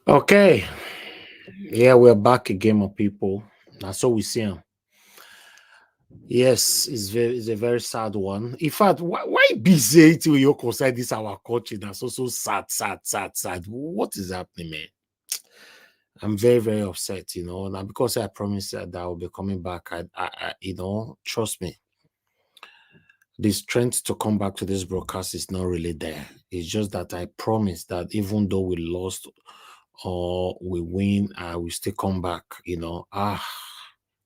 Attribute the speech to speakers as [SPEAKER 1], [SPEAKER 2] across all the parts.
[SPEAKER 1] Okay, yeah, we're back again, my people. That's all we see 'em. Yes, it's a very sad one. In fact, why busy till you consider this our country? That's also sad. What is happening, man? I'm very upset, Now because I promised that I will be coming back, trust me, the strength to come back to this broadcast is not really there. It's just that I promised that even though we lost or we win, I will still come back,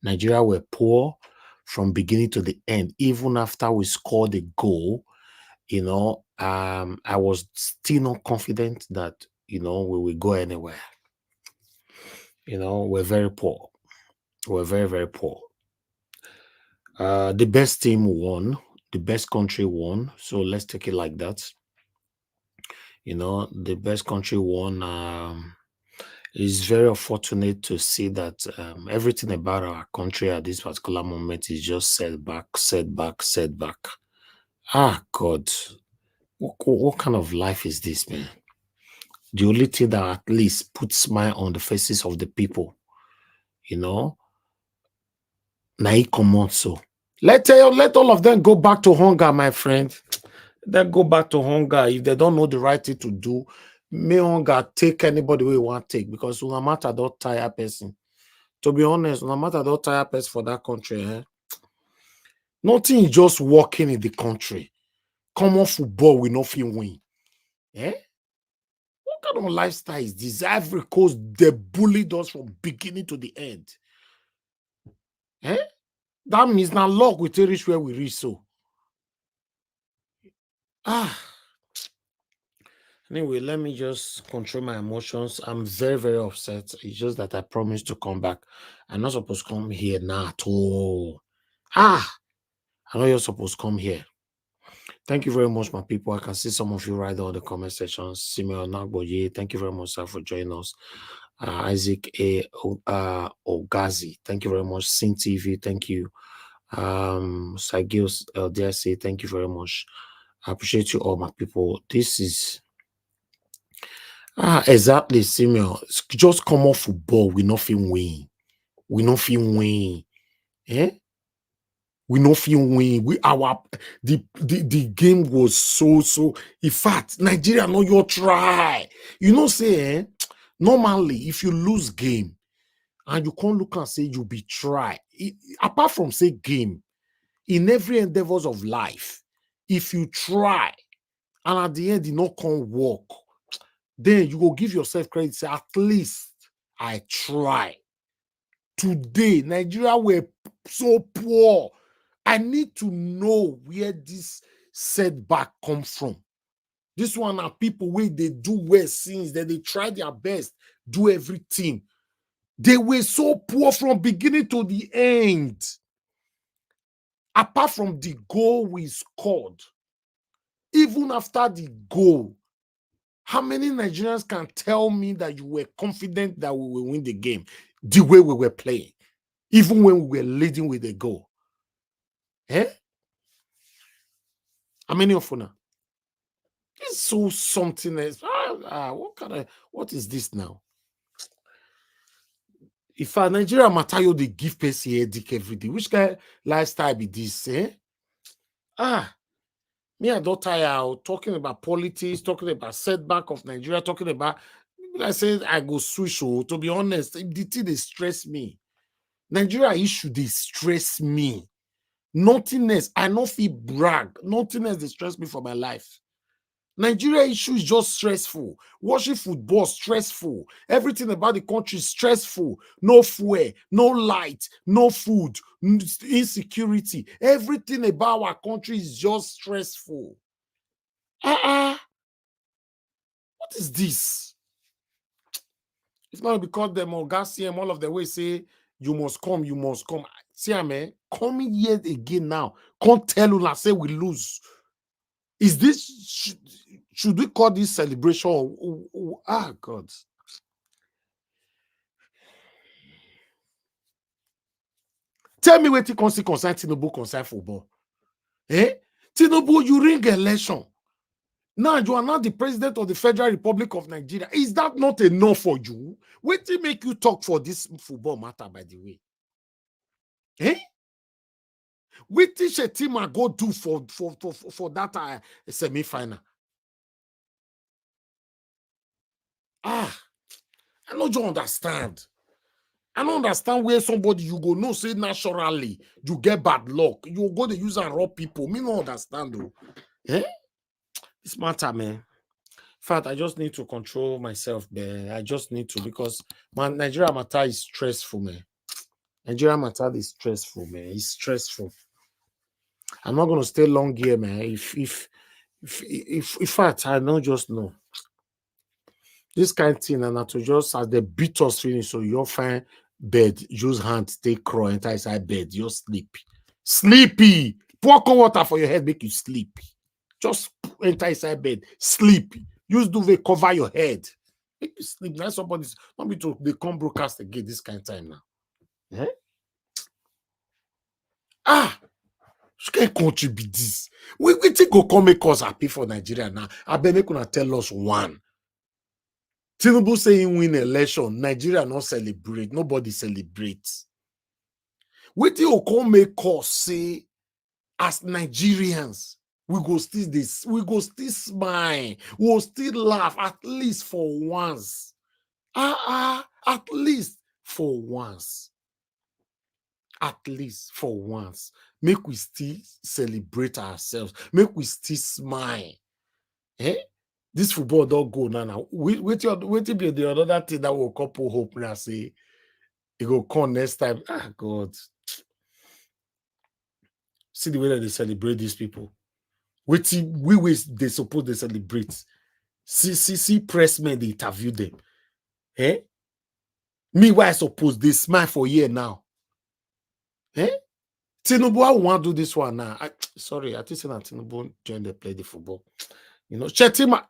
[SPEAKER 1] Nigeria were poor from beginning to the end. Even after we scored a goal, I was still not confident that, we will go anywhere. We're very poor. We're very poor. The best team won. The best country won. So let's take it like that. The best country won. It's very unfortunate to see that everything about our country at this particular moment is just setback. Ah, God, what kind of life is this, man? The only thing that at least puts smile on the faces of the people, na e comot so. Let all of them go back to hunger, my friend. Then go back to hunger. If they don't know the right thing to do, may hunger take anybody we want to take, because no matter don't tire person. To be honest, no matter don't tire person for that country, nothing is just working in the country. Common football will not feel win. Eh? What kind of lifestyle is this? Ivory Coast, they bullied us from beginning to the end. Eh? That means now luck we reach where we reach so. Anyway, let me just control my emotions. I'm very upset. It's just that I promised to come back. I'm not supposed to come here now at all. I know you're supposed to come here. Thank you very much, my people. I can see some of you right there on the comment section. Simeon Nagboye, thank you very much, sir, for joining us. Isaac A. Ogazi, thank you very much. Sin TV, thank you. Sagios LDSA, thank you very much. I appreciate you all, my people. This is exactly, Simeon. Just come off football. We nothing win. We nothing win. Eh? We nothing win. The game was so. In fact, Nigeria know your try. Say normally if you lose game and you can't look and say you be try. Apart from say game, in every endeavors of life, if you try and at the end it not come work, then you go give yourself credit. Say at least I try. Today, Nigeria were so poor. I need to know where this setback come from. This one are people where they do well since that they try their best, do everything. They were so poor from beginning to the end. Apart from the goal we scored, even after the goal, how many Nigerians can tell me that you were confident that we will win the game the way we were playing, even when we were leading with a goal? How many of you now? It's so something else. What is this now? If Nigeria matter, they give person headache every day. Which kind of lifestyle be this? Me, I don't tire out talking about politics, talking about setback of Nigeria, talking about. I said I go switch. To be honest, the thing they stress me. Nigeria issue they stress me. Nothing else. I not feel brag. Nothing else they stress me for my life. Nigeria issue is just stressful. Watching football, stressful. Everything about the country is stressful. No fuel, no light, no food, insecurity. Everything about our country is just stressful. What is this? It's not because them or CM all of the way say you must come. See, man, coming here again now. Can't tell you like say we lose. Is this should we call this celebration? God. Tell me what you concern Tinubu concern football. Tinubu, you ring election. Now you are not the president of the Federal Republic of Nigeria. Is that not enough for you? Wait till make you talk for this football matter, by the way. Eh? Wait till Shetima go do for that semi-final. I don't understand. I don't understand where somebody you go no say naturally you get bad luck. You go to use and rob people. Me no understand though. Eh? It's matter, man. In fact, I just need to control myself, man. I just need to because man, Nigeria matter is stressful, man. Nigeria matter is stressful, man. It's stressful. I'm not gonna stay long here, man. If in fact, I don't just know. This kind of thing, and to just as they beat us finish, so you'll find bed, use hand, take crawl, enter inside bed, you're sleepy. Sleepy. Pour cold water for your head, make you sleepy. Just enter inside bed, sleepy. Use duvet, cover your head. Make you sleep. Now somebody's not me to they come broadcast again this kind of time now. Eh? You can't contribute this. We think go come make us happy for Nigeria now. I bet make una tell us one. Tinubu saying win election, Nigeria not celebrate. Nobody celebrates. Wait till you come make us say, as Nigerians, we go still this, we go still smile, we will still laugh at least for once. At least for once. At least for once. Make we still celebrate ourselves. Make we still smile. Eh? This football don't go now. Wait till be the other thing that will couple hope now say it will come next time. God. See the way that they celebrate these people. Wait till they suppose they celebrate. See pressmen, they interview them. Eh? Meanwhile, I suppose they smile for a year now. Eh? Tinubu, I want to do this one now. Sorry, I think Tinubu joined they play the football. You know, Shetima.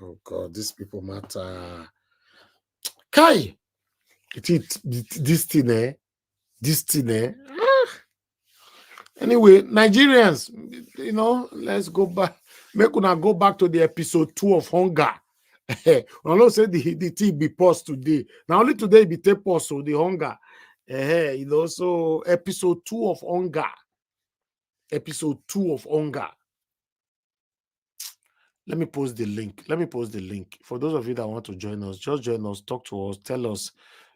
[SPEAKER 1] Oh God, these people matter. Kai, this thing, eh? This thing, eh? Anyway, Nigerians, you know, let's go back. Make una go back to the episode 2 of hunger. I don't say the thing be paused today. Now only today be take pause, so the hunger. You know, so episode 2 of hunger. Episode 2 of hunger. Let me post the link. Let me post the link. For those of you that want to join us, just join us, talk to us, tell us,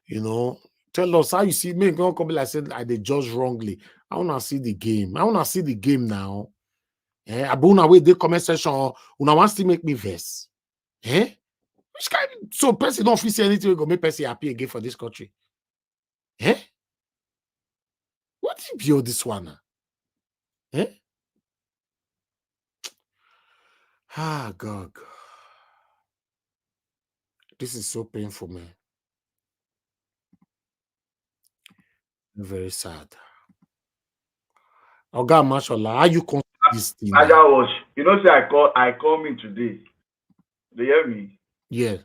[SPEAKER 1] you know, tell us how you see me. Don't come like I said, I did judge wrongly. I want to see the game. I want to see the game now. Abuna way the comment section. Una want to make me verse. Which kind? So person don't feel anything go make person happy again for this country. What if you this one? God. This is so painful, man. Very sad. Oga Mashallah, how you consider this thing?
[SPEAKER 2] You know, say I come in today. They hear me?
[SPEAKER 1] Yeah.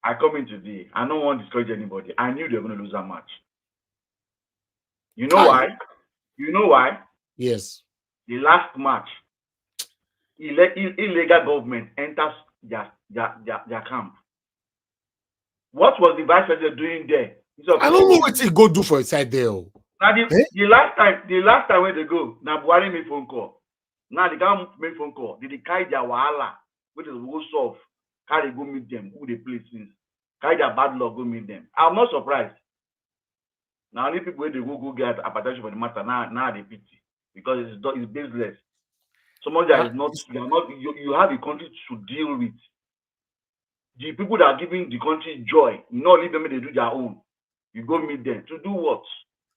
[SPEAKER 2] I come in today. I don't want to discourage anybody. I knew they were going to lose that match. You know why? You know why?
[SPEAKER 1] Yes.
[SPEAKER 2] The last match, illegal government enters their camp. What was the vice president doing there?
[SPEAKER 1] I don't know what he go do for inside there.
[SPEAKER 2] Now the last time when they go, now Buhari made phone call. Now the guy made phone call. Did they carry their wahala? Which is go solve? Carry go meet them. Who they play since? Carry their bad luck go meet them. I'm not surprised. Now only people when they go get appetition for the matter now they pity because it's baseless. Someone that is not you have a country to deal with. The people that are giving the country joy, you not leave them when they do their own. You go meet them to do what?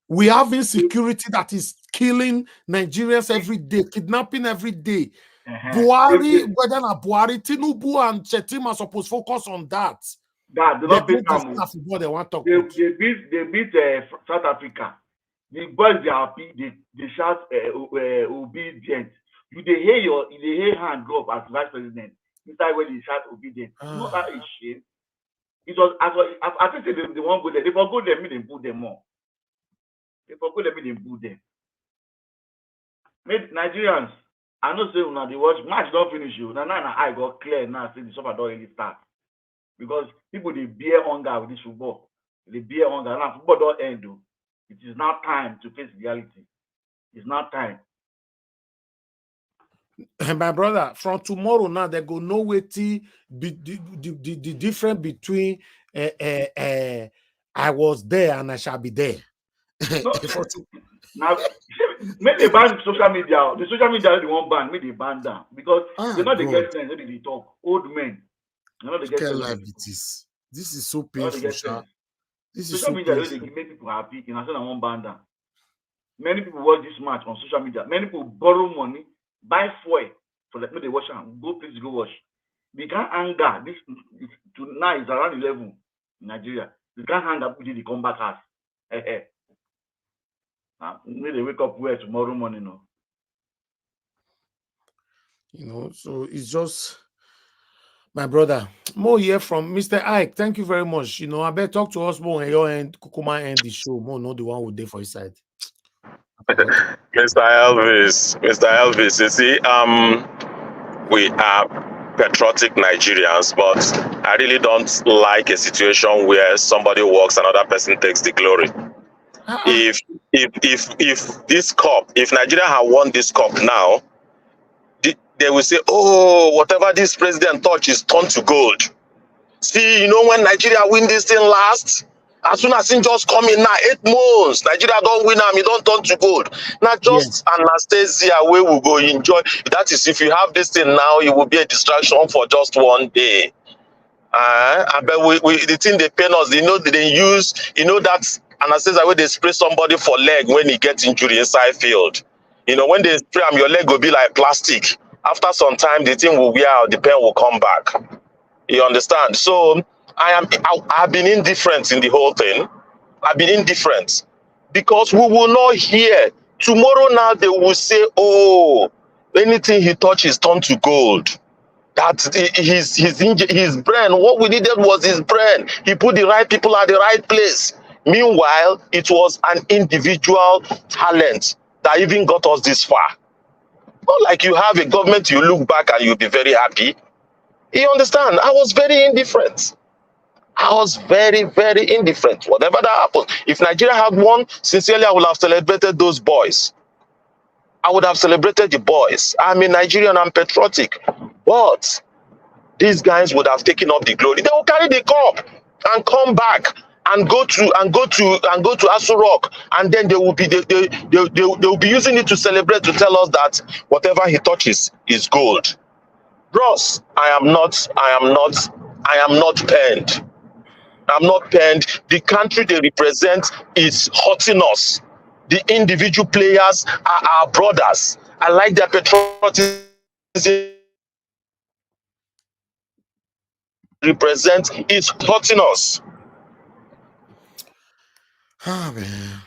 [SPEAKER 1] We have insecurity that is killing Nigerians every day, kidnapping every day. Buhari, whether not Buhari, Tinubu and Shetima are supposed to focus on that.
[SPEAKER 2] They don't pay them.
[SPEAKER 1] They want to
[SPEAKER 2] they beat South Africa. The boys they are happy. They shout obedient. You they hear hand go up as vice president. Inside when they shout obedient. You know that is shame. It was I think they won't go there. They forgot them, they put them more. They forgot them, they put them. Nigerians, I know say una dey watch match don finish o. Na eye got clear now say the suffer don already start because people dey bear hunger with this football. They bear hunger now. Football don end o. It is now time to face reality. It's now time.
[SPEAKER 1] My brother, from tomorrow now, they go know wetin be the difference between I was there and I shall be there.
[SPEAKER 2] No, now make they ban social media. The social media they won't ban. Make they ban down because they not the
[SPEAKER 1] God.
[SPEAKER 2] get sense. They talk old men. They not the get sense.
[SPEAKER 1] Life it is. This is so
[SPEAKER 2] They not the
[SPEAKER 1] painful,
[SPEAKER 2] get
[SPEAKER 1] Sha.
[SPEAKER 2] sense.
[SPEAKER 1] This is
[SPEAKER 2] Social
[SPEAKER 1] so
[SPEAKER 2] media
[SPEAKER 1] painful.
[SPEAKER 2] they make people happy. And I said I won't ban down. Many people watch this match on social media. Many people borrow money, buy fuel for the they watch and go please go watch. We can't anger this tonight is around 11 in Nigeria. We can't hang up with the comeback house. Maybe they wake up well tomorrow morning. No.
[SPEAKER 1] You know, so it's just my brother. More here from Mr. Ike. Thank you very much. You know, I better talk to us more on your end. Kukuma end the show. More not the one who day for his side.
[SPEAKER 3] Mr. Elvis, you see, we are patriotic Nigerians, but I really don't like a situation where somebody walks, another person takes the glory. If this cup, if Nigeria had won this cup now, they will say, oh, whatever this president touch is turned to gold. See, you know when Nigeria win this thing last, as soon as him just come in now, 8 months, Nigeria don't win am, he don't turn to gold. Now just anesthesia where we go enjoy. That is, if you have this thing now, it will be a distraction for just one day. I bet the thing they pain us, you know, they use, you know, that anesthesia where they spray somebody for leg when he gets injury inside field. You know, when they spray him, your leg will be like plastic. After some time, the thing will wear out, the pain will come back. You understand? So I've been indifferent in the whole thing. I've been indifferent because we will not hear. Tomorrow now they will say, oh, anything he touches turn to gold. That his brain, what we needed was his brain. He put the right people at the right place. Meanwhile, it was an individual talent that even got us this far. Not like you have a government, you look back and you'll be very happy. You understand? I was very indifferent. I was very, very indifferent. Whatever that happened. If Nigeria had won, sincerely, I would have celebrated those boys. I would have celebrated the boys. I'm a Nigerian, I'm patriotic. But these guys would have taken up the glory. They will carry the cup and come back and go to Aso Rock, and then they will be using it to celebrate, to tell us that whatever he touches is gold. Bros, I am not pained. I'm not pained. The country they represent is hurting us. The individual players are our brothers. I like their patriotism. Represent is hurting us.
[SPEAKER 1] Ah, man.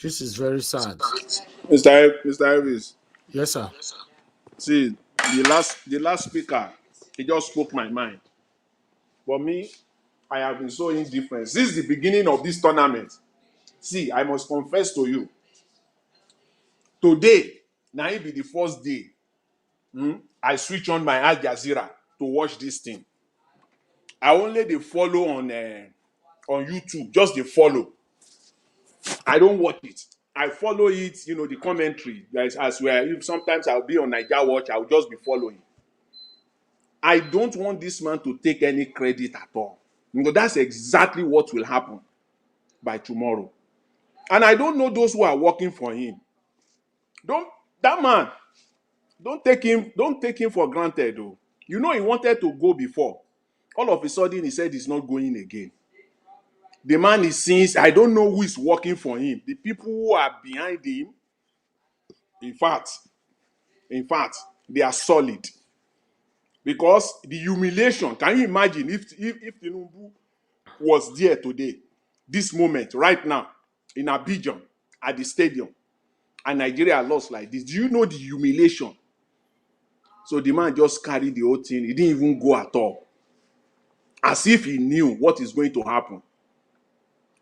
[SPEAKER 1] This is very sad.
[SPEAKER 4] Mr. Elvis,
[SPEAKER 1] Yes, sir.
[SPEAKER 4] see, the last speaker, he just spoke my mind. For me, I have been so indifferent. Since the beginning of this tournament, see, I must confess to you, today, now it be the first day, I switch on my Al Jazeera to watch this thing. I only they follow on YouTube, just they follow. I don't watch it. I follow it, you know, the commentary. As well, sometimes I'll be on Niger Watch, I'll just be following. I don't want this man to take any credit at all. You know, that's exactly what will happen by tomorrow. And I don't know those who are working for him. That man, don't take him for granted though. You know he wanted to go before. All of a sudden he said he's not going again. The man is since I don't know who is working for him. The people who are behind him, in fact, they are solid. Because the humiliation, can you imagine if Tinubu was there today, this moment, right now, in Abidjan, at the stadium, and Nigeria lost like this? Do you know the humiliation? So the man just carried the whole thing. He didn't even go at all. As if he knew what is going to happen.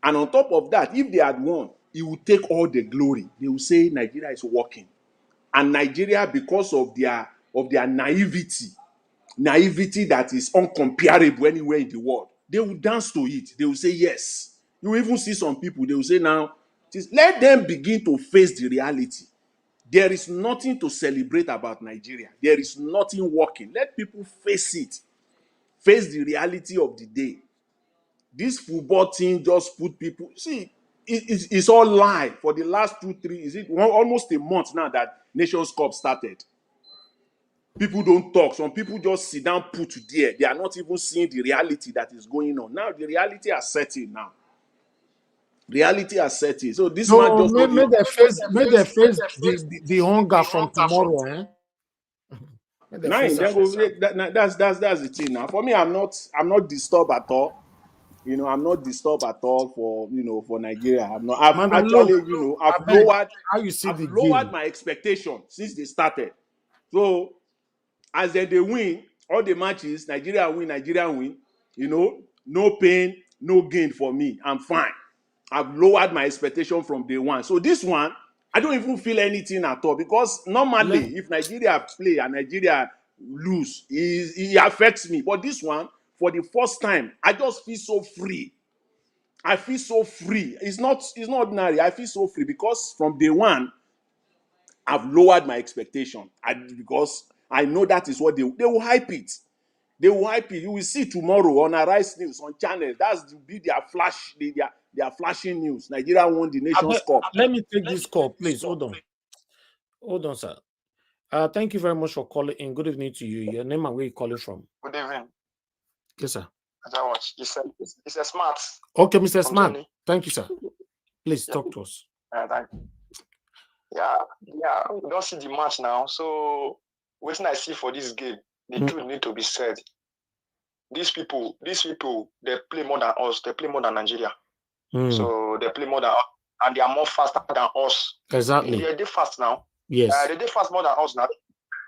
[SPEAKER 4] And on top of that, if they had won, he will take all the glory. They will say Nigeria is working. And Nigeria, because of their naivety that is uncomparable anywhere in the world, they will dance to it. They will say yes. You will even see some people, they will say now, let them begin to face the reality. There is nothing to celebrate about Nigeria. There is nothing working. Let people face it. Face the reality of the day. This football team just put people, see, it's all lie for the last 2-3, is it almost a month now that Nations Cup started. People don't talk. Some people just sit down, put there. They are not even seeing the reality that is going on. Now the reality has set in now. Reality has set in. So this man
[SPEAKER 1] No,
[SPEAKER 4] just
[SPEAKER 1] may they face the hunger from tomorrow, eh? May they face
[SPEAKER 4] then
[SPEAKER 1] it.
[SPEAKER 4] that's the thing now. For me, I'm not disturbed at all. You know, I'm not disturbed at all for for Nigeria. I'm not. I've
[SPEAKER 1] Madam,
[SPEAKER 4] actually,
[SPEAKER 1] look, I
[SPEAKER 4] I've
[SPEAKER 1] beg,
[SPEAKER 4] lowered
[SPEAKER 1] how you see the
[SPEAKER 4] lowered
[SPEAKER 1] game?
[SPEAKER 4] my expectation since they started. So as they win all the matches, Nigeria win. No pain, no gain for me. I'm fine. I've lowered my expectation from day one. So this one, I don't even feel anything at all because normally, if Nigeria play and Nigeria lose, it affects me. But this one, for the first time, I just feel so free. I feel so free. It's not ordinary. I feel so free because from day one, I've lowered my expectation. Because I know that is what they will hype it. They will hype it. You will see tomorrow on Arise News, on channels. That's to be their their flashing news. Nigeria won the Nations Cup.
[SPEAKER 1] Let me take this call, please. Hold on, sir. Thank you very much for calling in. Good evening to you. Your name and where you calling from?
[SPEAKER 5] Good evening.
[SPEAKER 1] Yes, sir.
[SPEAKER 5] It's a smart.
[SPEAKER 1] Okay, Mr. Smart.
[SPEAKER 5] Johnny.
[SPEAKER 1] Thank you, sir. Please talk to us.
[SPEAKER 5] Thank you. Yeah. We don't see the match now. So what I see for this game, the truth need to be said. These people, they play more than us. They play more than Nigeria. So they play more than us, and they are more faster than us.
[SPEAKER 1] Exactly.
[SPEAKER 5] They fast now.
[SPEAKER 1] Yes.
[SPEAKER 5] They fast more than us now.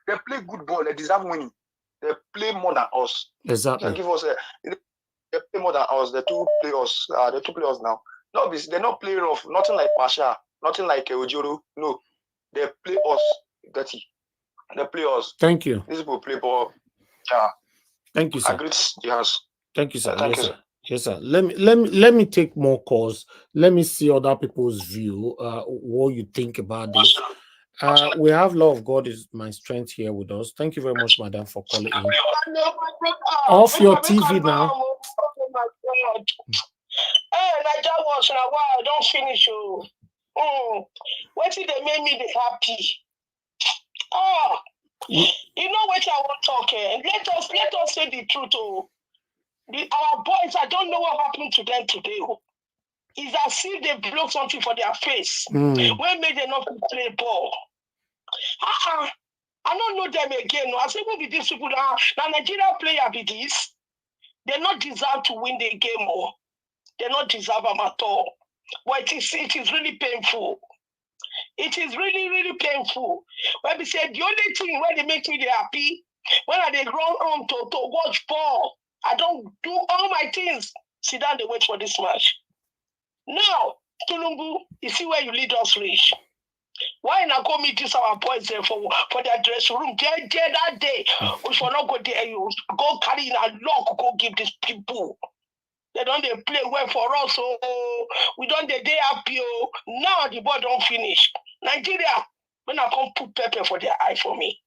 [SPEAKER 5] They play good ball. They deserve winning. They play more than us.
[SPEAKER 1] Exactly.
[SPEAKER 5] They give us they play more than us. They two players. They two players now. No, they not play rough. Nothing like Pasha. Nothing like Ojoro. No, they play us dirty. They play us.
[SPEAKER 1] Thank you.
[SPEAKER 5] These people play ball. Yeah.
[SPEAKER 1] Thank you, sir.
[SPEAKER 5] I greet the house.
[SPEAKER 1] Thank you, sir.
[SPEAKER 5] Thank
[SPEAKER 1] Yes,
[SPEAKER 5] you.
[SPEAKER 1] sir. Yes, sir. Let me take more calls. Let me see other people's view. What you think about this? We have Love of God is my strength here with us. Thank you very much, madam, for calling in. Off your TV now.
[SPEAKER 6] Oh my God. Hey, Niger was now wow, don't finish. What did they make me happy? You know what I want to talk? Let us say the truth. Our boys, I don't know what happened to them today. It's as if they blow something for their face. When made them not play ball? I don't know them again. I say, what be these people now? Now Nigeria player be this. They not deserve to win the game. They not deserve them at all. But it is really painful. It is really, really painful. When we say the only thing where they make me happy, when they run home to watch ball, I don't do all my things. Sit down, they wait for this match. Now, Tulumbu, you see where you lead us reach. Why not go meet this our boys there for their dressing room? There that day, we shall not go there. You go carry in a lock, go give these people. They don't they play well for us, so we don't they happy. Now the ball don't finish. Nigeria, when I come put pepper for their eye for me.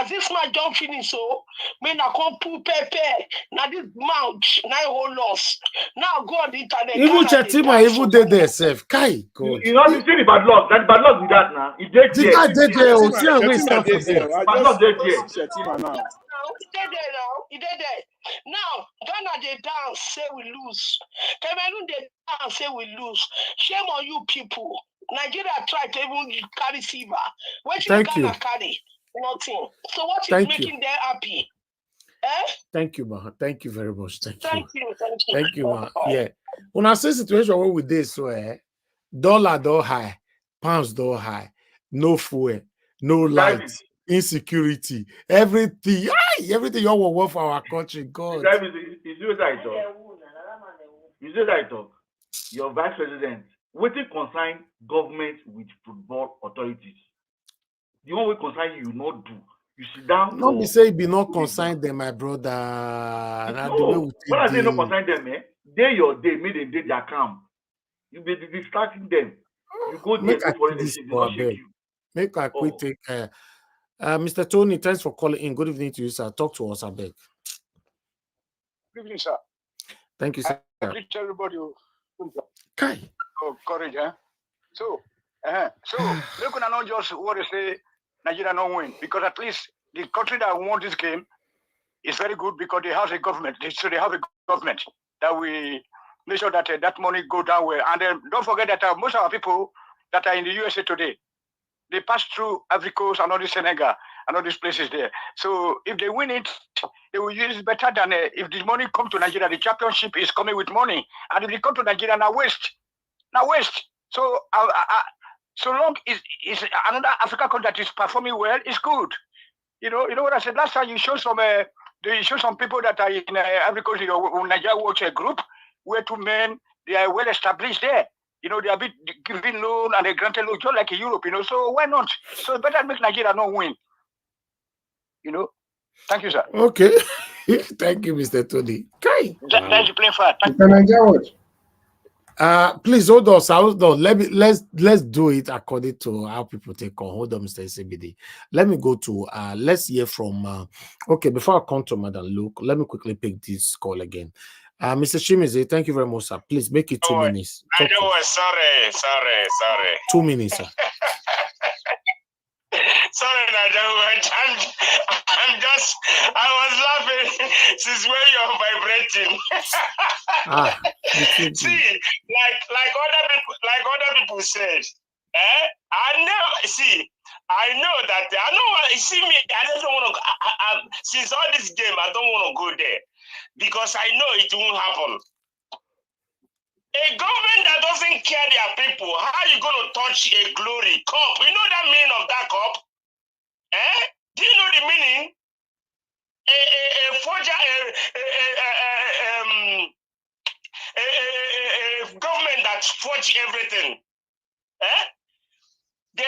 [SPEAKER 6] As this match don't finish, so when I come put pepper, now this mount, now whole loss. Now go on the internet.
[SPEAKER 1] Even Chetima even did themselves. Kai, God.
[SPEAKER 2] You know, you see the bad luck. That bad luck with that now. It did
[SPEAKER 1] The guy did there.
[SPEAKER 2] Bad luck did there.
[SPEAKER 6] He did there. Now, Ghana they dance, say we lose. Cameroon they dance, say we lose. Shame on you people. Nigeria tried to even carry silver. What should Ghana carry? Nothing. So what is making them happy?
[SPEAKER 1] Thank you, ma. Thank you very much.
[SPEAKER 6] Thank you.
[SPEAKER 1] Thank you, ma. Yeah. When I say situation where with this, so dollar don't high, pounds don't high, no fuel, no light, insecurity, everything. Everything you all work for our country. God.
[SPEAKER 2] You see what I talk? Your vice president wetin concern government with football authorities. The one wey concern you not do. You sit down
[SPEAKER 1] No,
[SPEAKER 2] for.
[SPEAKER 1] be say be not concerned them, my brother. Now the way
[SPEAKER 2] No,
[SPEAKER 1] we
[SPEAKER 2] when I say no
[SPEAKER 1] take
[SPEAKER 2] concern them, day your day, make them dey their calm. You be distracting them. You go there,
[SPEAKER 1] make I
[SPEAKER 2] go for
[SPEAKER 1] take
[SPEAKER 2] it,
[SPEAKER 1] this
[SPEAKER 2] they
[SPEAKER 1] for
[SPEAKER 2] not
[SPEAKER 1] a
[SPEAKER 2] shake
[SPEAKER 1] beg.
[SPEAKER 2] you.
[SPEAKER 1] Make I quick
[SPEAKER 2] Oh,
[SPEAKER 1] take Mr. Tony, thanks for calling in. Good evening to you, sir. Talk to us, I beg.
[SPEAKER 5] Good evening, sir.
[SPEAKER 1] Thank you, sir.
[SPEAKER 5] I greet everybody.
[SPEAKER 1] Kai.
[SPEAKER 5] Oh, courage, eh? So make una not just what they say Nigeria not win, because at least the country that won this game is very good because they have a government. So they have a government that we make sure that that money go down well. And don't forget that most of our people that are in the USA today, they pass through Ivory Coast and all this Senegal and all these places there. So if they win it, they will use it better than if the money come to Nigeria. The championship is coming with money, and if they come to Nigeria, now waste. So so long is another African country that is performing well, is good. You know what I said last time. You show some people that are in Ivory Coast, Nigeria watch a group where two men, they are well established there. They are bit giving loan and they granted loan just like in Europe. So why not? So it better make Nigeria not win. Thank you, sir.
[SPEAKER 1] Okay. Thank you, Mr. Tony. Kai.
[SPEAKER 5] Thanks for playing fair.
[SPEAKER 1] Please hold on, sir. Hold on. Let's do it according to how people take on. Hold on, Mr. CBD. Let me go to let's hear from okay, before I come to Madam Luke, let me quickly pick this call again. Mr. Shimizi, thank you very much, sir. Please make it 2 minutes.
[SPEAKER 3] I know. Sorry.
[SPEAKER 1] 2 minutes, sir.
[SPEAKER 3] Sorry, I was laughing since when you're vibrating. See, like other people said, I know that you see me, I don't want to, since all this game, I don't want to go there because I know it won't happen. A government that doesn't care their people, how are you going to touch a glory cup? You know the meaning of that cup? Do you know the meaning? A government that forge everything. They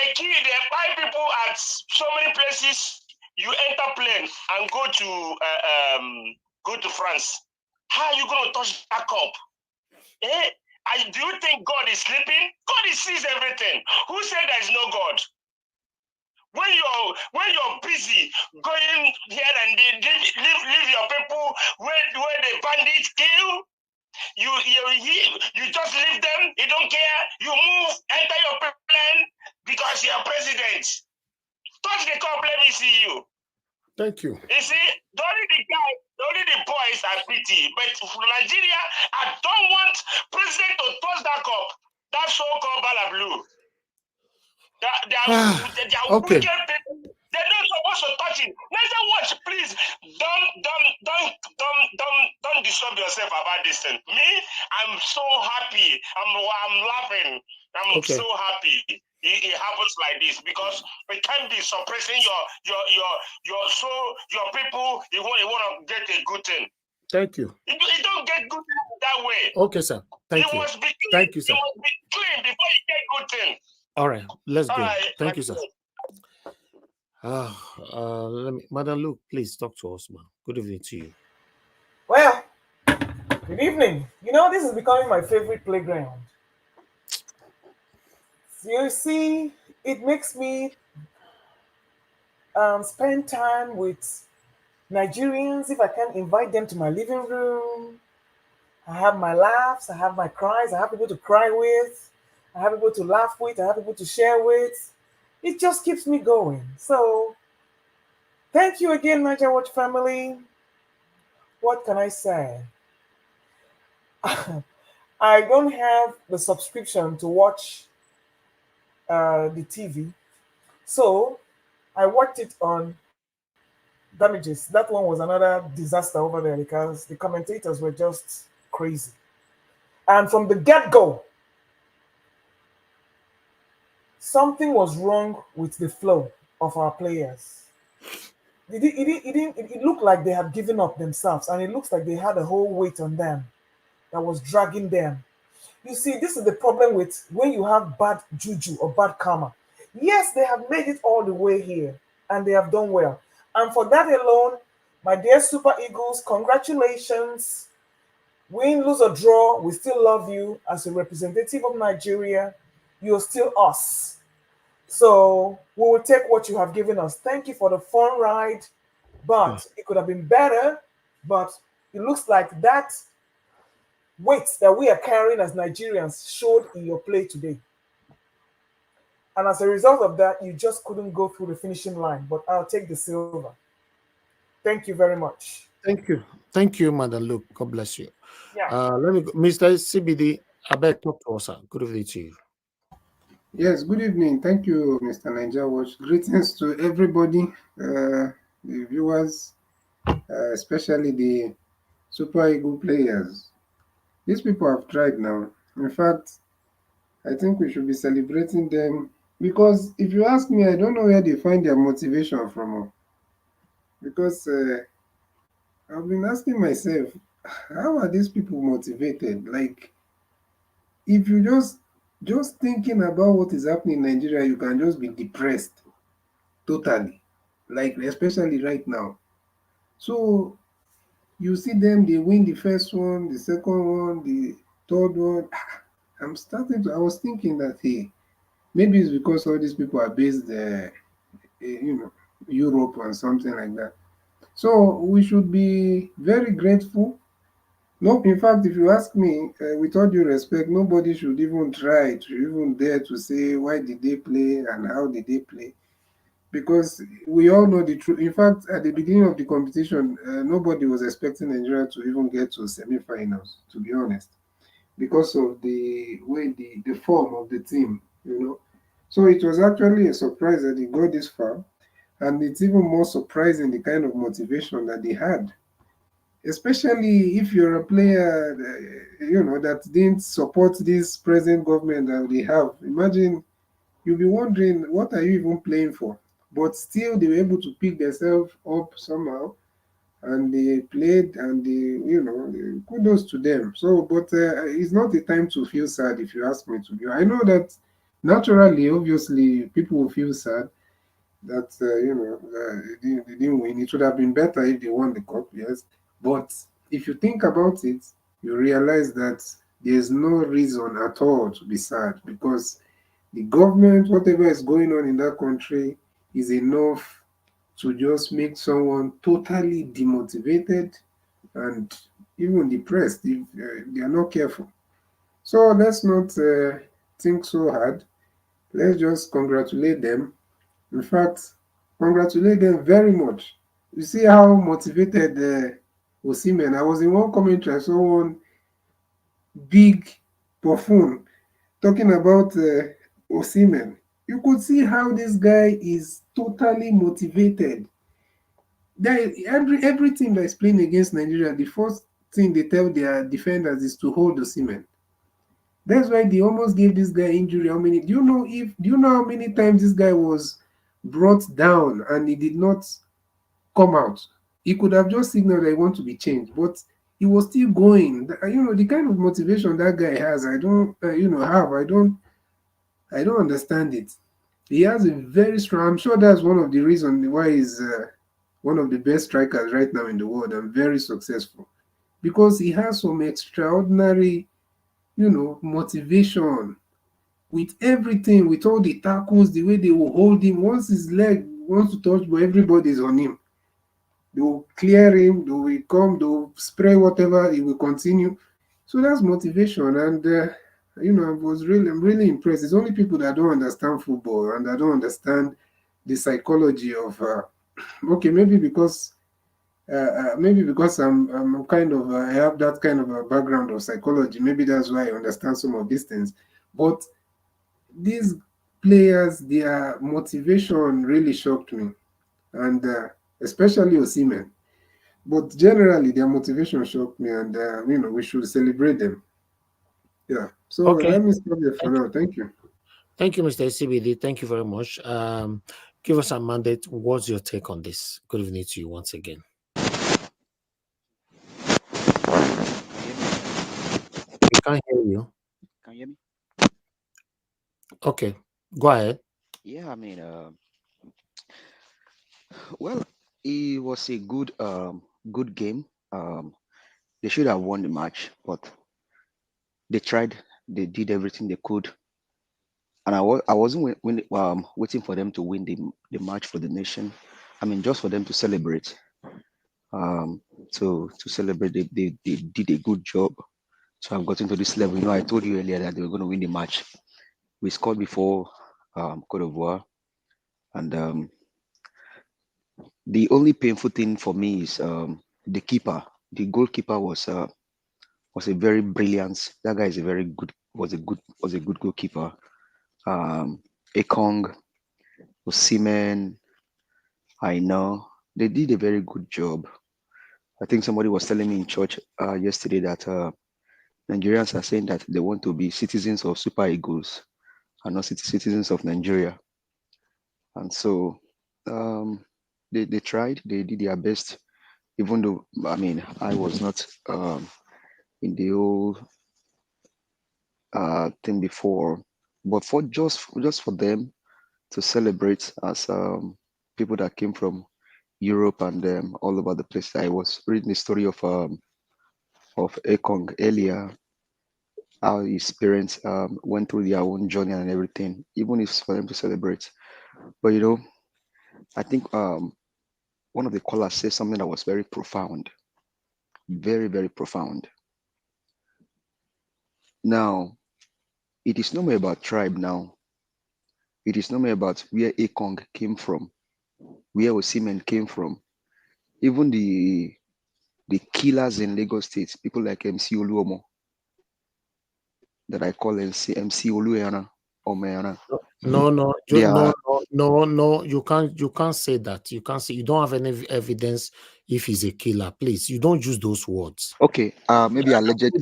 [SPEAKER 3] buy people at so many places. You enter plane and go to France. How are you going to touch that cup? Do you think God is sleeping? God sees everything. Who said there is no God? When you're busy going here and there, leave your people where the bandits kill, you just leave them. You don't care. You move, enter your plane because you're president. Touch the cup. Let me see you.
[SPEAKER 1] Thank you.
[SPEAKER 3] You see, only the boys are pretty, but for Nigeria, I don't want president to touch that cup. That so-called bala blue. They are
[SPEAKER 1] Okay.
[SPEAKER 3] wicked people. They're not supposed to touch it. Never watch, please. Don't disturb yourself about this thing. Me, I'm so happy. I'm laughing. I'm so happy. It happens like this because we can't be suppressing your people. You want to get a good thing.
[SPEAKER 1] Thank you.
[SPEAKER 3] You don't get good thing that way.
[SPEAKER 1] Okay, sir. Thank you.
[SPEAKER 3] Must be clean.
[SPEAKER 1] Thank you, sir.
[SPEAKER 3] You must be clean before you get good thing.
[SPEAKER 1] All right, let's go.
[SPEAKER 3] Right,
[SPEAKER 1] Thank you, sir. Madam Luke, please talk to us, man. Good evening to you.
[SPEAKER 7] Well, good evening. This is becoming my favorite playground. You see, it makes me spend time with Nigerians. If I can invite them to my living room, I have my laughs, I have my cries, I have people to cry with, I have people to laugh with, I have people to share with. It just keeps me going. So, thank you again, Niger Watch family. What can I say? I don't have the subscription to watch the TV. So, I watched it on Damages. That one was another disaster over there because the commentators were just crazy. And from the get-go, something was wrong with the flow of our players. It looked like they had given up themselves, and it looks like they had a whole weight on them that was dragging them. You see, this is the problem with when you have bad juju or bad karma. Yes, they have made it all the way here and they have done well. And for that alone, my dear Super Eagles, congratulations. Win, lose, or draw, we still love you as a representative of Nigeria. You're still us. So we will take what you have given us. Thank you for the fun ride, but it could have been better. But it looks like that weight that we are carrying as Nigerians showed in your play today. And as a result of that, you just couldn't go through the finishing line. But I'll take the silver. Thank you very much.
[SPEAKER 1] Thank you, Madam Luke. God bless you.
[SPEAKER 7] Yeah.
[SPEAKER 1] Let me go. Mr. CBD, I beg talk to us, sir. Good evening to you.
[SPEAKER 8] Yes, good evening. Thank you, Mr. Niger Watch. Greetings to everybody, the viewers, especially the Super Eagle players. These people have tried now. In fact, I think we should be celebrating them because if you ask me, I don't know where they find their motivation from. Because I've been asking myself, how are these people motivated? Like, if you just thinking about what is happening in Nigeria, you can just be depressed totally, like especially right now. So you see them, they win the first one, the second one, the third one. I was thinking that, hey, maybe it's because all these people are based, Europe and something like that. So we should be very grateful. No, in fact, if you ask me, with all due respect, nobody should even try to even dare to say why did they play and how did they play, because we all know the truth. In fact, at the beginning of the competition, nobody was expecting Nigeria to even get to semi-finals, to be honest, because of the way the form of the team. So it was actually a surprise that they got this far, and it's even more surprising the kind of motivation that they had, especially if you're a player, that didn't support this present government that they have. Imagine you'll be wondering, what are you even playing for? But still, they were able to pick themselves up somehow, and they played, and kudos to them. So, but it's not a time to feel sad, if you ask me to be. I know that naturally, obviously, people will feel sad that they didn't win. It would have been better if they won the cup, yes. But if you think about it, you realize that there's no reason at all to be sad, because the government, whatever is going on in that country, is enough to just make someone totally demotivated and even depressed if they are not careful. So let's not think so hard. Let's just congratulate them. In fact, congratulate them very much. You see how motivated Osimhen. I was in one commentary, I saw one big buffoon talking about Osimhen. You could see how this guy is totally motivated. Every team that is playing against Nigeria, the first thing they tell their defenders is to hold Osimhen. That's why they almost gave this guy injury. How many? Do you know how many times this guy was brought down and he did not come out? He could have just signaled that he want to be changed, but he was still going. The kind of motivation that guy has, I don't, have. I don't understand it. He has a very strong. I'm sure that's one of the reasons why he's one of the best strikers right now in the world and very successful, because he has some extraordinary, motivation with everything, with all the tackles, the way they will hold him. Once his leg wants to touch, but everybody's on him. They will clear him. They will come. They will spray whatever. He will continue. So that's motivation, and I'm really impressed. It's only people that don't understand football and that don't understand the psychology of. Okay, maybe because I'm kind of I have that kind of a background of psychology. Maybe that's why I understand some of these things. But these players, their motivation really shocked me, and especially Osimhen. But generally, their motivation shocked me, and we should celebrate them. Yeah. So
[SPEAKER 1] Okay.
[SPEAKER 8] let me stop there for
[SPEAKER 1] Thank you.
[SPEAKER 8] now. Thank you.
[SPEAKER 1] Thank you, Mr. CBD. Thank you very much. Give us a mandate. What's your take on this? Good evening to you once again. We can't hear you.
[SPEAKER 9] Can you hear me?
[SPEAKER 1] Okay, go ahead.
[SPEAKER 9] Yeah, I mean, well, it was a good game. They should have won the match, but they tried. They did everything they could, and I wasn't waiting for them to win the match for the nation. I mean, just for them to celebrate. Um, to celebrate, they did a good job to have gotten to this level. You know, I told you earlier that they were going to win the match. We scored before Cote d'Ivoire, and the only painful thing for me is the keeper. The goalkeeper was a very brilliant. That guy is a very good was a good goalkeeper. Ekong, Osimhen, I know they did a very good job. I think somebody was telling me in church yesterday that Nigerians are saying that they want to be citizens of Super Eagles and not citizens of Nigeria. And so they tried, they did their best, even though, I mean, I was not in the whole thing before, but for just for them to celebrate as people that came from Europe and all over the place. I was reading the story of Ekong earlier, how his parents went through their own journey and everything, even if it's for them to celebrate. But you know, I think one of the callers said something that was very profound, very, very profound. Now, it is no more about tribe now. It is no more about where Ekong came from, where Osimhen came from. Even the killers in Lagos State, people like MC Oluomo, that I call MC Oluomo or Mayana.
[SPEAKER 1] No, no,
[SPEAKER 9] They
[SPEAKER 1] no,
[SPEAKER 9] are
[SPEAKER 1] no, no. You can't say that. You can't say you don't have any evidence if he's a killer. Please, you don't use those words.
[SPEAKER 9] okay. Maybe alleged.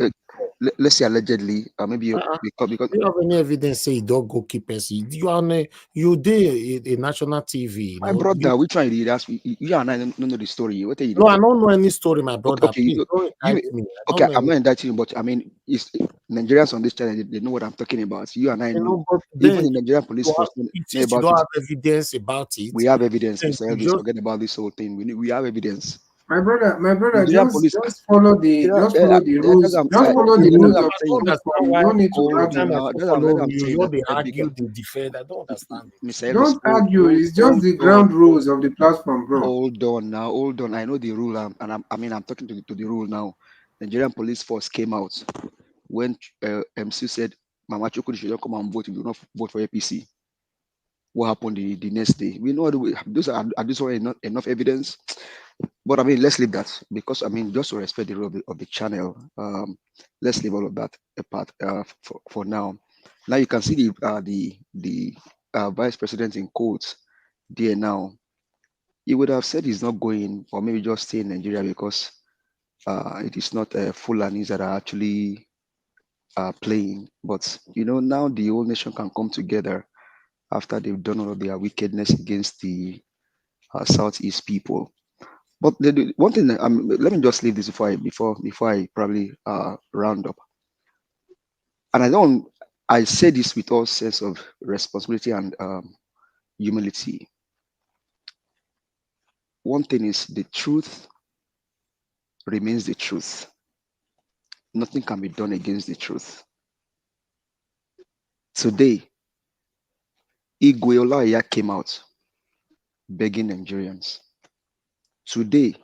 [SPEAKER 9] Let's say allegedly. Maybe because
[SPEAKER 1] Do you have any evidence say dog goalkeepers? You are you did a national TV. You
[SPEAKER 9] my
[SPEAKER 1] know.
[SPEAKER 9] brother, which one did ask? You and I don't know the story. What are you
[SPEAKER 1] No, I
[SPEAKER 9] talking?
[SPEAKER 1] don't know any story, my brother.
[SPEAKER 9] Okay,
[SPEAKER 1] Please don't
[SPEAKER 9] you
[SPEAKER 1] indict me. I don't
[SPEAKER 9] okay.
[SPEAKER 1] know
[SPEAKER 9] I'm
[SPEAKER 1] any.
[SPEAKER 9] not indicting you, but I mean, it's Nigerians on this channel. They know what I'm talking about. You and I
[SPEAKER 1] You
[SPEAKER 9] know.
[SPEAKER 1] know, but
[SPEAKER 9] Even
[SPEAKER 1] then
[SPEAKER 9] the Nigerian police force know
[SPEAKER 1] since you
[SPEAKER 9] about
[SPEAKER 1] don't
[SPEAKER 9] it.
[SPEAKER 1] have evidence about it,
[SPEAKER 9] We have evidence,
[SPEAKER 1] then
[SPEAKER 9] Mr.
[SPEAKER 1] you
[SPEAKER 9] Elvis.
[SPEAKER 1] just
[SPEAKER 9] Forget about this whole thing. We have evidence.
[SPEAKER 8] My brother,
[SPEAKER 9] Nigerian police.
[SPEAKER 8] just follow the
[SPEAKER 9] That's
[SPEAKER 8] rules.
[SPEAKER 9] what
[SPEAKER 8] Just follow the
[SPEAKER 1] you know,
[SPEAKER 8] rules
[SPEAKER 9] I'm
[SPEAKER 8] of
[SPEAKER 1] I
[SPEAKER 8] the
[SPEAKER 1] don't
[SPEAKER 9] saying.
[SPEAKER 1] understand
[SPEAKER 8] platform. You
[SPEAKER 1] why
[SPEAKER 8] don't need to
[SPEAKER 1] every
[SPEAKER 9] Hold
[SPEAKER 1] time
[SPEAKER 8] argue.
[SPEAKER 1] I
[SPEAKER 9] now.
[SPEAKER 1] say
[SPEAKER 9] That's
[SPEAKER 1] follow
[SPEAKER 9] what I'm
[SPEAKER 1] you,
[SPEAKER 9] saying.
[SPEAKER 1] you
[SPEAKER 9] That
[SPEAKER 1] they argue,
[SPEAKER 9] because
[SPEAKER 1] they defend. I don't understand it.
[SPEAKER 9] Mr. Elvis,
[SPEAKER 8] Don't argue. It's just the ground rules of the platform, bro.
[SPEAKER 9] hold on now, hold on. I know the rule, I'm talking to the rule now. Nigerian police force came out when MC said Mama Chukwu should not come and vote if you do not vote for APC. What happened the next day? We know those are these already not enough evidence. But I mean, let's leave that because I mean, just to respect the rule of the channel. Let's leave all of that apart for now. Now you can see the vice president in quotes there now. He would have said he's not going, or maybe just stay in Nigeria because it is not Fulanis that are actually playing. But you know, now the whole nation can come together after they've done all of their wickedness against the Southeast people. But one thing, let me just leave this before I probably round up. And I say this with all sense of responsibility and humility. One thing is the truth remains the truth. Nothing can be done against the truth. Today, Igwe Olaiya came out begging Nigerians. Today,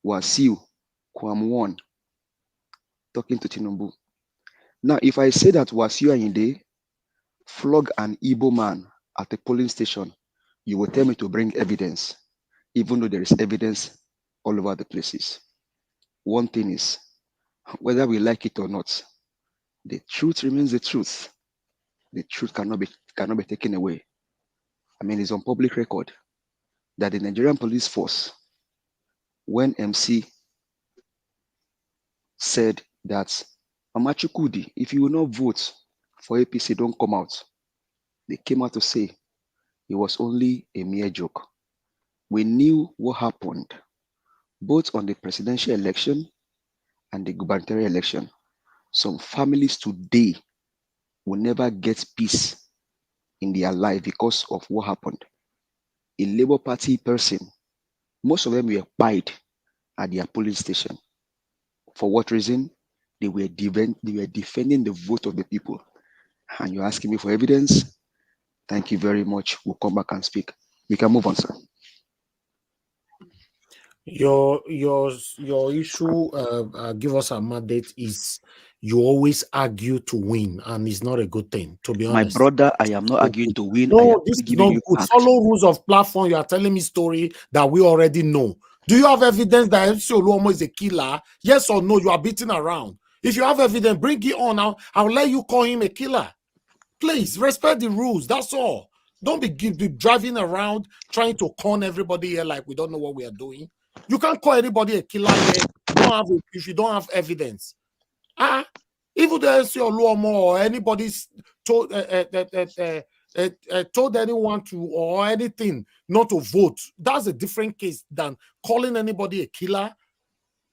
[SPEAKER 9] Wasiu Kwamwon talking to Tinubu. Now, if I say that Wasiu Ayinde flog an Igbo man at a polling station, you will tell me to bring evidence, even though there is evidence all over the places. One thing is, whether we like it or not, the truth remains the truth. The truth cannot be taken away. I mean, it's on public record that the Nigerian police force, when MC said that Mama Chukwudi, if you will not vote for APC, don't come out. They came out to say it was only a mere joke. We knew what happened both on the presidential election and the gubernatorial election. Some families today will never get peace in their life because of what happened. A Labour Party person, most of them were pied at their polling station. For what reason? They were defending the vote of the people. And you're asking me for evidence? Thank you very much. We'll come back and speak. We can move on, sir.
[SPEAKER 1] Your issue, give us a mandate, is you always argue to win, and it's not a good thing, to be honest.
[SPEAKER 9] My brother, I am not arguing to win.
[SPEAKER 1] No, this is not good.
[SPEAKER 9] Fact.
[SPEAKER 1] Follow rules of platform. You are telling me story that we already know. Do you have evidence that MC Oluomo is a killer? Yes or no? You are beating around. If you have evidence, bring it on. I'll let you call him a killer. Please respect the rules. That's all. Don't be driving around trying to con everybody here like we don't know what we are doing. You can't call anybody a killer here. If you don't have evidence. Even the MC Oluomo or anybody told anyone to or anything not to vote, that's a different case than calling anybody a killer.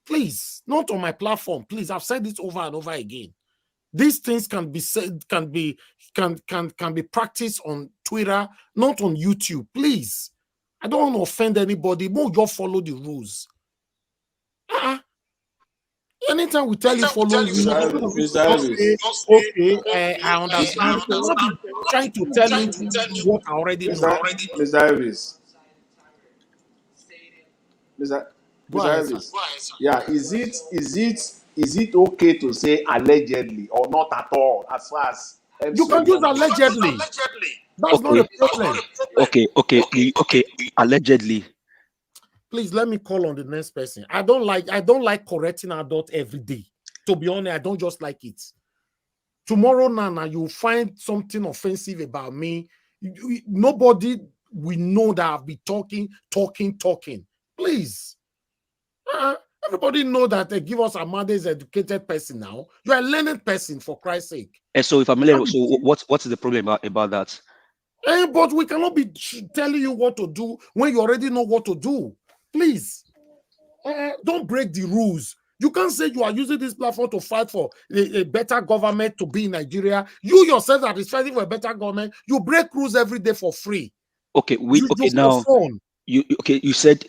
[SPEAKER 1] Please, not on my platform. Please, I've said this over and over again. These things can be said, can be practiced on Twitter, not on YouTube. Please, I don't want to offend anybody. More just follow the rules. Anytime we tell you follow rules, okay, I understand. I'm not trying to tell you what I already know.
[SPEAKER 4] Mr. Elvis. Mr. Elvis. Yeah, is it okay to say allegedly or not at all as far as MC
[SPEAKER 1] you can use allegedly. That's not a problem.
[SPEAKER 9] Okay. Allegedly.
[SPEAKER 1] Please let me call on the next person. I don't like correcting adult every day. To be honest, I don't just like it. Tomorrow, Nana, you'll find something offensive about me. Nobody will know that I've been talking. Please. Everybody know that they give us Amade is an educated person now. You are a learned person, for Christ's sake.
[SPEAKER 9] And so if I'm learning, so what's the problem about that?
[SPEAKER 1] But we cannot be telling you what to do when you already know what to do. Please, don't break the rules. You can't say you are using this platform to fight for a better government to be in Nigeria. You yourself that is fighting for a better government, you break rules every day for free.
[SPEAKER 9] Okay, you said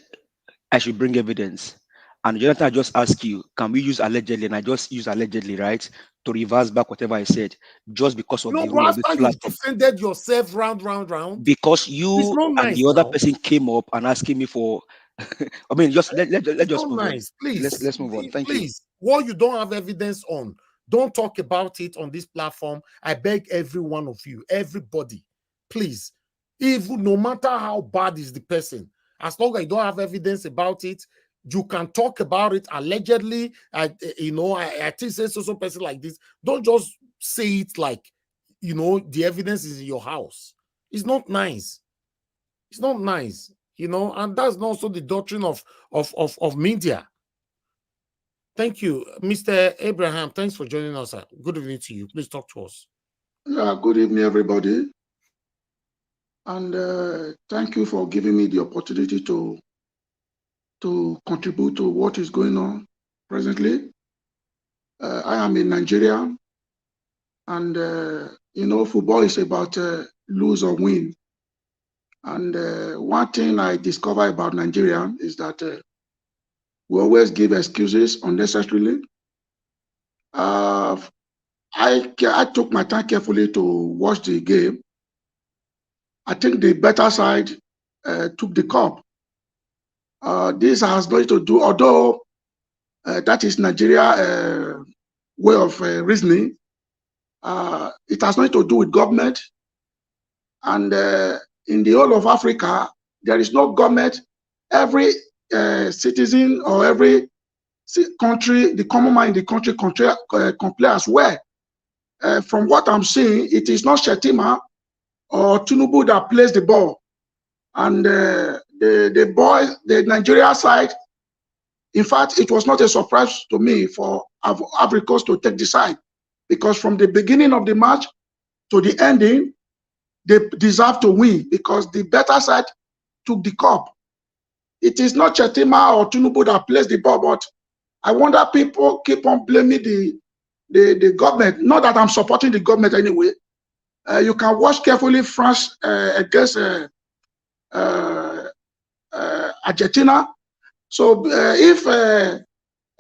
[SPEAKER 9] I should bring evidence. And Jonathan, I just asked you, can we use allegedly? And I just use allegedly, right? To reverse back whatever I said, just because of the rule of this platform.
[SPEAKER 1] You defended yourself round.
[SPEAKER 9] Because you and the other person came up and asking me for. I mean, let's just move on.
[SPEAKER 1] Please,
[SPEAKER 9] let's move on. Thank you.
[SPEAKER 1] Please, what you don't have evidence on, don't talk about it on this platform. I beg every one of you, everybody, please, even no matter how bad is the person, as long as you don't have evidence about it, you can talk about it allegedly. I think say so person like this. Don't just say it like, the evidence is in your house. It's not nice. It's not nice, and that's also the doctrine of media. Thank you, Mr. Abraham. Thanks for joining us. Good evening to you. Please talk to us.
[SPEAKER 10] Yeah, good evening, everybody. And thank you for giving me the opportunity to contribute to what is going on presently. I am in Nigeria, and football is about lose or win. And one thing I discovered about Nigeria is that we always give excuses unnecessarily. I took my time carefully to watch the game. I think the better side took the cup. This has nothing to do, although that is Nigeria way of reasoning. It has nothing to do with government. And in the whole of Africa, there is no government. Every citizen or every country, the common man in the country complain as well. From what I'm seeing, it is not Shetima or Tinubu that plays the ball. And the Nigeria side, in fact, it was not a surprise to me for Ivory Coast to take the side, because from the beginning of the match to the ending, they deserve to win because the better side took the cup. It is not Shetima or Tinubu that plays the ball, but I wonder people keep on blaming the the government, not that I'm supporting the government anyway. You can watch carefully France against Argentina. So if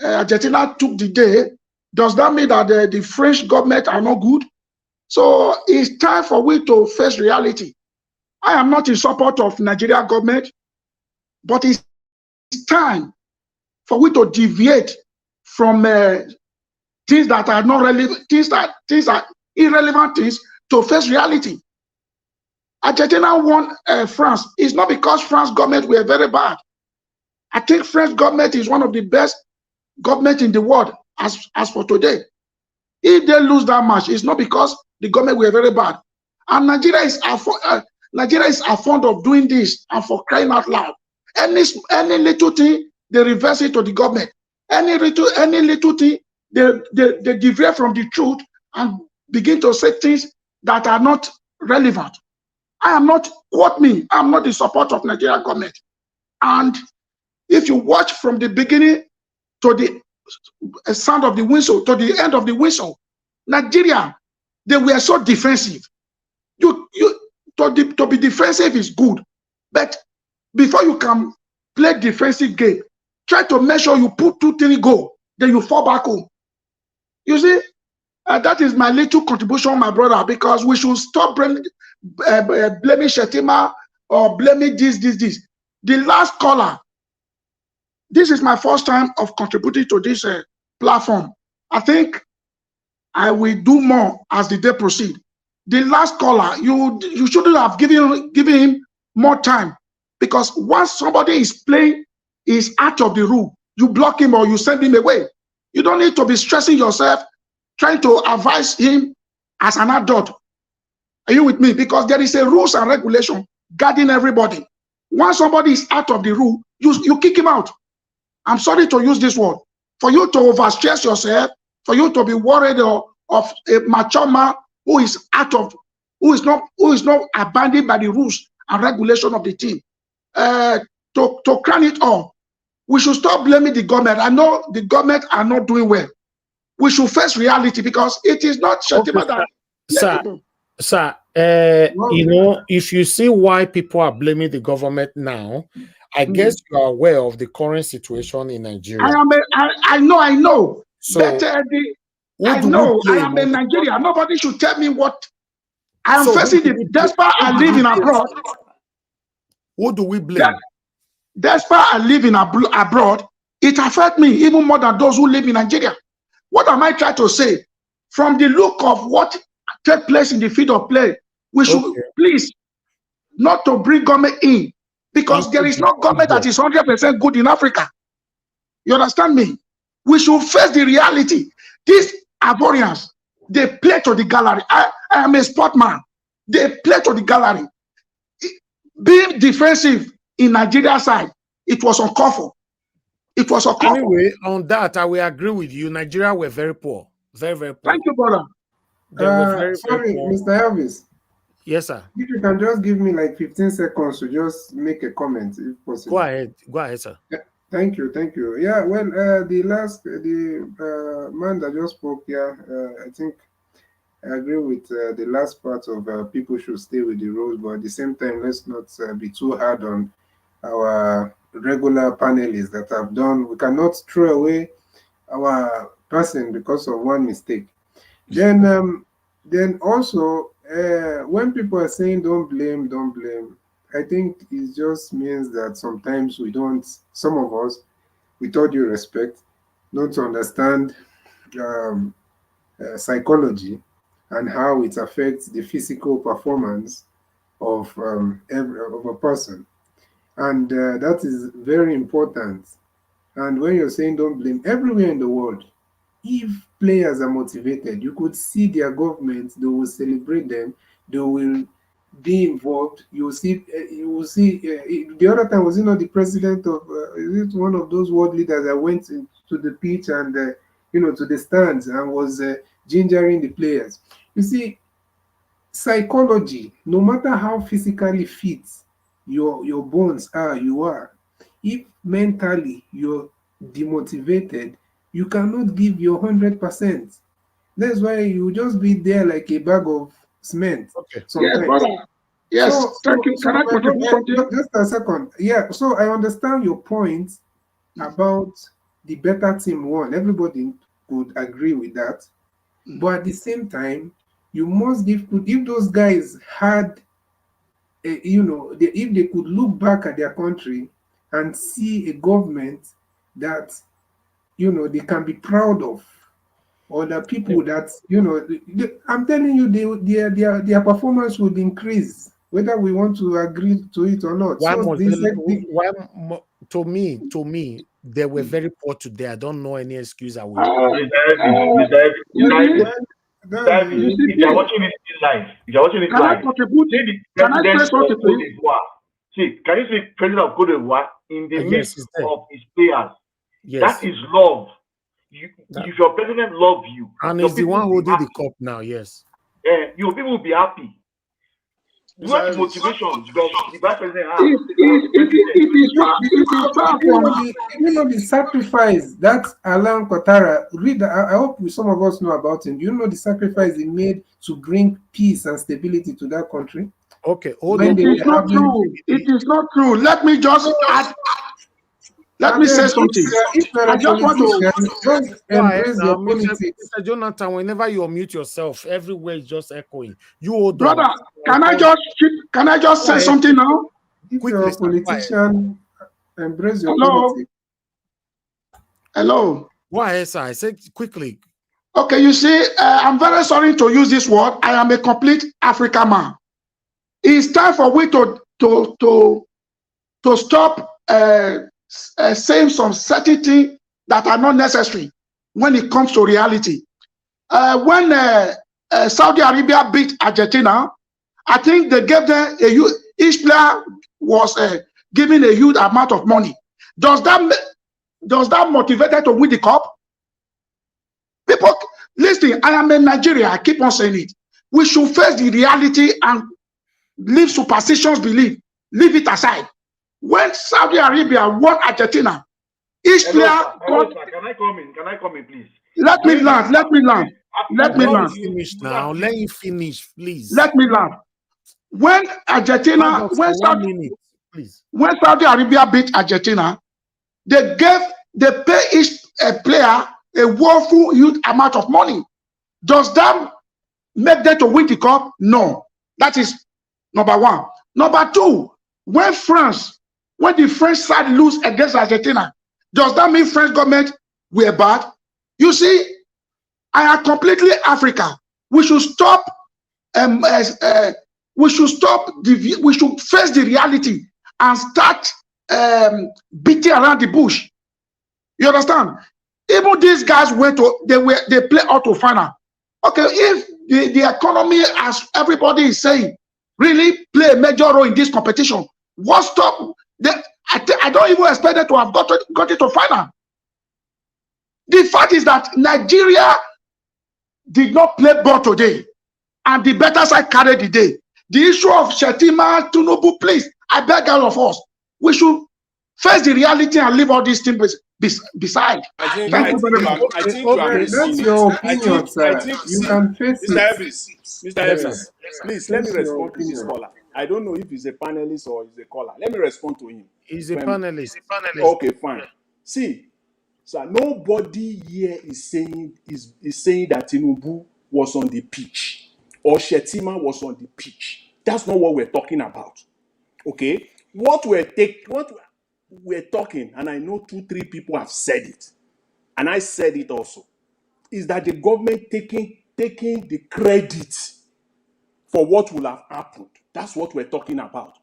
[SPEAKER 10] Argentina took the day, does that mean that the French government are not good? So it's time for we to face reality. I am not in support of Nigeria government, but it's time for we to deviate from things that are not relevant, things are irrelevant things, to face reality. Argentina won France. It's not because France government were very bad. I think French government is one of the best government in the world as for today. If they lose that match, it's not because the government were very bad. And Nigeria is fond of doing this, and for crying out loud. Any little thing, they reverse it to the government. Any little thing, they deviate from the truth and begin to say things that are not relevant. I am not, quote me, I'm not in support of Nigerian government. And if you watch from the beginning to the sound of the whistle, to the end of the whistle, Nigeria, they were so defensive. To be defensive is good, but before you can play defensive game, try to make sure you put 2-3 goals, then you fall back home. You see, that is my little contribution, my brother, because we should stop blaming Shetima or blaming this. The last caller, this is my first time of contributing to this platform. I think I will do more as the day proceed. The last caller, you shouldn't have given him more time, because once somebody is playing, is out of the rule, you block him or you send him away. You don't need to be stressing yourself trying to advise him as an adult. Are you with me? Because there is a rules and regulation guarding everybody. Once somebody is out of the rule, you kick him out. I'm sorry to use this word. For you to overstress yourself, for you to be worried of a mature man who is not abandoned by the rules and regulation of the team. To crown it all, we should stop blaming the government. I know the government are not doing well. We should face reality, because it is not Shetima that.
[SPEAKER 1] Sir, you know, if you see why people are blaming the government now, I guess you are aware of the current situation in Nigeria.
[SPEAKER 10] I know.
[SPEAKER 1] So,
[SPEAKER 10] but I am in Nigeria. Nobody should tell me what I am facing. Despite I live in abroad.
[SPEAKER 1] Who do we blame?
[SPEAKER 10] Despite I live in abroad, it affects me even more than those who live in Nigeria. What am I trying to say? From the look of what take place in the field of play, we should please not to bring government in, because there is no government that is 100% good in Africa. You understand me? We should face the reality. These Ivorians, they play to the gallery. I am a sportman. They play to the gallery. Being defensive in Nigeria side, it was uncalled for. It was uncalled for.
[SPEAKER 1] Anyway, on that, I will agree with you. Nigeria were very poor. Very, very poor.
[SPEAKER 10] Thank you, brother.
[SPEAKER 8] Sorry, Mr. Elvis.
[SPEAKER 1] Yes, sir.
[SPEAKER 8] If you can just give me like 15 seconds to just make a comment, if possible.
[SPEAKER 1] Go ahead, sir.
[SPEAKER 8] Thank you. Yeah, well, the man that just spoke here, I think I agree with the last part of people should stay with the rules, but at the same time, let's not be too hard on our regular panelists that have done. We cannot throw away our person because of one mistake. Then also, when people are saying don't blame, I think it just means that sometimes some of us, with all due respect, don't understand psychology and how it affects the physical performance of a person. And that is very important. And when you're saying don't blame, everywhere in the world, if players are motivated, you could see their governments, they will celebrate them, they will be involved. You will see the other time, was it not the president of is it one of those world leaders that went to the pitch and to the stands and was gingering the players? You see, psychology, no matter how physically fit your bones you are, if mentally you're demotivated, you cannot give your 100%. That's why you just be there like a bag of cement
[SPEAKER 1] Okay.
[SPEAKER 10] Yes,
[SPEAKER 8] sometimes.
[SPEAKER 10] brother. Yes,
[SPEAKER 8] So,
[SPEAKER 10] thank you. Can I
[SPEAKER 8] my brother,
[SPEAKER 10] contribute something?
[SPEAKER 8] just a second. Yeah, so I understand your point about the better team won. Everybody could agree with that. But at the same time, you must give, if those guys had, if they could look back at their country and see a government that, they can be proud of, or the people that, I'm telling you, their performance would increase, whether we want to agree to it or not.
[SPEAKER 1] Why
[SPEAKER 8] So
[SPEAKER 1] must
[SPEAKER 8] they
[SPEAKER 1] they?
[SPEAKER 8] said,
[SPEAKER 1] To me, they were very poor today. I don't know any excuse I will.
[SPEAKER 2] Mr. Evans,
[SPEAKER 10] You
[SPEAKER 2] Mr.
[SPEAKER 10] see,
[SPEAKER 2] Evans, Mr. Evans,
[SPEAKER 10] you see,
[SPEAKER 2] if you're watching it live,
[SPEAKER 10] can I contribute?
[SPEAKER 2] see the
[SPEAKER 10] Can I
[SPEAKER 2] president
[SPEAKER 10] say
[SPEAKER 2] of
[SPEAKER 10] something to
[SPEAKER 2] Cote
[SPEAKER 10] you?
[SPEAKER 2] d'Ivoire. See, can you see president of Cote d'Ivoire in the
[SPEAKER 1] Yes,
[SPEAKER 2] midst
[SPEAKER 1] he's there.
[SPEAKER 2] of his players?
[SPEAKER 1] Yes,
[SPEAKER 2] That is love.
[SPEAKER 1] That-
[SPEAKER 2] If your president love you,
[SPEAKER 1] and
[SPEAKER 2] your
[SPEAKER 1] he's the
[SPEAKER 2] people
[SPEAKER 1] one
[SPEAKER 2] will be
[SPEAKER 1] holding the
[SPEAKER 2] happy.
[SPEAKER 1] cup now. Yes.
[SPEAKER 2] Your people will be happy. What
[SPEAKER 4] Mr. Elvis,
[SPEAKER 2] motivation does the vice president have?
[SPEAKER 10] It, it, it, it is far from.
[SPEAKER 8] the sacrifice that Alan Ouattara, I hope some of us know about him. Do you know the sacrifice he made to bring peace and stability to that country?
[SPEAKER 1] Okay. Hold
[SPEAKER 8] When
[SPEAKER 1] on.
[SPEAKER 8] they
[SPEAKER 10] It is
[SPEAKER 8] were
[SPEAKER 10] not
[SPEAKER 8] having,
[SPEAKER 10] true. It is not true. Let me just add. Let me say something.
[SPEAKER 8] if you're
[SPEAKER 10] I
[SPEAKER 8] a
[SPEAKER 10] just want to.
[SPEAKER 8] politician, just
[SPEAKER 1] Go ahead
[SPEAKER 8] embrace
[SPEAKER 1] now,
[SPEAKER 8] your
[SPEAKER 1] Mr.
[SPEAKER 8] politics.
[SPEAKER 1] Jonathan. Whenever you unmute yourself, everywhere is just echoing. You hold
[SPEAKER 10] Brother,
[SPEAKER 1] on.
[SPEAKER 10] can I just say
[SPEAKER 1] ahead.
[SPEAKER 10] something now?
[SPEAKER 8] If
[SPEAKER 1] Quickly,
[SPEAKER 8] you're a
[SPEAKER 1] sir, go ahead.
[SPEAKER 8] politician, embrace your
[SPEAKER 10] Hello?
[SPEAKER 8] politics.
[SPEAKER 10] Hello.
[SPEAKER 1] Go ahead, sir. I said quickly.
[SPEAKER 10] Okay, you see, I'm very sorry to use this word. I am a complete African man. It's time for we to stop saying some certain things that are not necessary when it comes to reality. When Saudi Arabia beat Argentina, I think they gave them each player was given a huge amount of money. Does that motivate them to win the cup? People, listen, I am in Nigeria. I keep on saying it. We should face the reality and leave superstitions belief. Leave it aside. When Saudi Arabia won Argentina, each player got.
[SPEAKER 2] Sir. Can I come in? Can I come in, please?
[SPEAKER 10] Let me land. Let me land. Let me
[SPEAKER 1] Let
[SPEAKER 10] land.
[SPEAKER 1] him finish now. Let him finish, please.
[SPEAKER 10] Let me land. When Argentina, when Saudi Arabia beat Argentina, they pay each player a woeful huge amount of money. Does that make them to win the cup? No. That is number one. Number two, when the French side lose against Argentina, does that mean French government were bad? You see, I am completely Africa. We should stop. We should face the reality and start beating around the bush. You understand? Even these guys they play auto final. Okay, if the economy, as everybody is saying, really play a major role in this competition, what stop? I don't even expect them to have got it to final. The fact is that Nigeria did not play ball today, and the better side carried the day. The issue of Shetima, Tinubu, please, I beg all of us, we should face the reality and leave all these things beside.
[SPEAKER 4] I think you are
[SPEAKER 8] That's
[SPEAKER 4] missing
[SPEAKER 8] your
[SPEAKER 4] it.
[SPEAKER 8] opinion, sir. You can face
[SPEAKER 4] Mr.
[SPEAKER 8] it.
[SPEAKER 4] Mr.
[SPEAKER 8] Yes.
[SPEAKER 4] Evans, please let me
[SPEAKER 8] That's your
[SPEAKER 4] respond to this
[SPEAKER 8] opinion.
[SPEAKER 4] caller. I don't know if he's a panelist or he's a caller. Let me respond to him.
[SPEAKER 1] He's a panelist.
[SPEAKER 4] Okay, fine. See, sir, nobody here is saying that Tinubu was on the pitch or Shetima was on the pitch. That's not what we're talking about. Okay, what we're talking, and I know 2-3 people have said it, and I said it also, is that the government taking the credit for what will have happened. That's what we're talking about.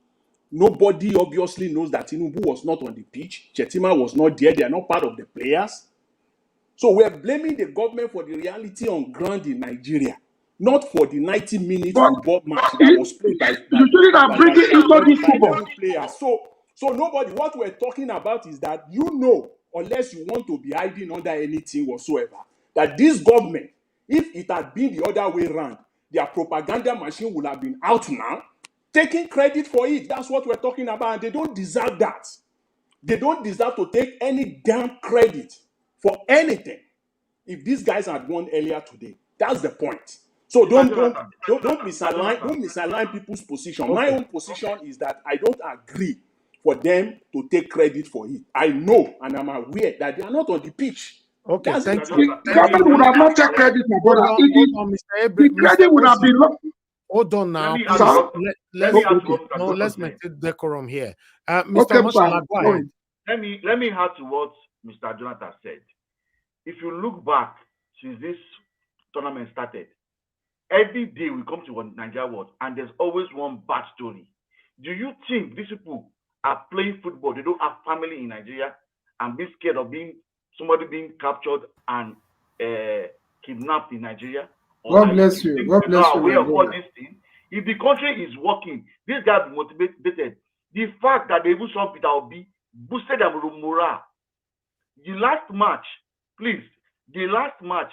[SPEAKER 4] Nobody obviously knows that Tinubu was not on the pitch. Shetima was not there. They are not part of the players. So we're blaming the government for the reality on ground in Nigeria, not for the 90-minute football match that was played by 11 players. So nobody, what we're talking about is that, unless you want to be hiding under anything whatsoever, that this government, if it had been the other way around, their propaganda machine would have been out now, taking credit for it. That's what we're talking about, and they don't deserve that. They don't deserve to take any damn credit for anything. If these guys had won earlier today, That's the point. So don't misalign people's position.
[SPEAKER 1] Okay.
[SPEAKER 4] My own position is that I don't agree for them to take credit for it. I know and I'm aware that they are not on the pitch.
[SPEAKER 1] Okay,
[SPEAKER 4] That's
[SPEAKER 1] thank
[SPEAKER 4] it.
[SPEAKER 1] you.
[SPEAKER 10] The government would have not taken credit, my brother.
[SPEAKER 1] Hold on, Mr.
[SPEAKER 10] The credit would have been lost.
[SPEAKER 1] Hold on now.
[SPEAKER 2] Let me
[SPEAKER 1] Please.
[SPEAKER 2] ask what- let me ask
[SPEAKER 10] Okay.
[SPEAKER 2] what Mr.
[SPEAKER 1] No,
[SPEAKER 2] Johnson
[SPEAKER 1] let's
[SPEAKER 2] said.
[SPEAKER 1] maintain decorum here. Mr.
[SPEAKER 10] Okay,
[SPEAKER 1] Mashallah,
[SPEAKER 10] fine.
[SPEAKER 1] go ahead.
[SPEAKER 2] Let me add to what Mr. Jonathan said. If you look back since this tournament started, every day we come to Nigeria World and there's always one bad story. Do you think these people are playing football? They don't have family in Nigeria and be scared of somebody being captured and kidnapped in Nigeria?
[SPEAKER 8] God bless you. God bless you.
[SPEAKER 2] Way of all this thing. If the country is working, this guy be motivated. The fact that they even saw Peter Obi boosted their morale. The last match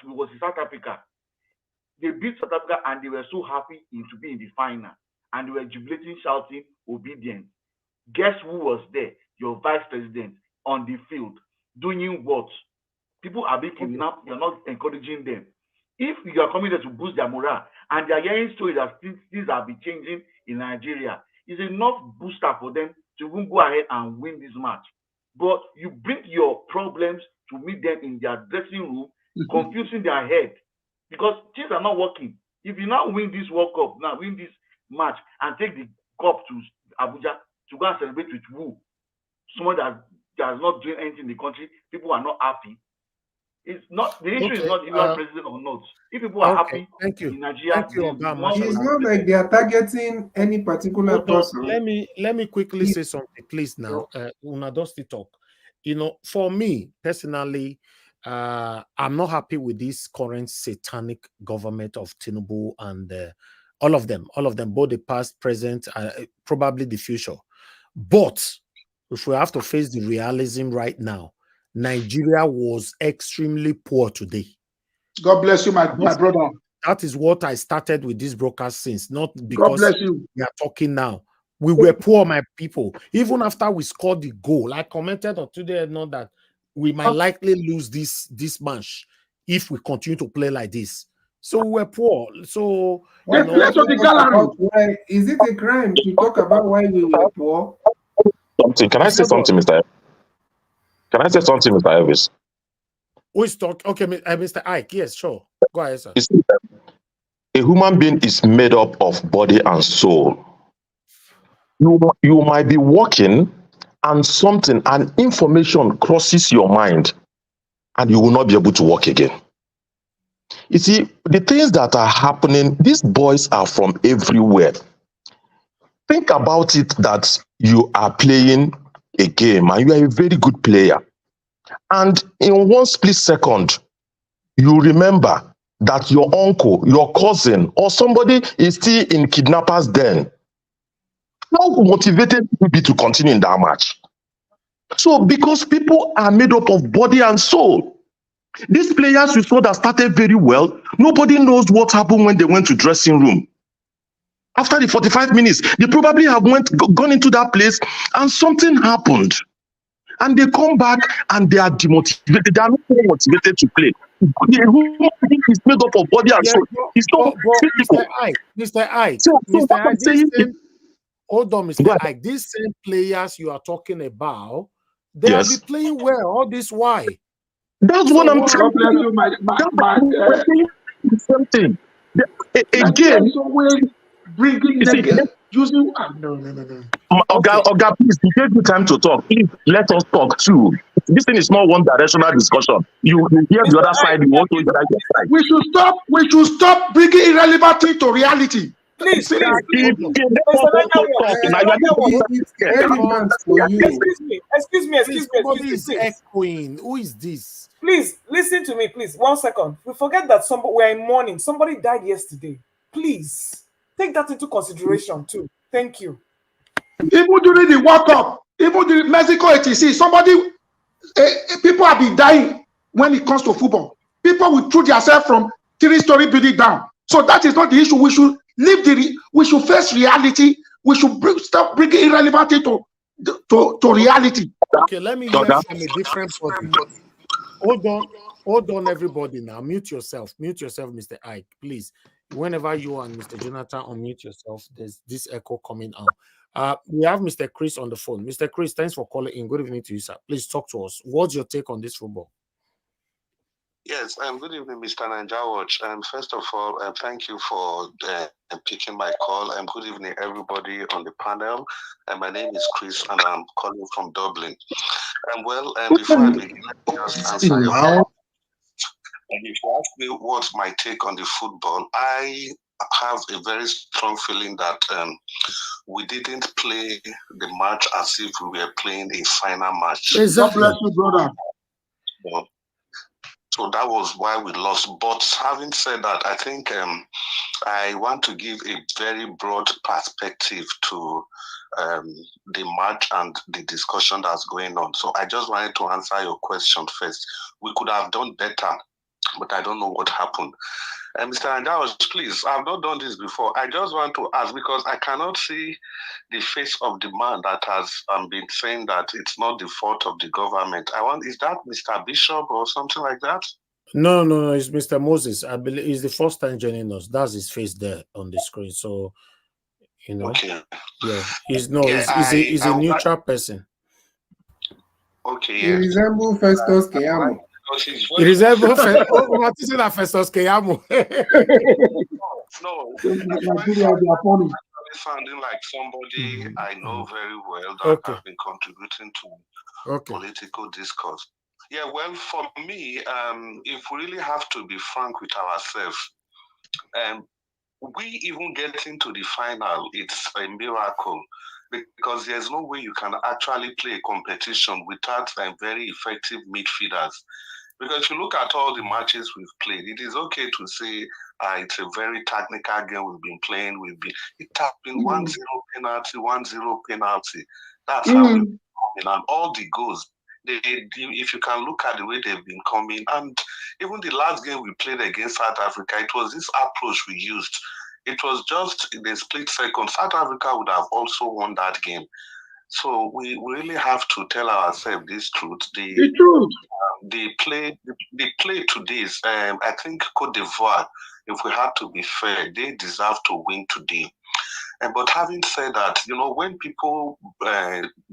[SPEAKER 2] was in South Africa. They beat South Africa and they were so happy to be in the final. And they were jubilating, shouting, obedience. Guess who was there? Your vice president on the field. Doing what? People are being kidnapped. You're not encouraging them. If you are coming there to boost their morale and they are hearing stories that things have been changing in Nigeria, it's enough booster for them to even go ahead and win this match. But you bring your problems to meet them in their dressing room, confusing their head because things are not working. If you now win this World Cup, now win this match and take the cup to Abuja to go and celebrate with who? Someone that is not doing anything in the country, people are not happy. It's not the issue is not if you are president or not. If people are happy in Nigeria,
[SPEAKER 8] it's not like they are targeting any particular person.
[SPEAKER 1] Let me quickly say something, please. Now, Unadusty talk. You know, for me personally, I'm not happy with this current satanic government of Tinubu and all of them, both the past, present, probably the future. But if we have to face the realism right now, Nigeria was extremely poor today.
[SPEAKER 10] God bless you, my brother.
[SPEAKER 1] That is what I started with this broadcast since, not because
[SPEAKER 10] God bless you.
[SPEAKER 1] We are talking now. We were poor, my people. Even after we scored the goal, I commented on today, not that we might likely lose this match if we continue to play like this. So we were poor. So
[SPEAKER 8] is it a crime to talk about why we were poor?
[SPEAKER 3] Can I say something, Mr. Can I say something, Mr. Elvis?
[SPEAKER 1] Who is talking? Okay, Mr. Ike. Yes, sure. Go ahead, sir.
[SPEAKER 3] A human being is made up of body and soul. You might be walking and an information crosses your mind and you will not be able to walk again. You see, the things that are happening, these boys are from everywhere. Think about it that you are playing a game and you are a very good player. And in one split second, you remember that your uncle, your cousin, or somebody is still in kidnappers' den. How motivated will you be to continue in that match? So, because people are made up of body and soul. These players you saw that started very well, nobody knows what happened when they went to dressing room. After the 45 minutes, they probably have gone into that place and something happened. And they come back and they are demotivated. They are not motivated to play. The human being is made up of body and soul. It's not physical.
[SPEAKER 1] Mr. Ike, hold on, Mr. Ike. These same players you are talking about, they have been playing well all this while.
[SPEAKER 3] That's what I'm telling you. The same thing. Again,
[SPEAKER 10] bringing using
[SPEAKER 3] Oga, please, we gave you time to talk. Please let us talk too. This thing is not one directional discussion. You hear the other side, you want to hear the other side.
[SPEAKER 10] We should stop bringing irrelevant things to reality.
[SPEAKER 7] Please. Excuse me.
[SPEAKER 1] Who is this?
[SPEAKER 7] Please listen to me, please. 1 second. We forget that we are in mourning. Somebody died yesterday. Please take that into consideration too. Thank you.
[SPEAKER 10] Even during the World Cup, even during Mexico 86, people have been dying when it comes to football. People will throw themselves from 3-story building down. So that is not the issue. We should we should face reality. We should stop bringing irrelevant to reality.
[SPEAKER 1] Okay, let me hear from a different body. Hold on. Hold on, everybody now. Mute yourself. Mute yourself, Mr. Ike, please. Whenever you and Mr. Jonathan unmute yourself, there's this echo coming out. We have Mr. Chris on the phone. Mr. Chris, thanks for calling in. Good evening to you, sir. Please talk to us. What's your take on this football?
[SPEAKER 11] Yes, good evening, Mr. Nanjawatch. First of all, thank you for picking my call. Good evening, everybody on the panel. My name is Chris, and I'm calling from Dublin. Before I begin, let me just answer your question. And if you ask me what's my take on the football, I have a very strong feeling that we didn't play the match as if we were playing a final match.
[SPEAKER 10] God bless you, brother.
[SPEAKER 11] So that was why we lost. But having said that, I think I want to give a very broad perspective to the match and the discussion that's going on. So I just wanted to answer your question first. We could have done better, but I don't know what happened. Mr. Andaos, please, I've not done this before. I just want to ask, because I cannot see the face of the man that has been saying that it's not the fault of the government. Is that Mr. Bishop or something like that?
[SPEAKER 1] No, it's Mr. Moses. I believe he's the first time joining us. That's his face there on the screen. So, you know,
[SPEAKER 11] okay.
[SPEAKER 1] Yeah, he's a neutral person.
[SPEAKER 11] Okay,
[SPEAKER 8] He resembles Festus Keyamo.
[SPEAKER 1] He resembles Festus Keyamo.
[SPEAKER 11] No, sounding like somebody I know very well that has been contributing to political discourse. Yeah, well, for me, if we really have to be frank with ourselves, we even getting to the final, it's a miracle, because there's no way you can actually play a competition without very effective midfielders. Because if you look at all the matches we've played, it is okay to say it's a very technical game we've been playing. It has been 1-0 penalty, 1-0 penalty. That's how we've been coming. And all the goals, if you can look at the way they've been coming, and even the last game we played against South Africa, it was this approach we used. It was just in a split second. South Africa would have also won that game. So we really have to tell ourselves this truth. They play today. I think Cote d'Ivoire, if we have to be fair, they deserve to win today. But having said that, when people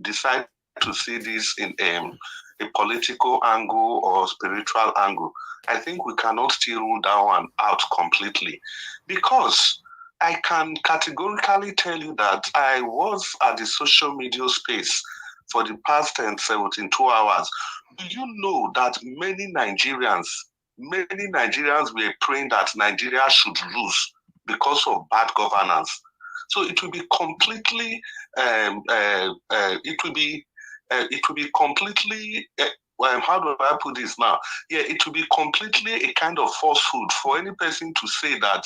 [SPEAKER 11] decide to see this in a political angle or spiritual angle, I think we cannot still rule that one out completely, because I can categorically tell you that I was at the social media space for the past 72 hours. Do you know that many Nigerians were praying that Nigeria should lose because of bad governance? So it will be completely, how do I put this now? Yeah, it will be completely a kind of falsehood for any person to say that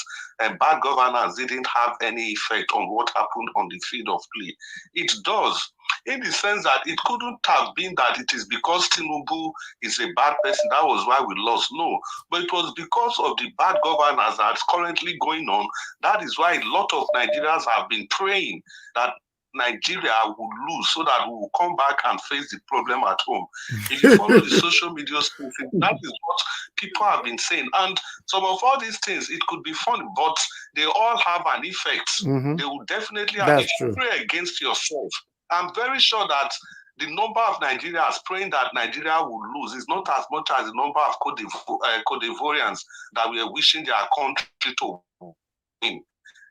[SPEAKER 11] bad governance didn't have any effect on what happened on the field of play. It does, in the sense that it couldn't have been that it is because Tinubu is a bad person, that was why we lost. No, but it was because of the bad governance that's currently going on. That is why a lot of Nigerians have been praying that Nigeria will lose, so that we will come back and face the problem at home. If you follow the social media space, that is what people have been saying. And some of all these things, it could be fun, but they all have an effect. They will definitely have. If you pray against yourself, I'm very sure that the number of Nigerians praying that Nigeria will lose is not as much as the number of Cote d'Ivoirians that we are wishing their country to win.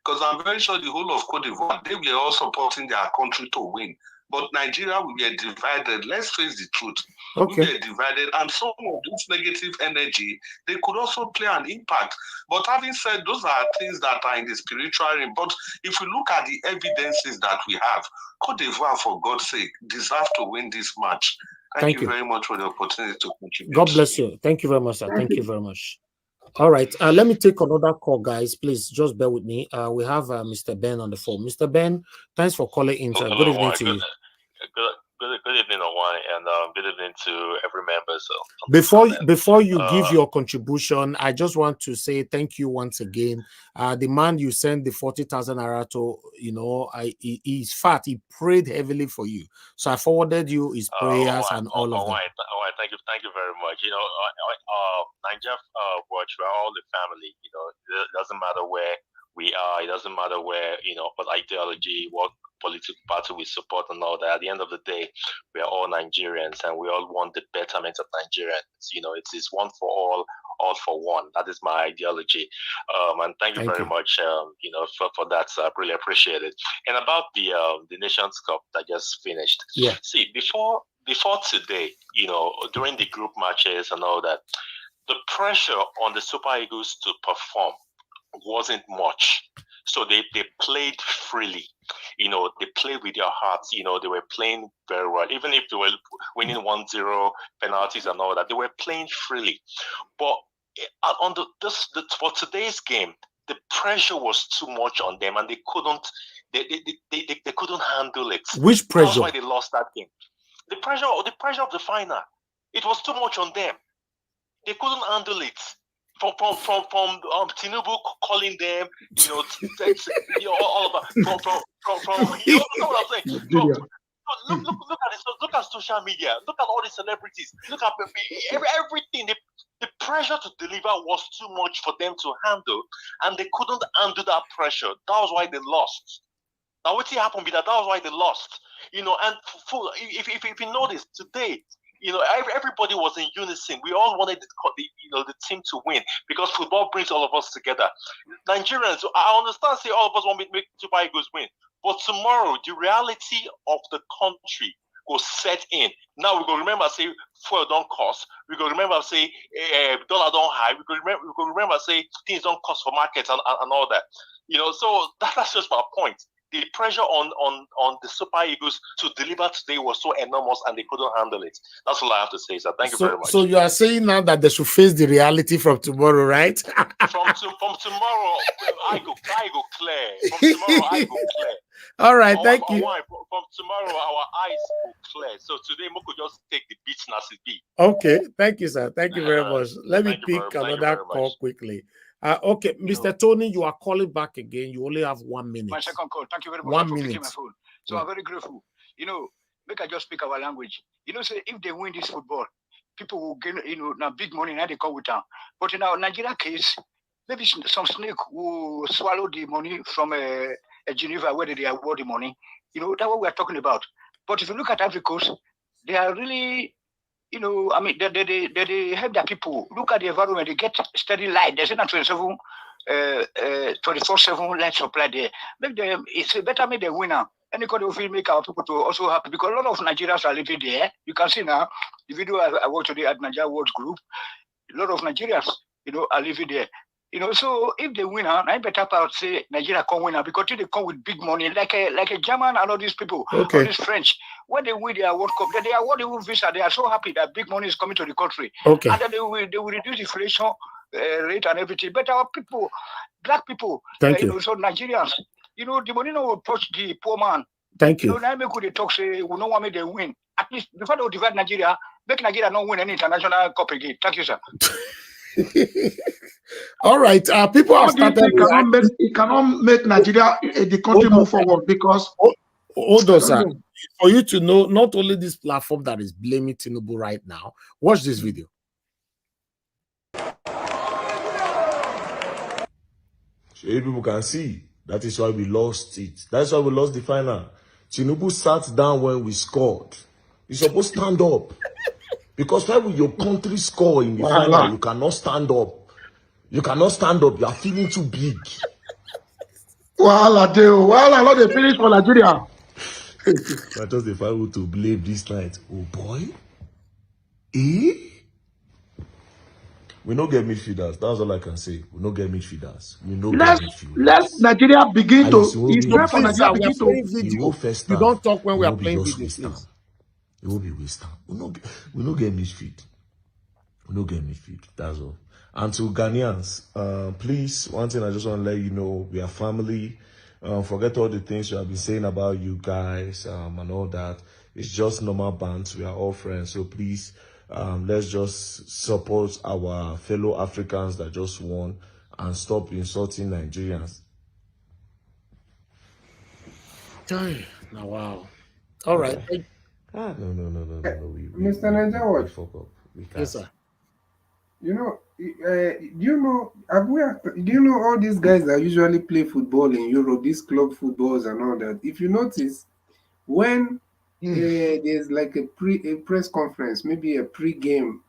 [SPEAKER 11] Because I'm very sure the whole of Cote d'Ivoire, they were all supporting their country to win. But Nigeria, we were divided. Let's face the truth. We were divided, and some of this negative energy, they could also play an impact. But having said, those are things that are in the spiritual realm. But if we look at the evidences that we have, Cote d'Ivoire, for God's sake, deserve to win this match. Thank you very much for the opportunity to contribute.
[SPEAKER 1] God bless you. Thank you very much, sir. Thank you very much. All right, let me take another call, guys. Please just bear with me. We have Mr. Ben on the phone. Mr. Ben, thanks for calling in. Good evening to you.
[SPEAKER 12] Good
[SPEAKER 3] Good evening, Owan, and good evening to every member. So
[SPEAKER 1] before you give your contribution, I just want to say thank you once again. The man you sent the 40,000 naira to, you know, he's fat. He prayed heavily for you, so I forwarded you his prayers and all of that.
[SPEAKER 3] Thank you very much. You know, Niger Watch, we're all the family. You know, it doesn't matter where we are. It doesn't matter where, you know, what ideology, what political party we support and all that. At the end of the day, we are all Nigerians and we all want the betterment of Nigerians. You know, it's one for all for one. That is my ideology. And thank you very much, you know, for that. I really appreciate it. And about the Nations Cup that just finished.
[SPEAKER 1] Yeah.
[SPEAKER 3] See, before today, you know, during the group matches and all that, the pressure on the Super Eagles to perform wasn't much. So they played freely. You know, they played with their hearts. You know, they were playing very well. Even if they were winning 1-0 penalties and all that, they were playing freely. But on for today's game, the pressure was too much on them, and they couldn't handle it.
[SPEAKER 1] Which pressure?
[SPEAKER 3] That's why they lost that game. The pressure of the final. It was too much on them. They couldn't handle it. From Tinubu calling them, you know, all of that. From you know what I'm saying? Look at this. Look at social media. Look at all the celebrities. Look at everything. The pressure to deliver was too much for them to handle, and they couldn't handle that pressure. That was why they lost. Now, what happened with that? That was why they lost. You know, and if you notice today, you know, everybody was in unison. We all wanted the team to win because football brings all of us together. Nigerians, I understand, say all of us want to make Super Eagles win, but tomorrow the reality of the country will set in. Now we go remember say fuel don't cost. We go remember say dollar don't high. We go remember say things don't cost for markets and all that. You know, so that's just my point. The pressure on the Super Eagles to deliver today was so enormous and they couldn't handle it. That's all I have to say, sir. Thank you very much.
[SPEAKER 1] So you are saying now that they should face the reality from tomorrow, right?
[SPEAKER 3] from tomorrow, I go clear. From tomorrow, I go clear.
[SPEAKER 1] All right, thank you.
[SPEAKER 3] From tomorrow, our eyes go clear. So today, Moko just take the beach as it be.
[SPEAKER 1] Okay, thank you, sir. Thank you very much. Let me pick another call quickly. Okay, Mr. Tony, you are calling back again. You only have 1 minute.
[SPEAKER 12] My second call. Thank you very much
[SPEAKER 1] 1
[SPEAKER 12] for
[SPEAKER 1] minute.
[SPEAKER 12] picking my phone. So I'm very grateful. You know, make I just speak our language. You know, say if they win this football, people will gain, you know, now big money now they come with them. But in our Nigeria case, maybe some snake will swallow the money from Geneva where they award the money. You know, that's what we are talking about. But if you look at Ivory Coast, they are really, you know, I mean, they help their people. Look at the environment. They get steady light. There's not 24/7 light supply there. Make them, it's better make them winner. Any country will make our people to also happy because a lot of Nigerians are living there. You can see now the video I watched today at Niger World Group. A lot of Nigerians, you know, are living there. You know, so if they win, I better part say Nigeria can win because they come with big money, like a German and all these people,
[SPEAKER 1] okay,
[SPEAKER 12] all these French. When they win their World Cup, they award the visa. They are so happy that big money is coming to the country.
[SPEAKER 1] Okay,
[SPEAKER 12] and then they will reduce inflation rate and everything. But our people, black people,
[SPEAKER 1] thank you.
[SPEAKER 12] know, so Nigerians, you know, the money will approach the poor man.
[SPEAKER 1] Thank you.
[SPEAKER 12] You know, now make they talk say we don't want me to win. At least before they divide Nigeria, make Nigeria not win any international cup again. Thank you, sir.
[SPEAKER 1] All right, people have started.
[SPEAKER 10] It cannot make Nigeria the country move forward because.
[SPEAKER 1] Hold on, sir. For you to know, not only this platform that is blaming Tinubu right now. Watch this video.
[SPEAKER 13] So people can see that is why we lost it. That's why we lost the final. Tinubu sat down when we scored. You're supposed to stand up. Because why will your country score in the final? You cannot stand up. You cannot stand up. You are feeling too big.
[SPEAKER 10] Well, they finish for Nigeria.
[SPEAKER 13] I just the final to blame this night. Oh boy. Eh? We don't get midfielders. That's all I can say. We don't get midfielders. We don't get midfielders.
[SPEAKER 10] Let Nigeria begin to.
[SPEAKER 1] You don't talk when we are playing video.
[SPEAKER 13] It will be waste time. We don't get midfield. We don't get midfield. That's all. And to Ghanaians, please, one thing I just want to let you know, we are family. Forget all the things you have been saying about you guys and all that. It's just normal bands. We are all friends. So please, let's just support our fellow Africans that just won and stop insulting Nigerians.
[SPEAKER 1] Now, wow. All right.
[SPEAKER 13] No.
[SPEAKER 8] Mr. Niger,
[SPEAKER 13] We fuck up. We can't.
[SPEAKER 1] Yes, sir.
[SPEAKER 8] You know, do you know all these guys that usually play football in Europe, these club footballs and all that? If you notice, when there's like a press conference, maybe a pre-game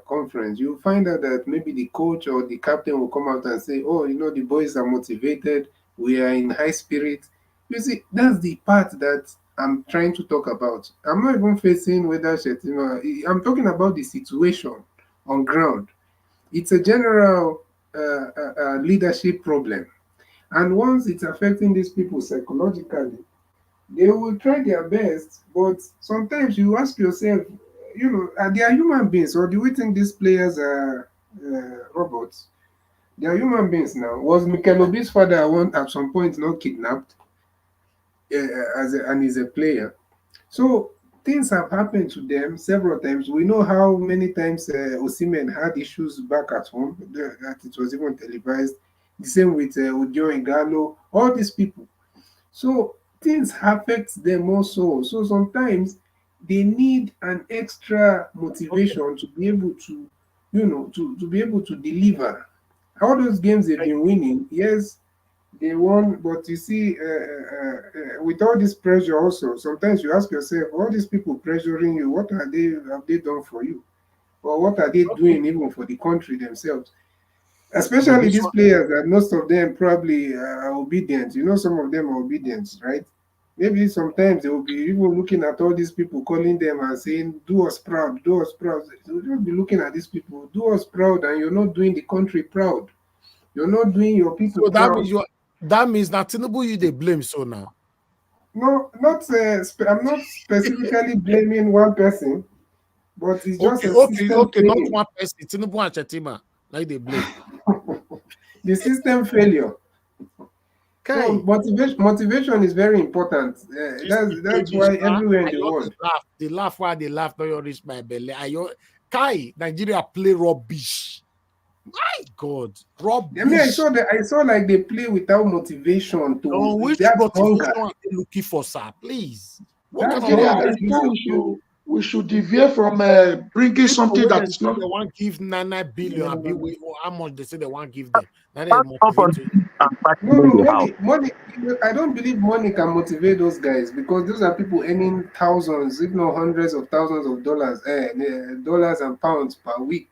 [SPEAKER 8] conference, you'll find out that maybe the coach or the captain will come out and say, "Oh, you know, the boys are motivated. We are in high spirit." You see, that's the part that I'm trying to talk about. I'm not even facing whether Shetima. I'm talking about the situation on ground. It's a general leadership problem, and once it's affecting these people psychologically, they will try their best, but sometimes you ask yourself, you know, they are human beings, or do we think these players are robots? They are human beings now. Was Mikel Obi's father at some point not kidnapped and is a player? So things have happened to them several times. We know how many times Osimhen had issues back at home, that it was even televised. The same with Odio Igalo, all these people. So things affect them also. So sometimes they need an extra motivation to be able to, you know, to be able to deliver. All those games they've been winning, yes, they won, but you see, with all this pressure also, sometimes you ask yourself, all these people pressuring you, what have they done for you? Or what are they doing even for the country themselves? Especially these players that most of them probably are obedient. You know, some of them are obedient, right? Maybe sometimes they will be even looking at all these people, calling them and saying, "Do us proud, do us proud." So you'll be looking at these people, "Do us proud," and you're not doing the country proud. You're not doing your people
[SPEAKER 1] so
[SPEAKER 8] proud.
[SPEAKER 1] That means that Tinubu you they blame so now.
[SPEAKER 8] No, not I'm not specifically blaming one person, but it's just a system
[SPEAKER 1] okay, not
[SPEAKER 8] thing.
[SPEAKER 1] one person. Tinubu and Chetima, like they blame.
[SPEAKER 8] The system failure. So motivation is very important. That's why everywhere in the world.
[SPEAKER 1] They laugh while they laugh. Don't you reach my belly? Nigeria play rubbish. My God, rubbish.
[SPEAKER 8] I mean, I saw like they play without motivation to.
[SPEAKER 1] Which motivation are they looking for, sir? Please.
[SPEAKER 10] We should deviate from bringing something that is not.
[SPEAKER 1] They want to give 9 billion. How much they say they want to give them?
[SPEAKER 8] No, money. I don't believe money can motivate those guys, because those are people earning thousands, if not hundreds of thousands of dollars and pounds per week.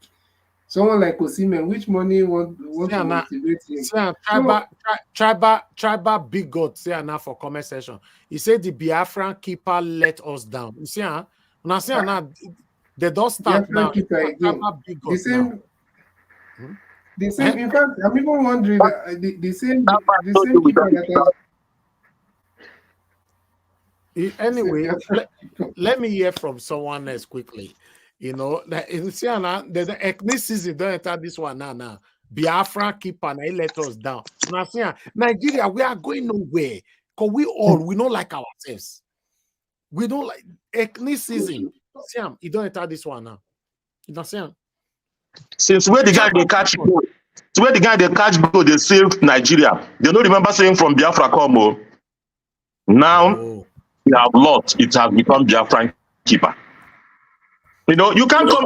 [SPEAKER 8] Someone like Osimhen, which money want to motivate him?
[SPEAKER 1] Tribal big God say now for comment section. He said the Biafran keeper let us down. You see, now see now they don't start now.
[SPEAKER 8] The same. In fact, I'm even wondering the same people that
[SPEAKER 1] are. Anyway, let me hear from someone else quickly. You know, the ethnicity don't enter this one now. Biafra keeper and he let us down. Now, Nigeria, we are going nowhere because we don't like ourselves. We don't like ethnicism. Siam, you don't enter this one now. You know, Siam.
[SPEAKER 3] Since where the guy they catch go, they saved Nigeria. They don't remember saying from Biafra come. Now we have lost. It has become Biafran keeper. You know, you can't come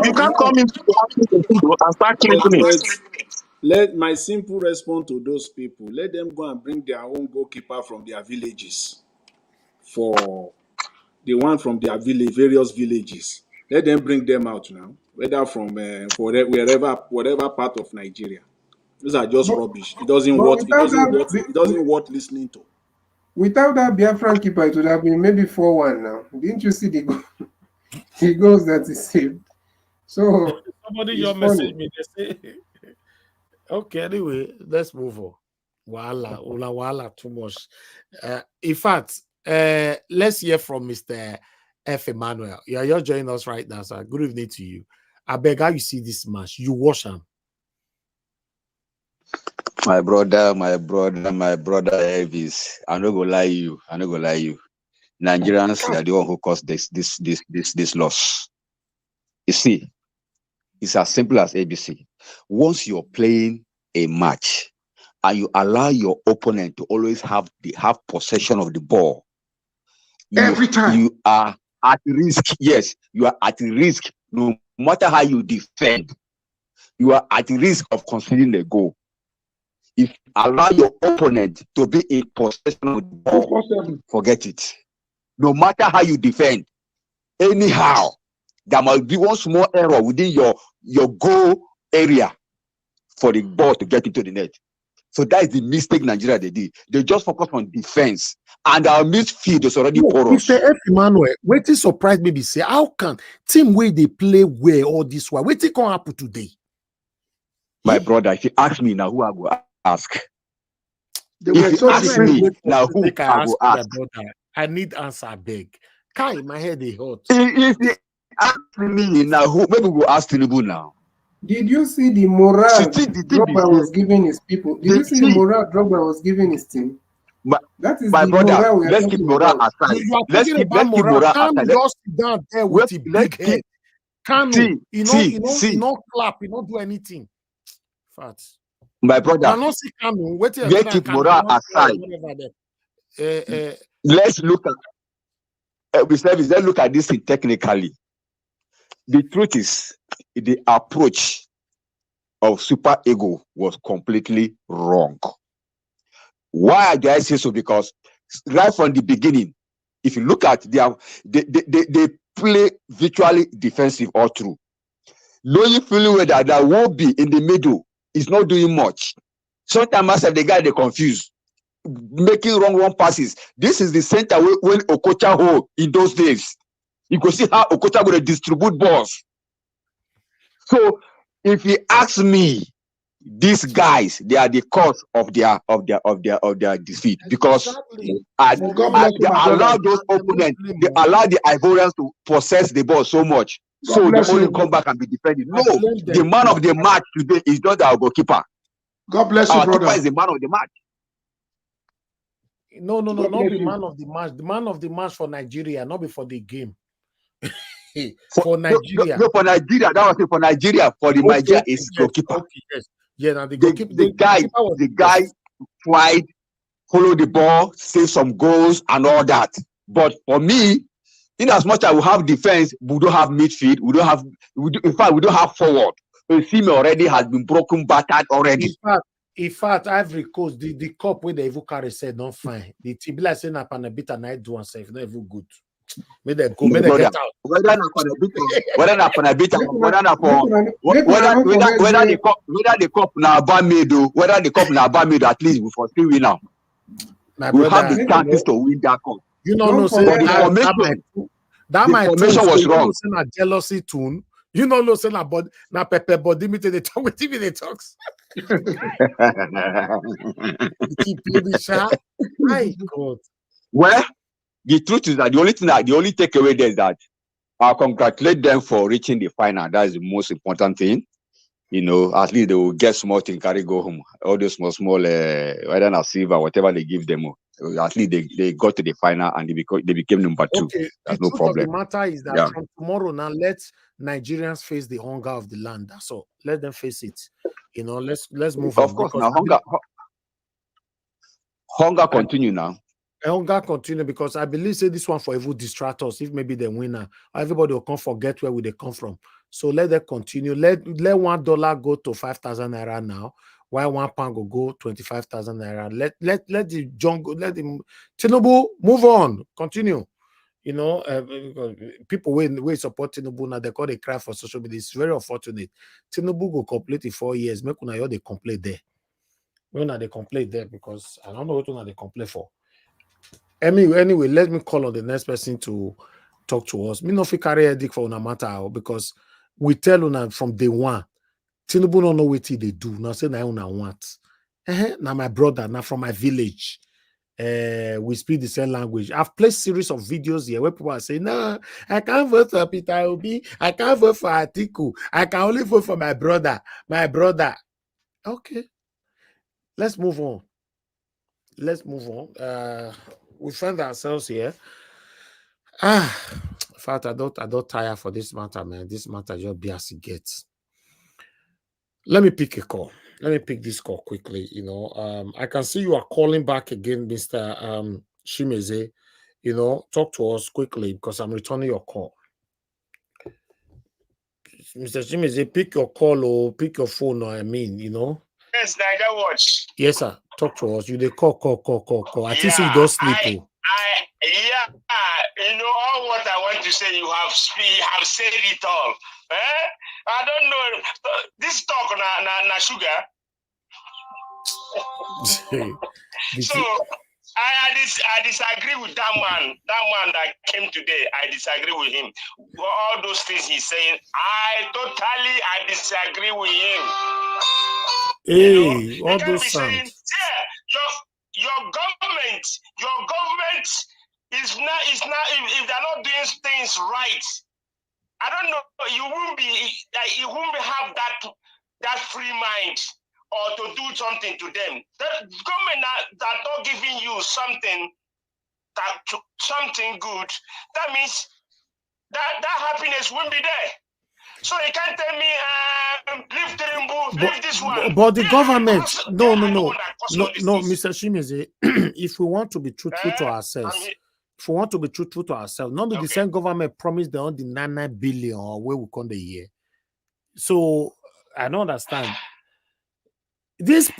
[SPEAKER 3] into the and start killing it.
[SPEAKER 4] Let my simple response to those people, let them go and bring their own goalkeeper from their villages. For the one from their various villages. Let them bring them out now, whether from whatever part of Nigeria. These are just rubbish. It doesn't worth listening to.
[SPEAKER 8] Without that Biafran keeper, it would have been maybe 4-1 now. Didn't you see the goals that he saved? So
[SPEAKER 1] somebody your message me. They say, okay, anyway, let's move on. Wala, too much. In fact, let's hear from Mr. F. Emmanuel. You're joining us right now, sir. Good evening to you. I beg how you see this match. You watch him.
[SPEAKER 14] My brother Elvis. I no go lie you. Nigerians are the one who caused this loss. You see, it's as simple as ABC. Once you're playing a match and you allow your opponent to always have possession of the ball,
[SPEAKER 10] every time
[SPEAKER 14] you are at risk. Yes, you are at risk. No matter how you defend, you are at risk of conceding a goal. If you allow your opponent to be in possession of the ball, forget it. No matter how you defend, anyhow, there must be one small error within your goal area for the ball to get into the net. So that is the mistake Nigeria they did. They just focus on defense, and our midfield is already porous.
[SPEAKER 1] Mr. F. Emmanuel, wetin surprise me be say, how can team where they play well all this while? Wetin can happen today?
[SPEAKER 14] My brother, if you ask me now, who I go ask?
[SPEAKER 10] If
[SPEAKER 14] you ask me now, who I go ask?
[SPEAKER 1] I need answer, beg. Kai, my head is hot.
[SPEAKER 14] If you ask me now, who maybe we'll ask Tinubu now.
[SPEAKER 8] Did you see the morale Drogba was giving his people? Did you see the morale Drogba was giving his team? That is
[SPEAKER 14] my
[SPEAKER 8] the
[SPEAKER 14] brother,
[SPEAKER 8] morale we are
[SPEAKER 14] let's keep
[SPEAKER 8] talking
[SPEAKER 14] morale
[SPEAKER 8] about.
[SPEAKER 14] aside.
[SPEAKER 1] You are
[SPEAKER 14] Let's
[SPEAKER 1] talking
[SPEAKER 14] keep
[SPEAKER 1] about morale.
[SPEAKER 14] morale
[SPEAKER 1] Kanu
[SPEAKER 14] aside.
[SPEAKER 1] just sit down there with a big head. Kanu, you not clap, you not do anything. Facts.
[SPEAKER 14] My brother,
[SPEAKER 1] I not see Kanu.
[SPEAKER 14] let's keep morale aside. Let's look at let's look at this thing technically. The truth is, the approach of Super Eagles was completely wrong. Why do I say so? Because right from the beginning, if you look at they play virtually defensive all through. Knowing fully well that won't be in the middle is not doing much. Sometimes the guy they confused, making wrong passes. This is the center when Okocha hold in those days. You can see how Okocha will distribute balls. So if you ask me, these guys, they are the cause of their defeat, because they allow those opponents, they allow the Ivorians to possess the ball so much, so they only come back and be defending. No, the man of the match today is not our goalkeeper.
[SPEAKER 10] God bless you,
[SPEAKER 14] our
[SPEAKER 10] brother.
[SPEAKER 14] keeper is the man of the match.
[SPEAKER 1] No, not the man of the match. The man of the match for Nigeria, not before the game. For Nigeria.
[SPEAKER 14] No, for Nigeria. That was it for Nigeria. For the Nigeria is goalkeeper.
[SPEAKER 1] Okay, yes. Yeah, now the
[SPEAKER 14] guy tried, follow the ball, save some goals and all that. But for me, in as much as we have defense, we don't have midfield. In fact, we don't have forward. The team already has been broken, battered already.
[SPEAKER 1] In fact, Ivory Coast, the cup where the Evo carry said not fine. The team like saying a panabita night do and say not even good. May they go, may they get out.
[SPEAKER 14] Whether they cup na Bamido, whether the cup na Bamido, at least we for still win now. We have the chances to win that cup.
[SPEAKER 1] You know, say that my
[SPEAKER 14] information was wrong.
[SPEAKER 1] A jealousy tune. You know, say na but na Pepe body me they talk with TV they talks. My God.
[SPEAKER 14] Well, the truth is that the only takeaway there is that I congratulate them for reaching the final. That is the most important thing. You know, at least they will get small thing, carry go home. All those small, whether not silver, whatever they give them, at least they got to the final and they became number 2.
[SPEAKER 1] Okay,
[SPEAKER 14] that's no problem.
[SPEAKER 1] The matter is that from tomorrow now, let Nigerians face the hunger of the land. That's all. Let them face it. You know, let's move on.
[SPEAKER 14] Of course, now hunger continue now.
[SPEAKER 1] Hunger continue because I believe say this one for evil distract us. If maybe the winner, everybody will come forget where they come from. So let them continue. Let $1 go to 5,000 naira now, while £1 will go 25,000 naira. Let the jungle, let him Tinubu move on, continue. You know, people when support Tinubu now, they call they cry for social media. It's very unfortunate. Tinubu go complete in 4 years. Make una they complain there. When they complain there because I don't know what they complain for. Anyway, let me call on the next person to talk to us. Me no fit carry headache for una matter because we tell una from day one. Tinubu don't know what they do. Now say na una want. Now my brother, now from my village. We speak the same language. I've placed series of videos here where people are saying, no, I can't vote for Peter Obi. I can't vote for Atiku. I can only vote for my brother. My brother. Okay. Let's move on. We find ourselves here. In fact, I don't tire for this matter, man. This matter just be as it gets. Let me pick a call. Let me pick this call quickly. I can see you are calling back again, Mr. Shimeze. Talk to us quickly because I'm returning your call. Mr. Shimeze, pick your call or pick your phone, or
[SPEAKER 15] Yes, Niger Watch.
[SPEAKER 1] Yes, sir. Talk to us. You they call. I think you don't sleep.
[SPEAKER 15] All what I want to say, you have said it all. I don't know. This talk na sugar. So I disagree with that man. That man that came today, I disagree with him. All those things he's saying, I disagree with him.
[SPEAKER 1] Hey, all
[SPEAKER 15] those
[SPEAKER 1] those sounds.
[SPEAKER 15] Saying, yeah, your government is not if they're not doing things right. I don't know. You won't have that free mind or to do something to them. The government that not giving you something good. That means that happiness won't be there. So you can't tell me leave Tirimbu, leave this one.
[SPEAKER 1] But the government, no, Mr. Shimeze, if we want to be truthful to ourselves, not be the same government promised the 9 billion or where we come the year. So I don't understand. This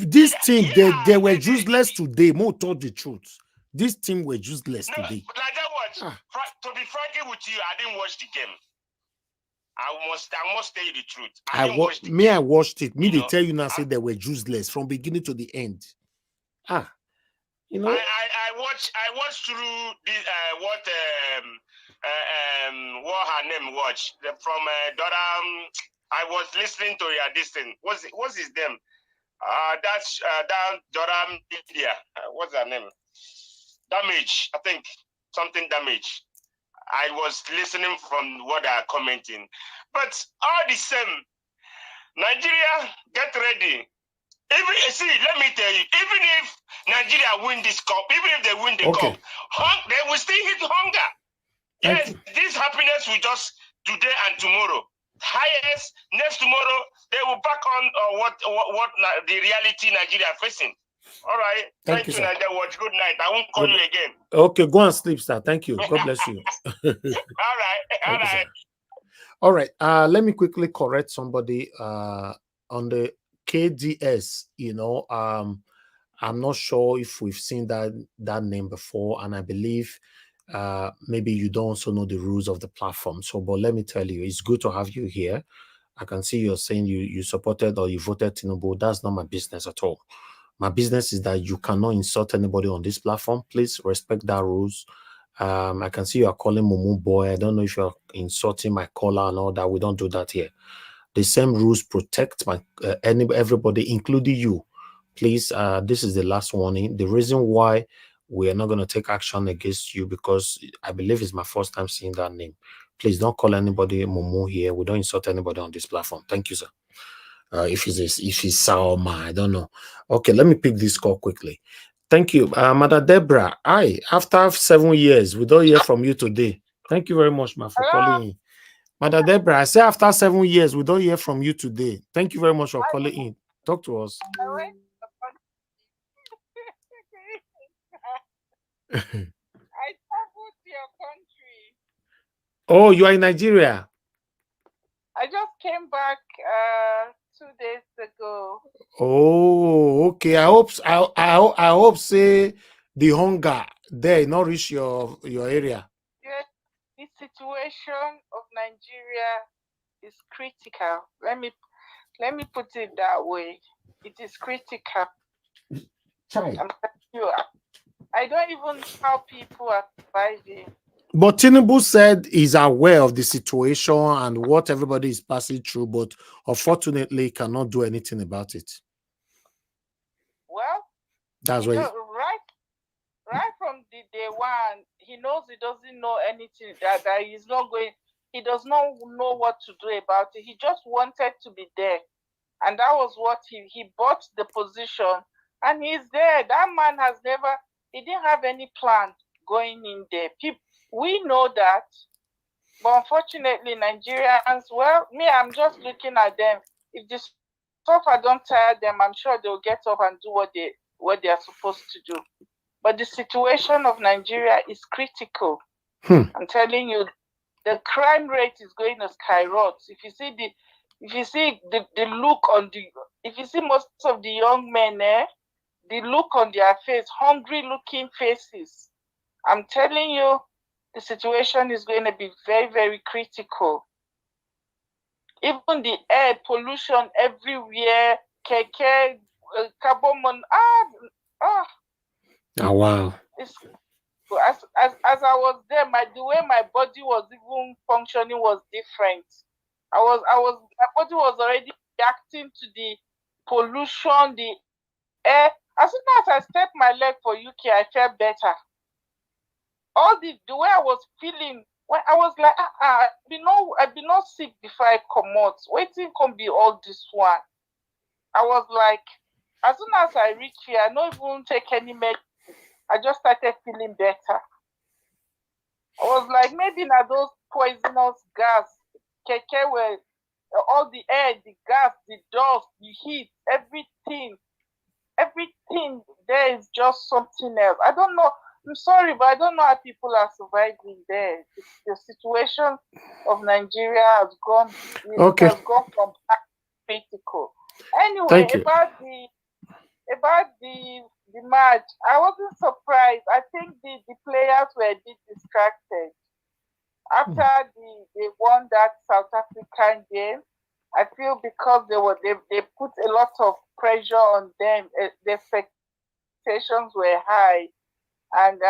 [SPEAKER 1] team, they were useless today. More told the truth. This team were useless today.
[SPEAKER 15] Like that was, to be frank with you, I didn't watch the game. I must tell you the truth.
[SPEAKER 1] I watched it. They tell you now, say they were useless from beginning to the end.
[SPEAKER 15] I watched through this what her name watch from Doram. I was listening to your this thing. What's his name? That's Doram India. What's her name? Damage. I think something damage. I was listening from what they are commenting. But all the same, Nigeria, get ready. Let me tell you, even if Nigeria win this cup, even if they win the cup, they will still hit hunger. Yes, this happiness will just today and tomorrow. Highest, next tomorrow, they will back on what the reality Nigeria facing. All right. Thank you, Nigeria. Watch. Good night. I won't call you again.
[SPEAKER 1] Okay, go and sleep, sir. Thank you. God bless you. All right. Let me quickly correct somebody on the KDS. I'm not sure if we've seen that name before, and I believe maybe you don't also know the rules of the platform. So, but let me tell you, it's good to have you here. I can see you're saying you supported or you voted Tinubu. That's not my business at all. My business is that you cannot insult anybody on this platform. Please respect that rules. I can see you are calling Mumu boy. I don't know if you're insulting my caller and all that. We don't do that here. The same rules protect everybody, including you. Please, this is the last warning. The reason why we are not going to take action against you, because I believe it's my first time seeing that name. Please don't call anybody Mumu here. We don't insult anybody on this platform. Thank you, sir. If he's Salma, I don't know. Okay, let me pick this call quickly. Thank you, Mother Deborah. After 7 years, we don't hear from you today. Thank you very much, ma, for calling in. Mother Deborah, I say after 7 years, we don't hear from you today. Thank you very much for calling in. Talk to us.
[SPEAKER 16] I traveled to your country.
[SPEAKER 1] Oh, you are in Nigeria.
[SPEAKER 16] I just came back 2 days ago.
[SPEAKER 1] Oh, okay. I hope say the hunger there not reach your area.
[SPEAKER 16] Yes, the situation of Nigeria is critical. Let me put it that way. It is critical. I don't even know how people are surviving.
[SPEAKER 1] But Tinubu said he's aware of the situation and what everybody is passing through, but unfortunately cannot do anything about it.
[SPEAKER 16] Well,
[SPEAKER 1] that's why
[SPEAKER 16] right from the day one, he knows he doesn't know anything, that he's not going, he does not know what to do about it. He just wanted to be there. And that was what he bought the position, and he's there. That man he didn't have any plan going in there. We know that, but unfortunately, Nigerians, well, me, I'm just looking at them. If the suffer don't tire them, I'm sure they'll get up and do what they are supposed to do. But the situation of Nigeria is critical. I'm telling you, the crime rate is going to skyrocket. If you see the look on if you see most of the young men the look on their face, hungry looking faces, I'm telling you, the situation is going to be very, very critical. Even the air pollution everywhere, keke, carbon
[SPEAKER 1] Oh wow.
[SPEAKER 16] As I was there, the way my body was even functioning was different. My body was already reacting to the pollution, the air. As soon as I stepped my leg for UK, I felt better. All the way I was feeling, when I was like, I've been not sick before I come out. Waiting can be all this one. I was like, as soon as I reach here, I don't even take any medicine. I just started feeling better. I was like, maybe now those poisonous gas, keke, where all the air, the gas, the dust, the heat, everything there is just something else. I don't know. I'm sorry, but I don't know how people are surviving there. The situation of Nigeria has gone from critical. Anyway, about the match, I wasn't surprised. I think the players were a bit distracted. After they won that South African game, I feel because they put a lot of pressure on them. The expectations were high, and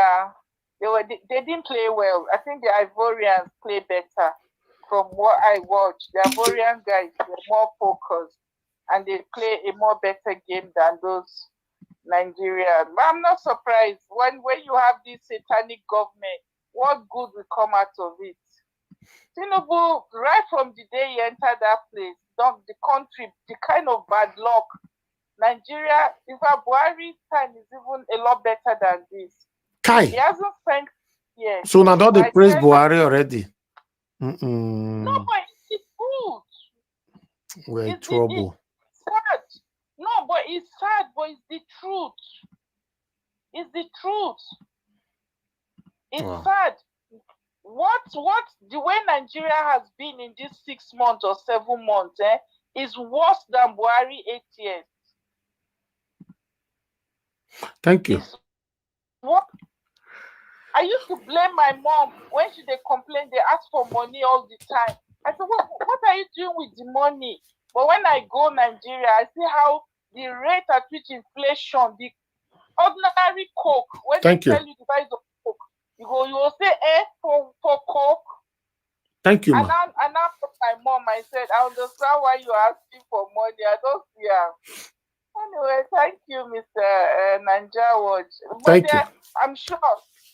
[SPEAKER 16] they didn't play well. I think the Ivorians play better. From what I watched, the Ivorian guys were more focused, and they play a more better game than those Nigerian. But I'm not surprised when you have this satanic government. What good will come out of it? Tinubu, right from the day he entered that place, the country, the kind of bad luck. Nigeria, in fact, Buhari's time is even a lot better than this.
[SPEAKER 1] Kai.
[SPEAKER 16] He hasn't spent years.
[SPEAKER 1] So now don't they praise Buhari already?
[SPEAKER 16] No, but it's good.
[SPEAKER 1] We're in trouble.
[SPEAKER 16] It's sad. No, but it's sad, but it's the truth. It's the truth. It's sad. What the way Nigeria has been in these 6 months or 7 months is worse than Buhari 8 years.
[SPEAKER 1] Thank you.
[SPEAKER 16] What I used to blame my mom when they complain, they ask for money all the time. I said, what are you doing with the money? But when I go Nigeria, I see how the rate at which inflation, the ordinary Coke, when they tell you the price of Coke, you will say, for Coke.
[SPEAKER 1] Thank you,
[SPEAKER 16] and I told my mom, I said, I understand why you're asking for money. I don't see her. Anyway, thank you, Mr. Niger Watch.
[SPEAKER 1] Thank you.
[SPEAKER 16] I'm sure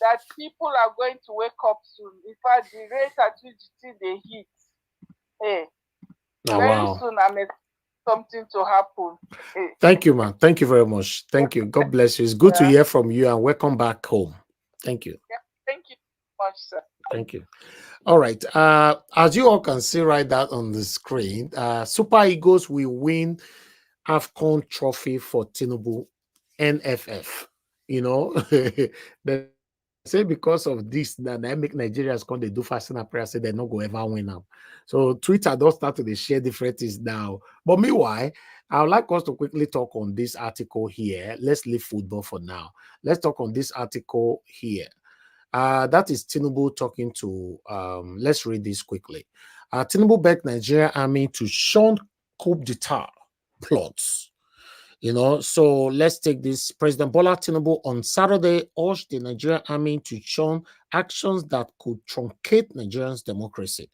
[SPEAKER 16] that people are going to wake up soon. In fact, the rate at which they hit, very soon I'm expecting something to happen.
[SPEAKER 1] Thank you, man. Thank you very much. Thank you. God bless you. It's good to hear from you, and welcome back home. Thank you.
[SPEAKER 16] Yeah, thank you so much, sir.
[SPEAKER 1] Thank you. All right. As you all can see right there on the screen, Super Eagles will win AFCON trophy for Tinubu NFF. You know, they say because of this, that they make Nigerians come, they do fasting and prayer, say they're not going to ever win now. So Twitter does start to share different things now. But meanwhile, I would like us to quickly talk on this article here. Let's leave football for now. Let's talk on this article here. That is Tinubu talking to, let's read this quickly. Tinubu begged Nigerian army to shun coup d'etat plots. You know, so let's take this. President Bola Tinubu on Saturday urged the Nigerian army to shun actions that could truncate Nigerians' democracy.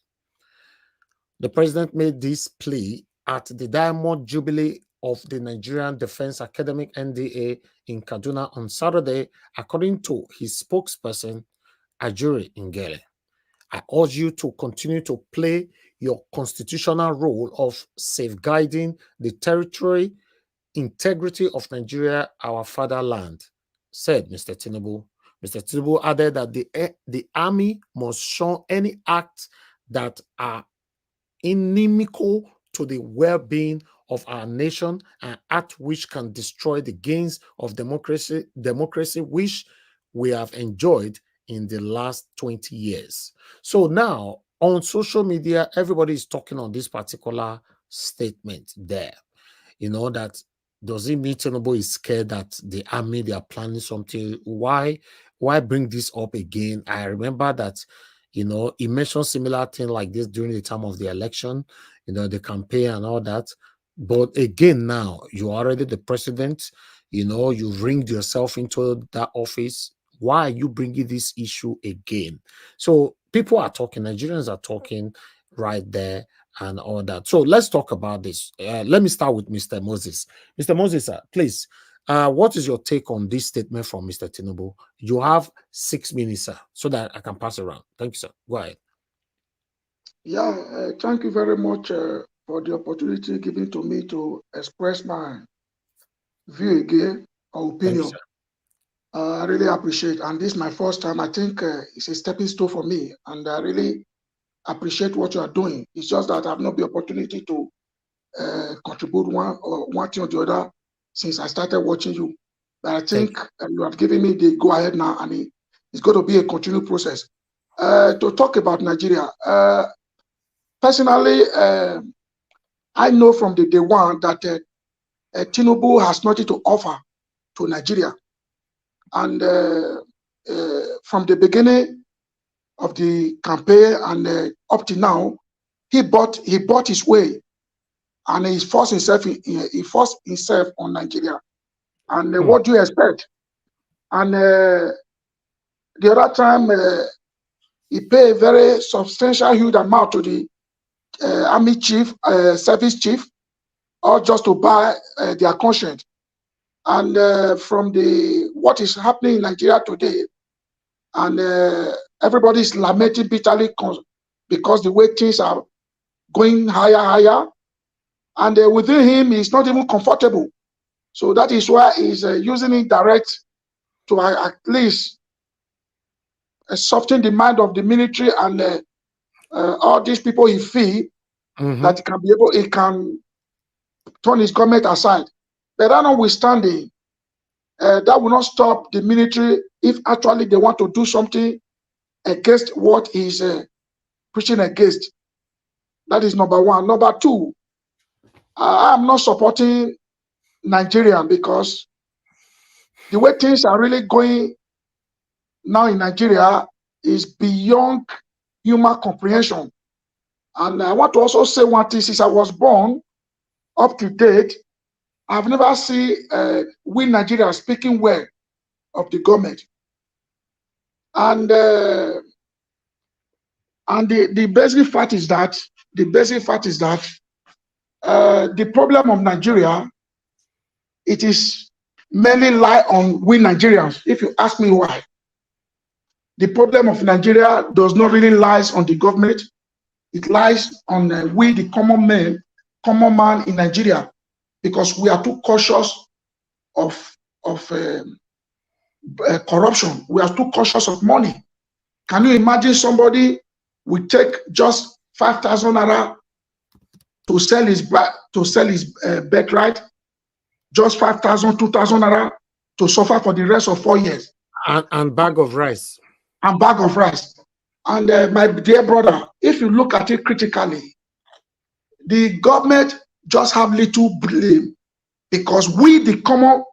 [SPEAKER 1] The president made this plea at the Diamond Jubilee of the Nigerian Defense Academic NDA in Kaduna on Saturday, according to his spokesperson, Ajuri Ngele. I urge you to continue to play your constitutional role of safeguarding the territory, integrity of Nigeria, our fatherland, said Mr. Tinubu. Mr. Tinubu added that the army must shun any acts that are inimical to the well-being of our nation and act which can destroy the gains of democracy which we have enjoyed in the last 20 years. So now on social media, everybody is talking on this particular statement there. You know, that does it mean Tinubu is scared that the army, they are planning something? Why bring this up again? I remember that, you know, he mentioned similar thing like this during the time of the election, you know, the campaign and all that. But again, now you're already the president, you know, you've ringed yourself into that office. Why are you bringing this issue again? So people are talking, Nigerians are talking right there and all that. So let's talk about this. Let me start with Mr. Moses. Mr. Moses, please, what is your take on this statement from Mr. Tinubu? You have 6 minutes, sir, so that I can pass around. Thank you, sir. Go ahead.
[SPEAKER 10] Yeah, thank you very much for the opportunity given to me to express my view again or opinion. I really appreciate, and this is my first time. I think it's a stepping stone for me, and I really appreciate what you are doing. It's just that I've not the opportunity to contribute one thing or the other since I started watching you. But I think you have given me the go ahead now, and it's going to be a continued process. To talk about Nigeria, personally, I know from the day one that Tinubu has nothing to offer to Nigeria. And from the beginning of the campaign and up to now, he bought his way, and he forced himself on Nigeria. And what do you expect? And the other time, he paid a very substantial, huge amount to the army chief, service chief, or just to buy their conscience. And from what is happening in Nigeria today, and everybody is lamenting bitterly because the way things are going higher, and within him, he's not even comfortable. So that is why he's using it direct to at least soften the mind of the military and all these people he feel that he can turn his government aside. But that notwithstanding, that will not stop the military if actually they want to do something against what he's preaching against. That is number one. Number two, I am not supporting Nigerian because the way things are really going now in Nigeria is beyond human comprehension. And I want to also say one thing: since I was born up to date, I've never seen we Nigerians speaking well of the government. And the basic fact is that the problem of Nigeria, it is mainly lie on we Nigerians. If you ask me why, the problem of Nigeria does not really lies on the government. It lies on we, the common man in Nigeria, because we are too cautious of corruption. We are too cautious of money. Can you imagine somebody will take just 5,000 naira to sell his birthright, just 5,000, 2,000 naira to suffer for the rest of 4 years,
[SPEAKER 1] and bag of rice.
[SPEAKER 10] And bag of rice. And my dear brother, if you look at it critically, the government just have little blame because we, the common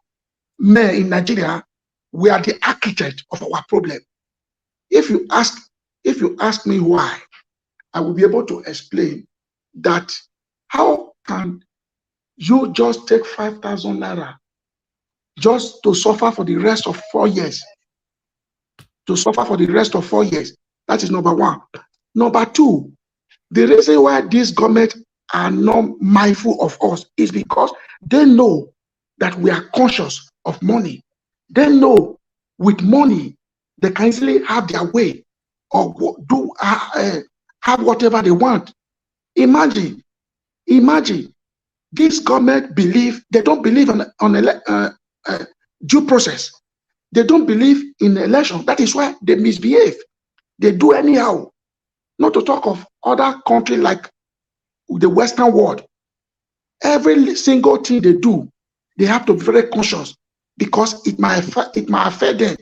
[SPEAKER 10] men in Nigeria, we are the architect of our problem. If you ask me why, I will be able to explain that. How can you just take 5,000 naira just to suffer for the rest of 4 years? To suffer for the rest of 4 years. That is number one. Number two, the reason why this government are not mindful of us is because they know that we are conscious of money. They know with money they can easily have their way or have whatever they want. Imagine this government they don't believe on due process. They don't believe in election. That is why they misbehave. They do anyhow. Not to talk of other countries like the Western world. Every single thing they do, they have to be very conscious because it might affect them.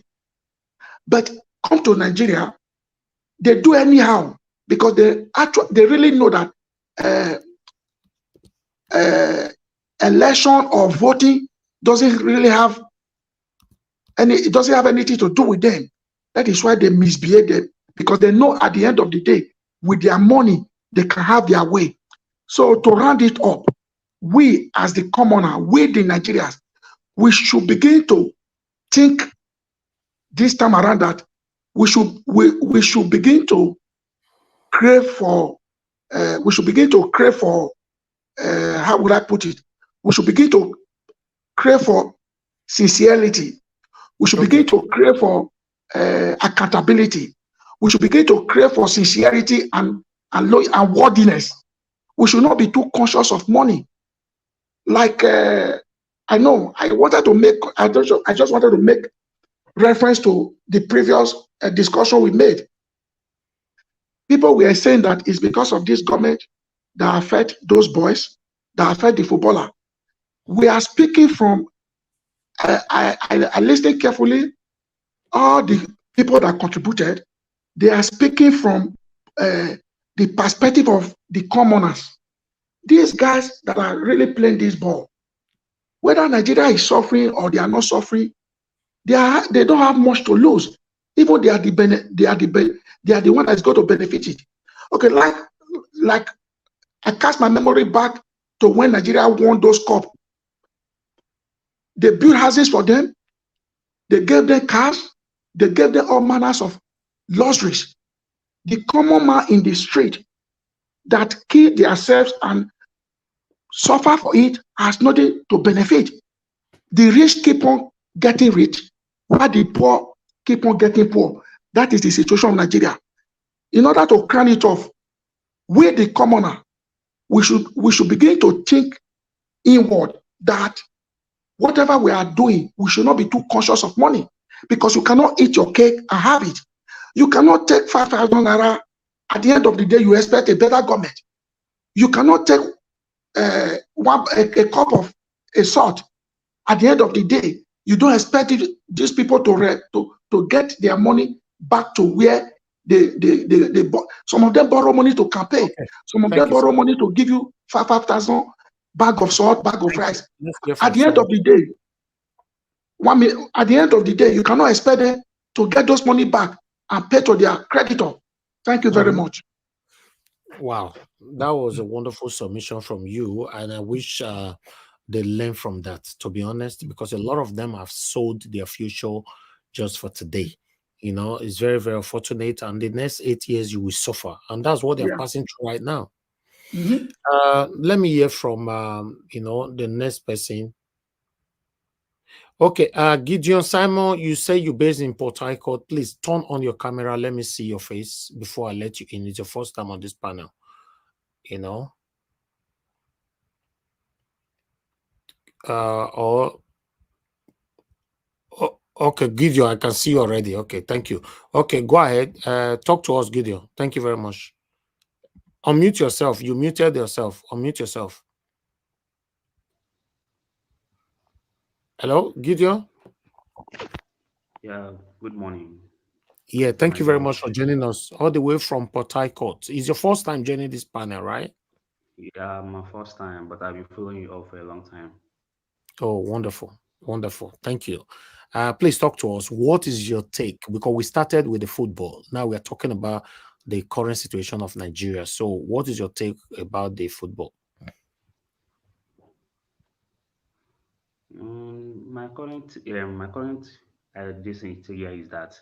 [SPEAKER 10] But come to Nigeria, they do anyhow because they really know that election or voting doesn't really have it doesn't have anything to do with them. That is why they misbehave them, because they know at the end of the day, with their money, they can have their way. So to round it up, we as the commoner, we the Nigerians, we should begin to think this time around that we should begin to crave for how would I put it? We should begin to crave for sincerity. We should begin to crave for accountability. We should begin to crave for sincerity and worthiness. We should not be too conscious of money. Like I know, I just wanted to make reference to the previous discussion we made. People were saying that it's because of this government that affect those boys, that affect the footballer. We are speaking from, I listened carefully, all the people that contributed, they are speaking from the perspective of the commoners. These guys that are really playing this ball, whether Nigeria is suffering or they are not suffering, they don't have much to lose. Even they are the one that's going to benefit it. Okay, like I cast my memory back to when Nigeria won those cups. They built houses for them. They gave them cars. They gave them all manners of luxuries. The common man in the street that kill themselves and suffer for it has nothing to benefit. The rich keep on getting rich, while the poor keep on getting poor. That is the situation of Nigeria. In order to crown it off, we the commoner, we should begin to think inward that whatever we are doing, we should not be too conscious of money, because you cannot eat your cake and have it. You cannot take 5,000 naira. At the end of the day, you expect a better government. You cannot take a cup of salt. At the end of the day, you don't expect these people to get their money back to where they some of them borrow money to campaign. Okay. Some of them borrow money to give you 5,000 bag of salt, bag of rice. At the end of the day, at the end of the day, you cannot expect them to get those money back and pay to their creditor. Thank you very much.
[SPEAKER 1] Wow, that was a wonderful submission from you, and I wish they learn from that, to be honest, because a lot of them have sold their future just for today. You know, it's very, very unfortunate, and the next 8 years you will suffer, and that's what they're passing through right now. Let me hear from the next person. Okay, Gideon Simon, you say you're based in Port Harcourt. Please turn on your camera. Let me see your face before I let you in. It's your first time on this panel. Okay, Gideon, I can see you already. Okay, thank you. Okay, go ahead. Talk to us, Gideon. Thank you very much. Unmute yourself. You muted yourself. Unmute yourself. Hello, Gideon?
[SPEAKER 17] Yeah, good morning.
[SPEAKER 1] Yeah, thank you very much for joining us all the way from Port Harcourt. It's your first time joining this panel, right?
[SPEAKER 17] Yeah, my first time, but I've been following you all for a long time.
[SPEAKER 1] Oh, wonderful. Wonderful. Thank you. Please talk to us. What is your take? Because we started with the football. Now we are talking about the current situation of Nigeria. So what is your take about the football?
[SPEAKER 17] My current this here is that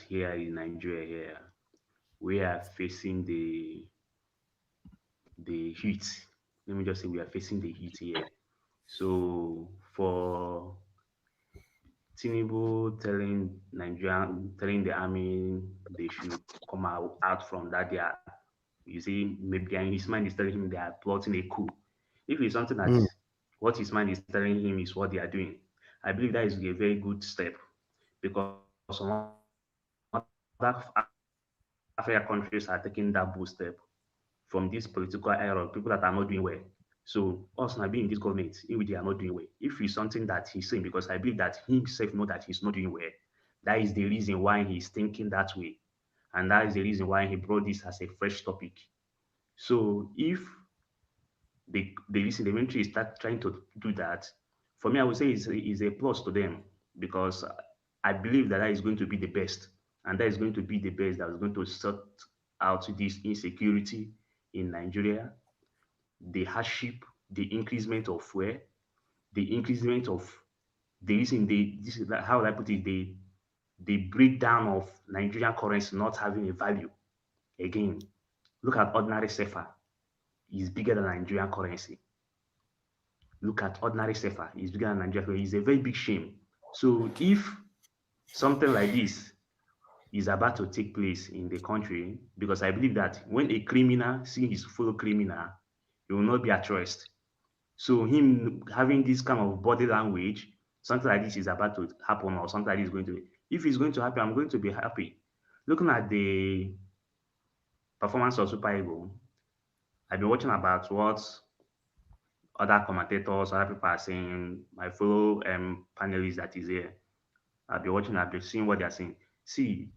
[SPEAKER 17] here in Nigeria we are facing the heat. Let me just say we are facing the heat here. So for Tinubu telling the army they should come out from that, you see, maybe his mind is telling him they are plotting a coup. If it's something that what his mind is telling him is what they are doing, I believe that is a very good step because some other African countries are taking that bold step from this political era, people that are not doing well. So us now being in this government, if they are not doing well, if it's something that he's saying, because I believe that he himself know that he's not doing well, that is the reason why he's thinking that way, and that is the reason why he brought this as a fresh topic. So if they listen, the military start trying to do that, for me, I would say is a plus to them because I believe that that is going to be the best, and that is going to be the best that is going to sort out this insecurity in Nigeria, the hardship, the increasement of fuel, the increasement of the reason they this is how would I put it, the breakdown of Nigerian currency not having a value again. Look at ordinary CFA is bigger than Nigerian currency. Look at ordinary CFA is bigger than Nigerian currency. It's a very big shame. So if something like this is about to take place in the country, because I believe that when a criminal sees his fellow criminal, he will not be at rest. So him having this kind of body language, something like this is about to happen, or something like this is going to. If it's going to happen, I'm going to be happy. Looking at the performance of Super Eagles, I've been watching about what other commentators, other people are saying, my fellow panelists that is here. I've been watching, I've been seeing what they're saying. See,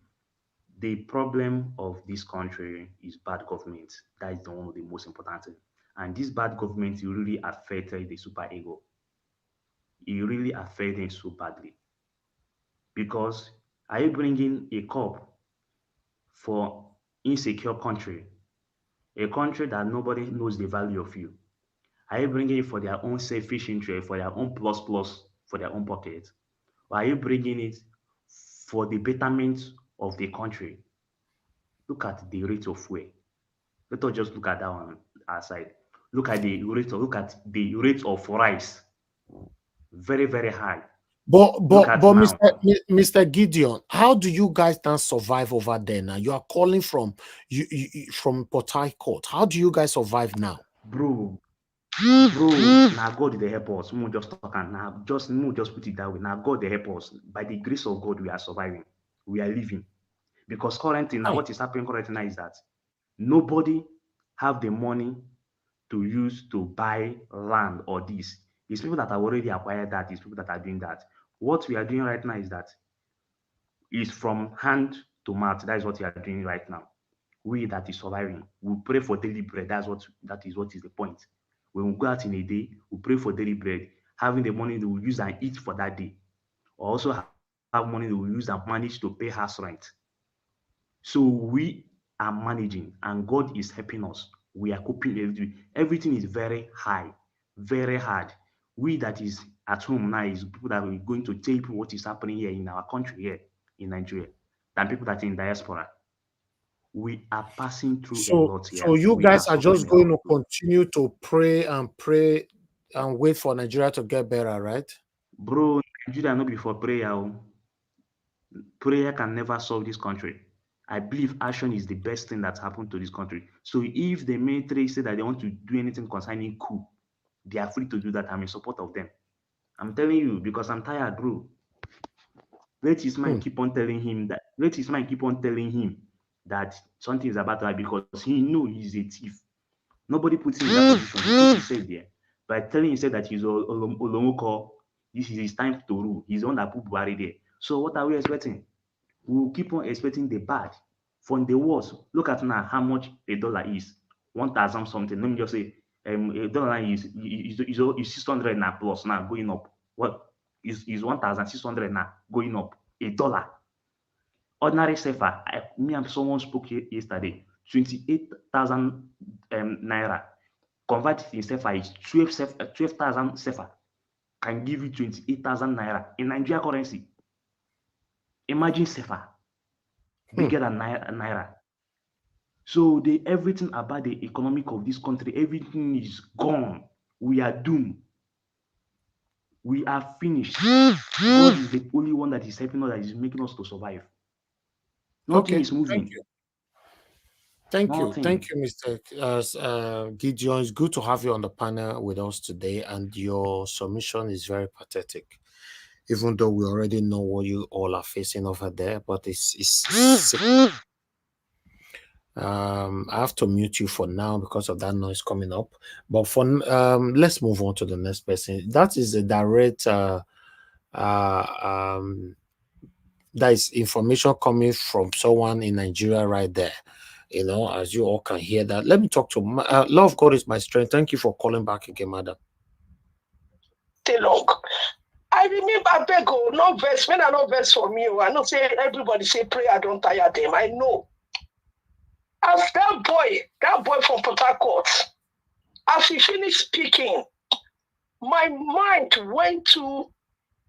[SPEAKER 17] the problem of this country is bad government. That is one of the most important thing. And this bad government really affected the Super Eagle. It really affected them so badly. Because are you bringing a cup for insecure country, a country that nobody knows the value of you? Are you bringing it for their own selfish interest, for their own plus, for their own pocket? Or are you bringing it for the betterment of the country? Look at the rate of fuel. Let us just look at that one aside. Look at the rate of rice. Very, very high.
[SPEAKER 1] But
[SPEAKER 17] Look at now.
[SPEAKER 1] Mr. Gideon, how do you guys now survive over there now? You are calling from from Port Harcourt. How do you guys survive now?
[SPEAKER 17] Bro, now God they help us. We just talk and now just put it that way. Now God they help us. By the grace of God, we are surviving. We are living. Because currently now, what is happening currently now is that nobody have the money to use to buy land or this. It's people that have already acquired that. It's people that are doing that. What we are doing right now is that is from hand to mouth. That is what we are doing right now. We that is surviving, we pray for daily bread. That is what is the point. When we go out in a day, we pray for daily bread, having the money that we use and eat for that day. Or also have money that we use and manage to pay house rent. So we are managing, and God is helping us. We are coping everything. Everything is very high, very hard. We that is at home now is people that are going to tell people what is happening here in our country, here in Nigeria, than people that are in diaspora. We are passing through a lot here.
[SPEAKER 1] So you guys are just going to continue to pray and wait for Nigeria to get better, right?
[SPEAKER 17] Bro, Nigeria not before prayer. Prayer can never solve this country. I believe action is the best thing that's happened to this country. So if the military say that they want to do anything concerning coup, they are free to do that. I'm in support of them. I'm telling you because I'm tired, bro. Let his mind keep on telling him that. Let his mind keep on telling him that something is about to happen because he knows he's a thief. Nobody puts him in that position. He puts himself there by telling himself that he's Olomoko. This is his time to rule. He's the one that put Buhari there. So what are we expecting? We'll keep on expecting the bad from the worst. Look at now how much a dollar is. 1,000 something. Let me just say a dollar is 600 now plus now going up. What is 1,600 now going up? A dollar. Ordinary safer. Me and someone spoke yesterday. 28,000 naira. Converted in safer is 12,000 safer. Can give you 28,000 naira in Nigerian currency. Imagine safer, bigger than naira. So everything about the economic of this country, everything is gone. We are doomed. We are finished. God is the only one that is helping us, that is making us to survive. Nothing is moving.
[SPEAKER 1] Thank you, Mr. Gideon. It's good to have you on the panel with us today, and your submission is very pathetic. even though we already know what you all are facing over there, but I have to mute you for now because of that noise coming up. But for let's move on to the next person. That is a direct that is information coming from someone in Nigeria right there. You know, as you all can hear that. Let me talk to Love God is my strength. Thank you for calling back again, madam.
[SPEAKER 6] Stay long. I remember Bego, no verse, when I no verse for me. I know say everybody say prayer don't tire them. I know. As that boy from Port Harcourt, as he finished speaking, my mind went to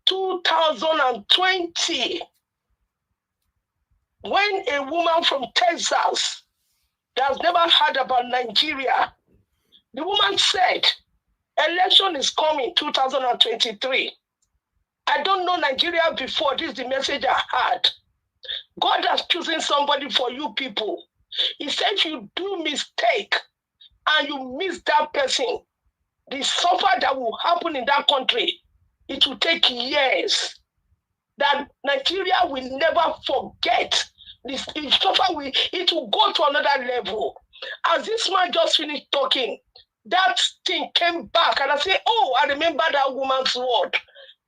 [SPEAKER 6] 2020 when a woman from Texas that has never heard about Nigeria, the woman said, election is coming 2023. I don't know Nigeria before. This is the message I had. God has chosen somebody for you people. He said if you do mistake and you miss that person, the suffer that will happen in that country, it will take years. That Nigeria will never forget. This suffer it will go to another level. As this man just finished talking, that thing came back and I say, oh, I remember that woman's word.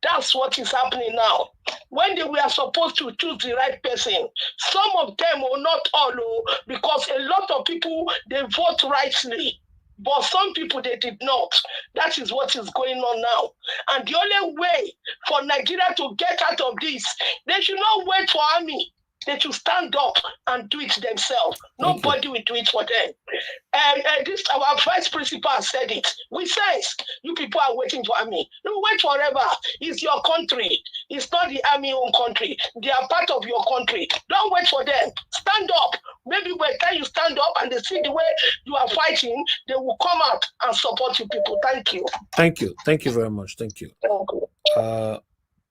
[SPEAKER 6] That's what is happening now. When we are supposed to choose the right person, some of them will not all, because a lot of people, they vote rightly. But some people, they did not. That is what is going on now. And the only way for Nigeria to get out of this, they should not wait for army. They should stand up and do it themselves. Nobody will do it for them. This our vice principal said it. We says you people are waiting for army. You wait forever. It's your country. It's not the army own country. They are part of your country. Don't wait for them. Stand up. Maybe by the time you stand up and they see the way you are fighting, they will come out and support you people. Thank you.
[SPEAKER 1] Thank you. Thank you very much. Thank you.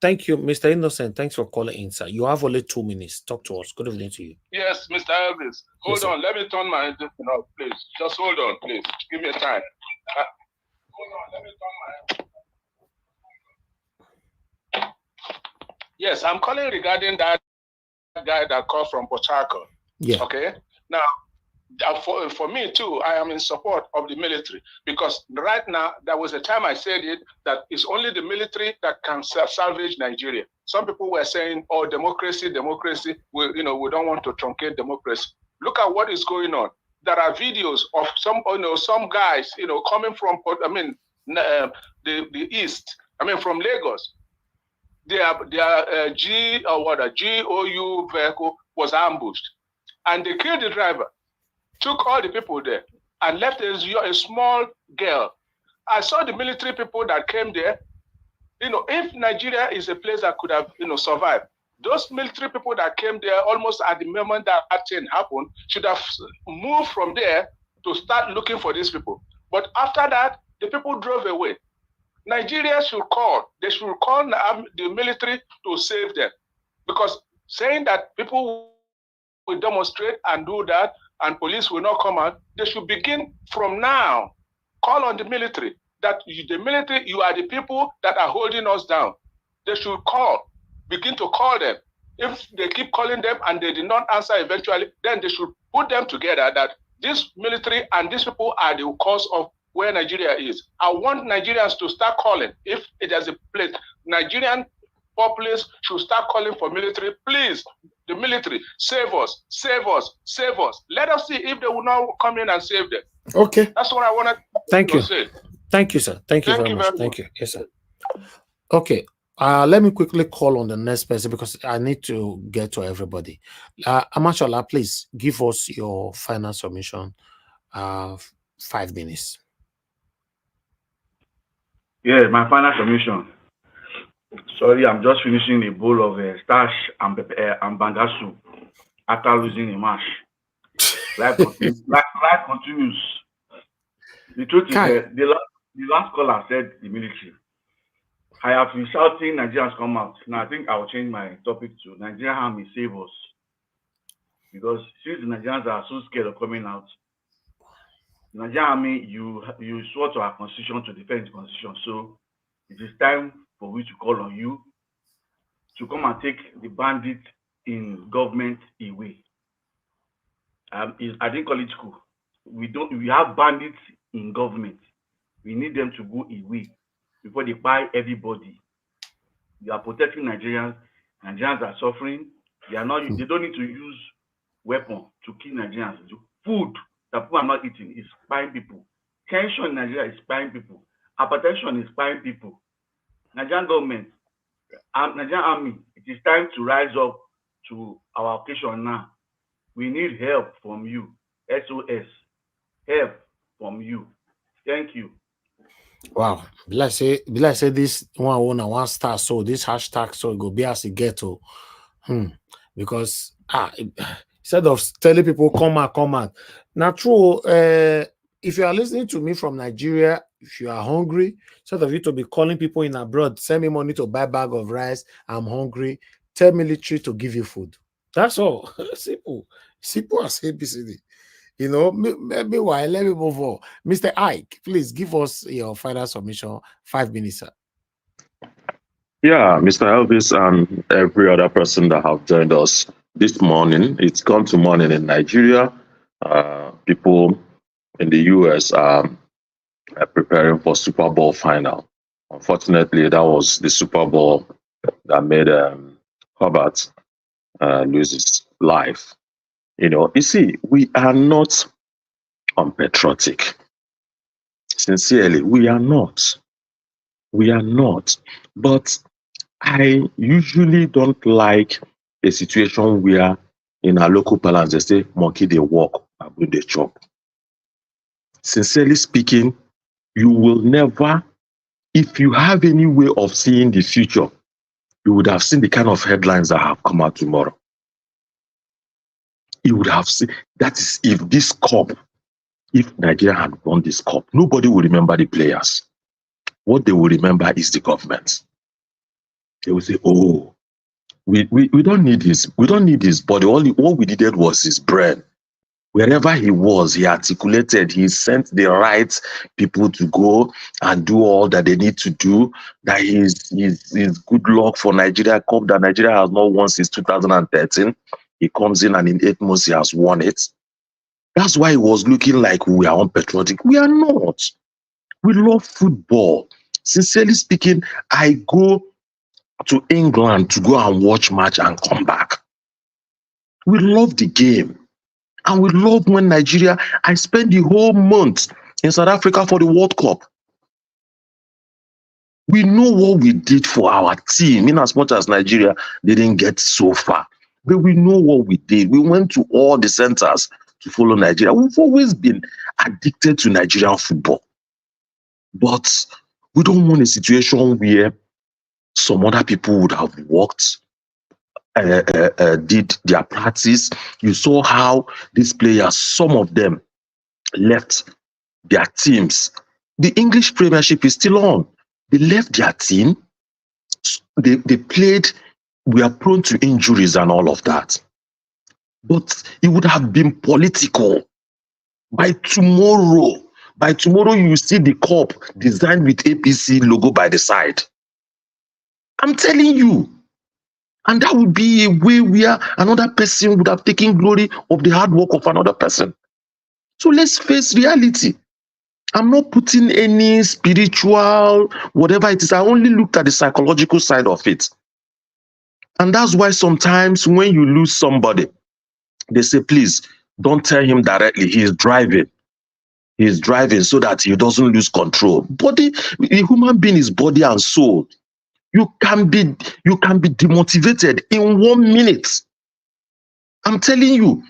[SPEAKER 1] Thank you, Mr. Innocent. Thanks for calling in, sir. You have only 2 minutes. Talk to us. Good evening to you.
[SPEAKER 4] Yes, Mr. Elvis. Hold on. Let me turn my, please. Just hold on, please. Give me time. Hold on. Let me turn my. Yes, I'm calling regarding that guy that called from Port Harcourt.
[SPEAKER 1] Yeah.
[SPEAKER 4] Okay. Now, for me too, I am in support of the military because right now there was a time I said it that it's only the military that can salvage Nigeria. Some people were saying, "Oh, democracy. We don't want to truncate democracy." Look at what is going on. There are videos of some guys, coming from the east. From Lagos. Their GOU vehicle was ambushed, and they killed the driver. Took all the people there and left a small girl. I saw the military people that came there. If Nigeria is a place that could have, survived, those military people that came there almost at the moment that thing happened should have moved from there to start looking for these people. But after that, the people drove away. Nigeria should call. They should call the military to save them. Because saying that people will demonstrate and do that, and police will not come out, they should begin from now. Call on the military, that the military, you are the people that are holding us down. They should begin to call them. If they keep calling them and they did not answer eventually, then they should put them together that this military and these people are the cause of where Nigeria is. I want Nigerians to start calling. If it is a place, Nigerian populace should start calling for military. Please, the military, save us, save us, save us. Let us see if they will now come in and save them.
[SPEAKER 1] Okay.
[SPEAKER 4] That's what I want
[SPEAKER 1] to
[SPEAKER 4] say.
[SPEAKER 1] Thank you, sir. Thank you very much. Thank you. Yes, sir. Okay. Let me quickly call on the next person because I need to get to everybody. Amashola, please give us your final submission. 5 minutes.
[SPEAKER 2] Yeah, my final submission. Sorry, I'm just finishing a bowl of stash and bangasu after losing a match. Life continues. The truth is that the last caller said the military. I have been shouting Nigerians come out. Now I think I will change my topic to Nigerian army save us. Because since the Nigerians are so scared of coming out, the Nigerian army, you swore to our constitution to defend the constitution. So it is time for we to call on you to come and take the bandits in government away. I didn't call it school. We have bandits in government. We need them to go away before they buy everybody. We are protecting Nigerians. Nigerians are suffering. They don't need to use weapon to kill Nigerians. Food that people are not eating is spying people. Tension in Nigeria is spying people. Hypertension is spying people. Nigerian government, Nigerian army, it is time to rise up to our occasion now. We need help from you. SOS. Help from you. Thank you.
[SPEAKER 1] Wow. Be like say this one star, so this hashtag so it go be as a ghetto. Because instead of telling people come out. Now true, if you are listening to me from Nigeria, if you are hungry, instead of you to be calling people in abroad, send me money to buy a bag of rice, I'm hungry, tell military to give you food. That's all. Simple as ABCD. You know, meanwhile, let me move on. Mr. Ike, please give us your final submission. 5 minutes, sir.
[SPEAKER 3] Yeah, Mr. Elvis and every other person that have joined us this morning. It's gone to morning in Nigeria. People in the US are preparing for Super Bowl final. Unfortunately, that was the Super Bowl that made Herbert lose his life. You know, you see, we are not unpatriotic. Sincerely, we are not. We are not. But I usually don't like a situation where in our local parlance they say monkey they walk, baboon they chop. Sincerely speaking, you will never, if you have any way of seeing the future, you would have seen the kind of headlines that have come out tomorrow. You would have seen, that is if this cup, if Nigeria had won this cup, nobody will remember the players. What they will remember is the government. They will say, oh, we don't need his, we don't need his body. What we needed was his brain. Wherever he was, he articulated, he sent the right people to go and do all that they need to do. That is good luck for Nigeria Cup that Nigeria has not won since 2013. He comes in and in 8 months he has won it. That's why it was looking like we are unpatriotic. We are not. We love football. Sincerely speaking, I go to England to go and watch match and come back. We love the game. And we love when Nigeria, I spent the whole month in South Africa for the World Cup. We know what we did for our team, in as much as Nigeria didn't get so far. But we know what we did. We went to all the centers to follow Nigeria. We've always been addicted to Nigerian football. But we don't want a situation where some other people would have worked, did their practice. You saw how these players, some of them left their teams. The English Premiership is still on. They left their team. They played. We are prone to injuries and all of that. But it would have been political. By tomorrow, you see the cup designed with APC logo by the side. I'm telling you. And that would be a way where another person would have taken glory of the hard work of another person. So let's face reality. I'm not putting any spiritual, whatever it is. I only looked at the psychological side of it. And that's why sometimes when you lose somebody, they say, please, don't tell him directly. He is driving. He is driving so that he doesn't lose control. Body, a human being is body and soul. You can be demotivated in 1 minute. I'm telling you.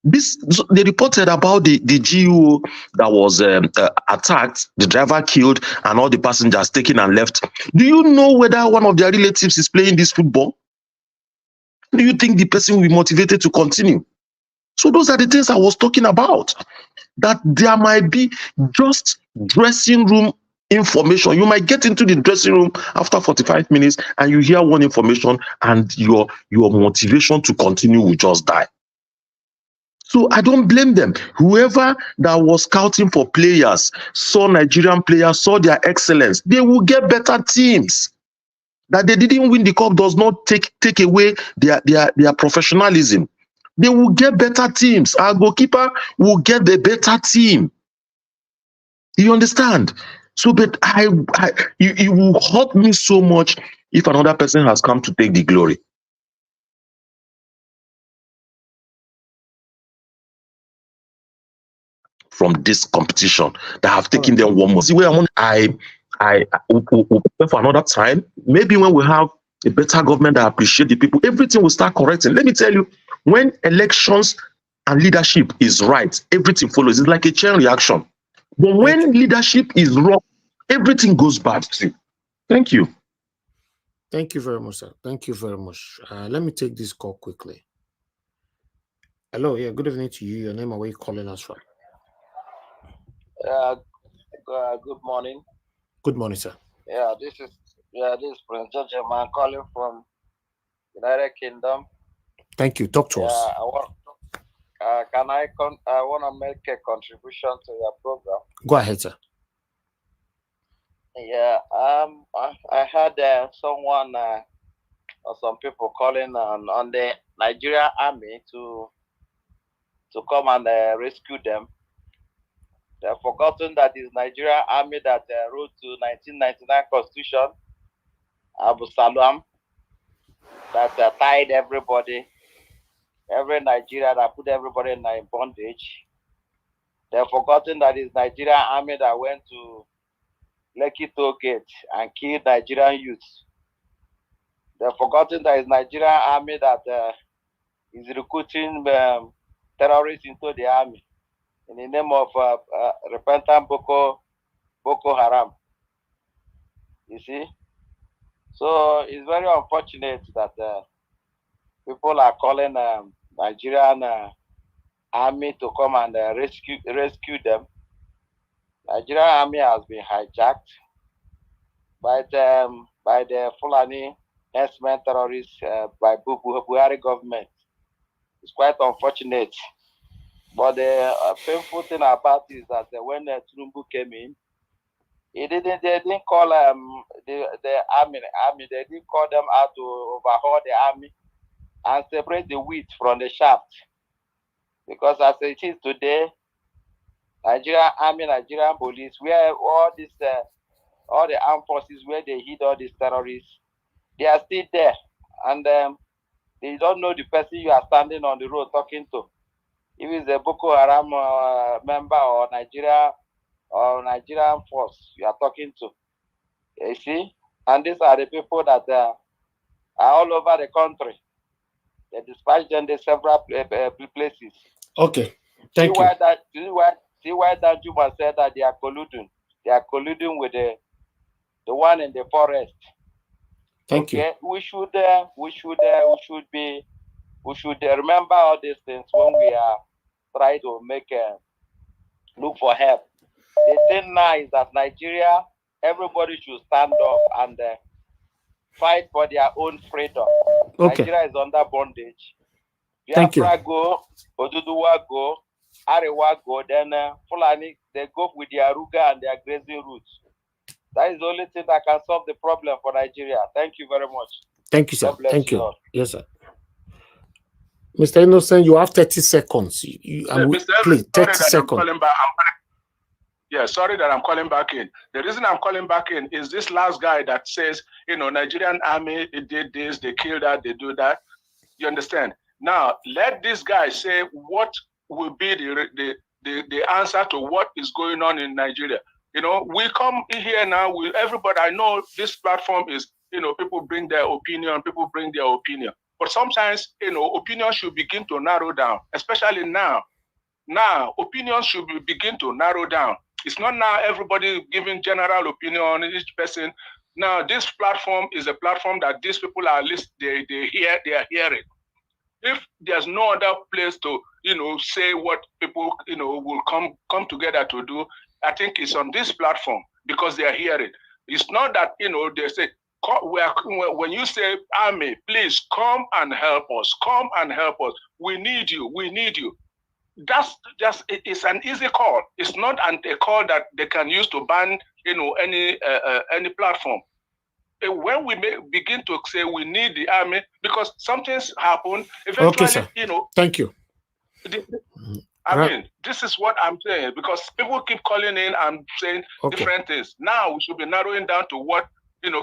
[SPEAKER 3] They reported about the GU that was attacked, the driver killed, and all the passengers taken and left. Do you know whether one of their relatives is playing this football? Do you think the person will be motivated to continue? So those are the things I was talking about. That there might be just dressing room information. You might get into the dressing room after 45 minutes and you hear one information and your motivation to continue will just die. So I don't blame them. Whoever that was scouting for players, saw Nigerian players, saw their excellence, they will get better teams. That they didn't win the cup does not take away their professionalism. They will get better teams. Our goalkeeper will get the better team. You understand? So, but it will hurt me so much if another person has come to take the glory. From this competition that have taken them one more. See where I will prepare for another time. Maybe when we have a better government that appreciate the people, everything will start correcting. Let me tell you, when elections and leadership is right, everything follows. It's like a chain reaction. But when leadership is wrong, everything goes bad too. Thank you.
[SPEAKER 1] Thank you very much, sir. Thank you very much. Let me take this call quickly. Hello, yeah, good evening to you. Your name and where you calling us from?
[SPEAKER 18] Good morning.
[SPEAKER 1] Good morning, sir.
[SPEAKER 18] Yeah, this is Prince George. I'm calling from United Kingdom.
[SPEAKER 1] Thank you. Talk to us.
[SPEAKER 18] I want. I want to make a contribution to your program.
[SPEAKER 1] Go ahead, sir.
[SPEAKER 18] Yeah. I had someone or some people calling on the Nigerian army to come and rescue them. They've forgotten that it's Nigerian army that wrote to 1999 Constitution, Abu Salam, that tied everybody, every Nigerian, that put everybody in bondage. They've forgotten that it's Nigerian army that went to Lekki Toll Gate and killed Nigerian youths. They've forgotten that it's Nigerian army that is recruiting terrorists into the army in the name of repentant Boko Haram. You see? So it's very unfortunate that people are calling Nigerian army to come and rescue them. Nigerian army has been hijacked by the Fulani herdsmen terrorists by Buhari government. It's quite unfortunate. But the painful thing about it is that when Tinubu came in, they didn't call the army. They didn't call them out to overhaul the army and separate the wheat from the chaff. Because as it is today, Nigerian army, Nigerian police, where all the armed forces, where they hid all these terrorists, they are still there, and they don't know the person you are standing on the road talking to. If it's a Boko Haram member or Nigerian force you are talking to. You see? And these are the people that are all over the country. They dispatch them to several places.
[SPEAKER 1] Okay. Thank you.
[SPEAKER 18] See why that Juma said that they are colluding. They are colluding with the one in the forest.
[SPEAKER 1] Thank you.
[SPEAKER 18] We should remember all these things when we are trying to look for help. The thing now is that Nigeria, everybody should stand up and fight for their own freedom.
[SPEAKER 1] Okay.
[SPEAKER 18] Nigeria is under bondage.
[SPEAKER 1] Thank you.
[SPEAKER 18] Biafra go, Oduduwa go, Arewa go, then Fulani, they go with their Ruga and their grazing routes. That is the only thing that can solve the problem for Nigeria. Thank you very much.
[SPEAKER 1] Thank you, sir.
[SPEAKER 18] God bless
[SPEAKER 1] Thank you.
[SPEAKER 18] Lord.
[SPEAKER 1] Yes, sir. Mr. Innocent, you have 30 seconds. Please, 30 seconds.
[SPEAKER 4] Sorry that I'm calling back in. The reason I'm calling back in is this last guy that says, Nigerian army, it did this, they killed that, they do that. You understand? Now, let this guy say what will be the answer to what is going on in Nigeria. We come here now with everybody. I know this platform is, people bring their opinion, But sometimes, opinion should begin to narrow down, especially now. Now, opinions should begin to narrow down. It's not now everybody giving general opinion on each person. Now, this platform is a platform that these people are listening, they are hearing. If there's no other place to, say what people, will come together to do, I think it's on this platform because they are hearing. It's not that, they say, when you say, army, please come and help us. Come and help us. We need you. We need you. That's just, it's an easy call. It's not a call that they can use to ban, any platform. when we begin to say we need the army because something's happened, eventually,
[SPEAKER 1] Okay, sir. Thank you.
[SPEAKER 4] I mean, this is what I'm saying because people keep calling in and saying different things. Now we should be narrowing down to what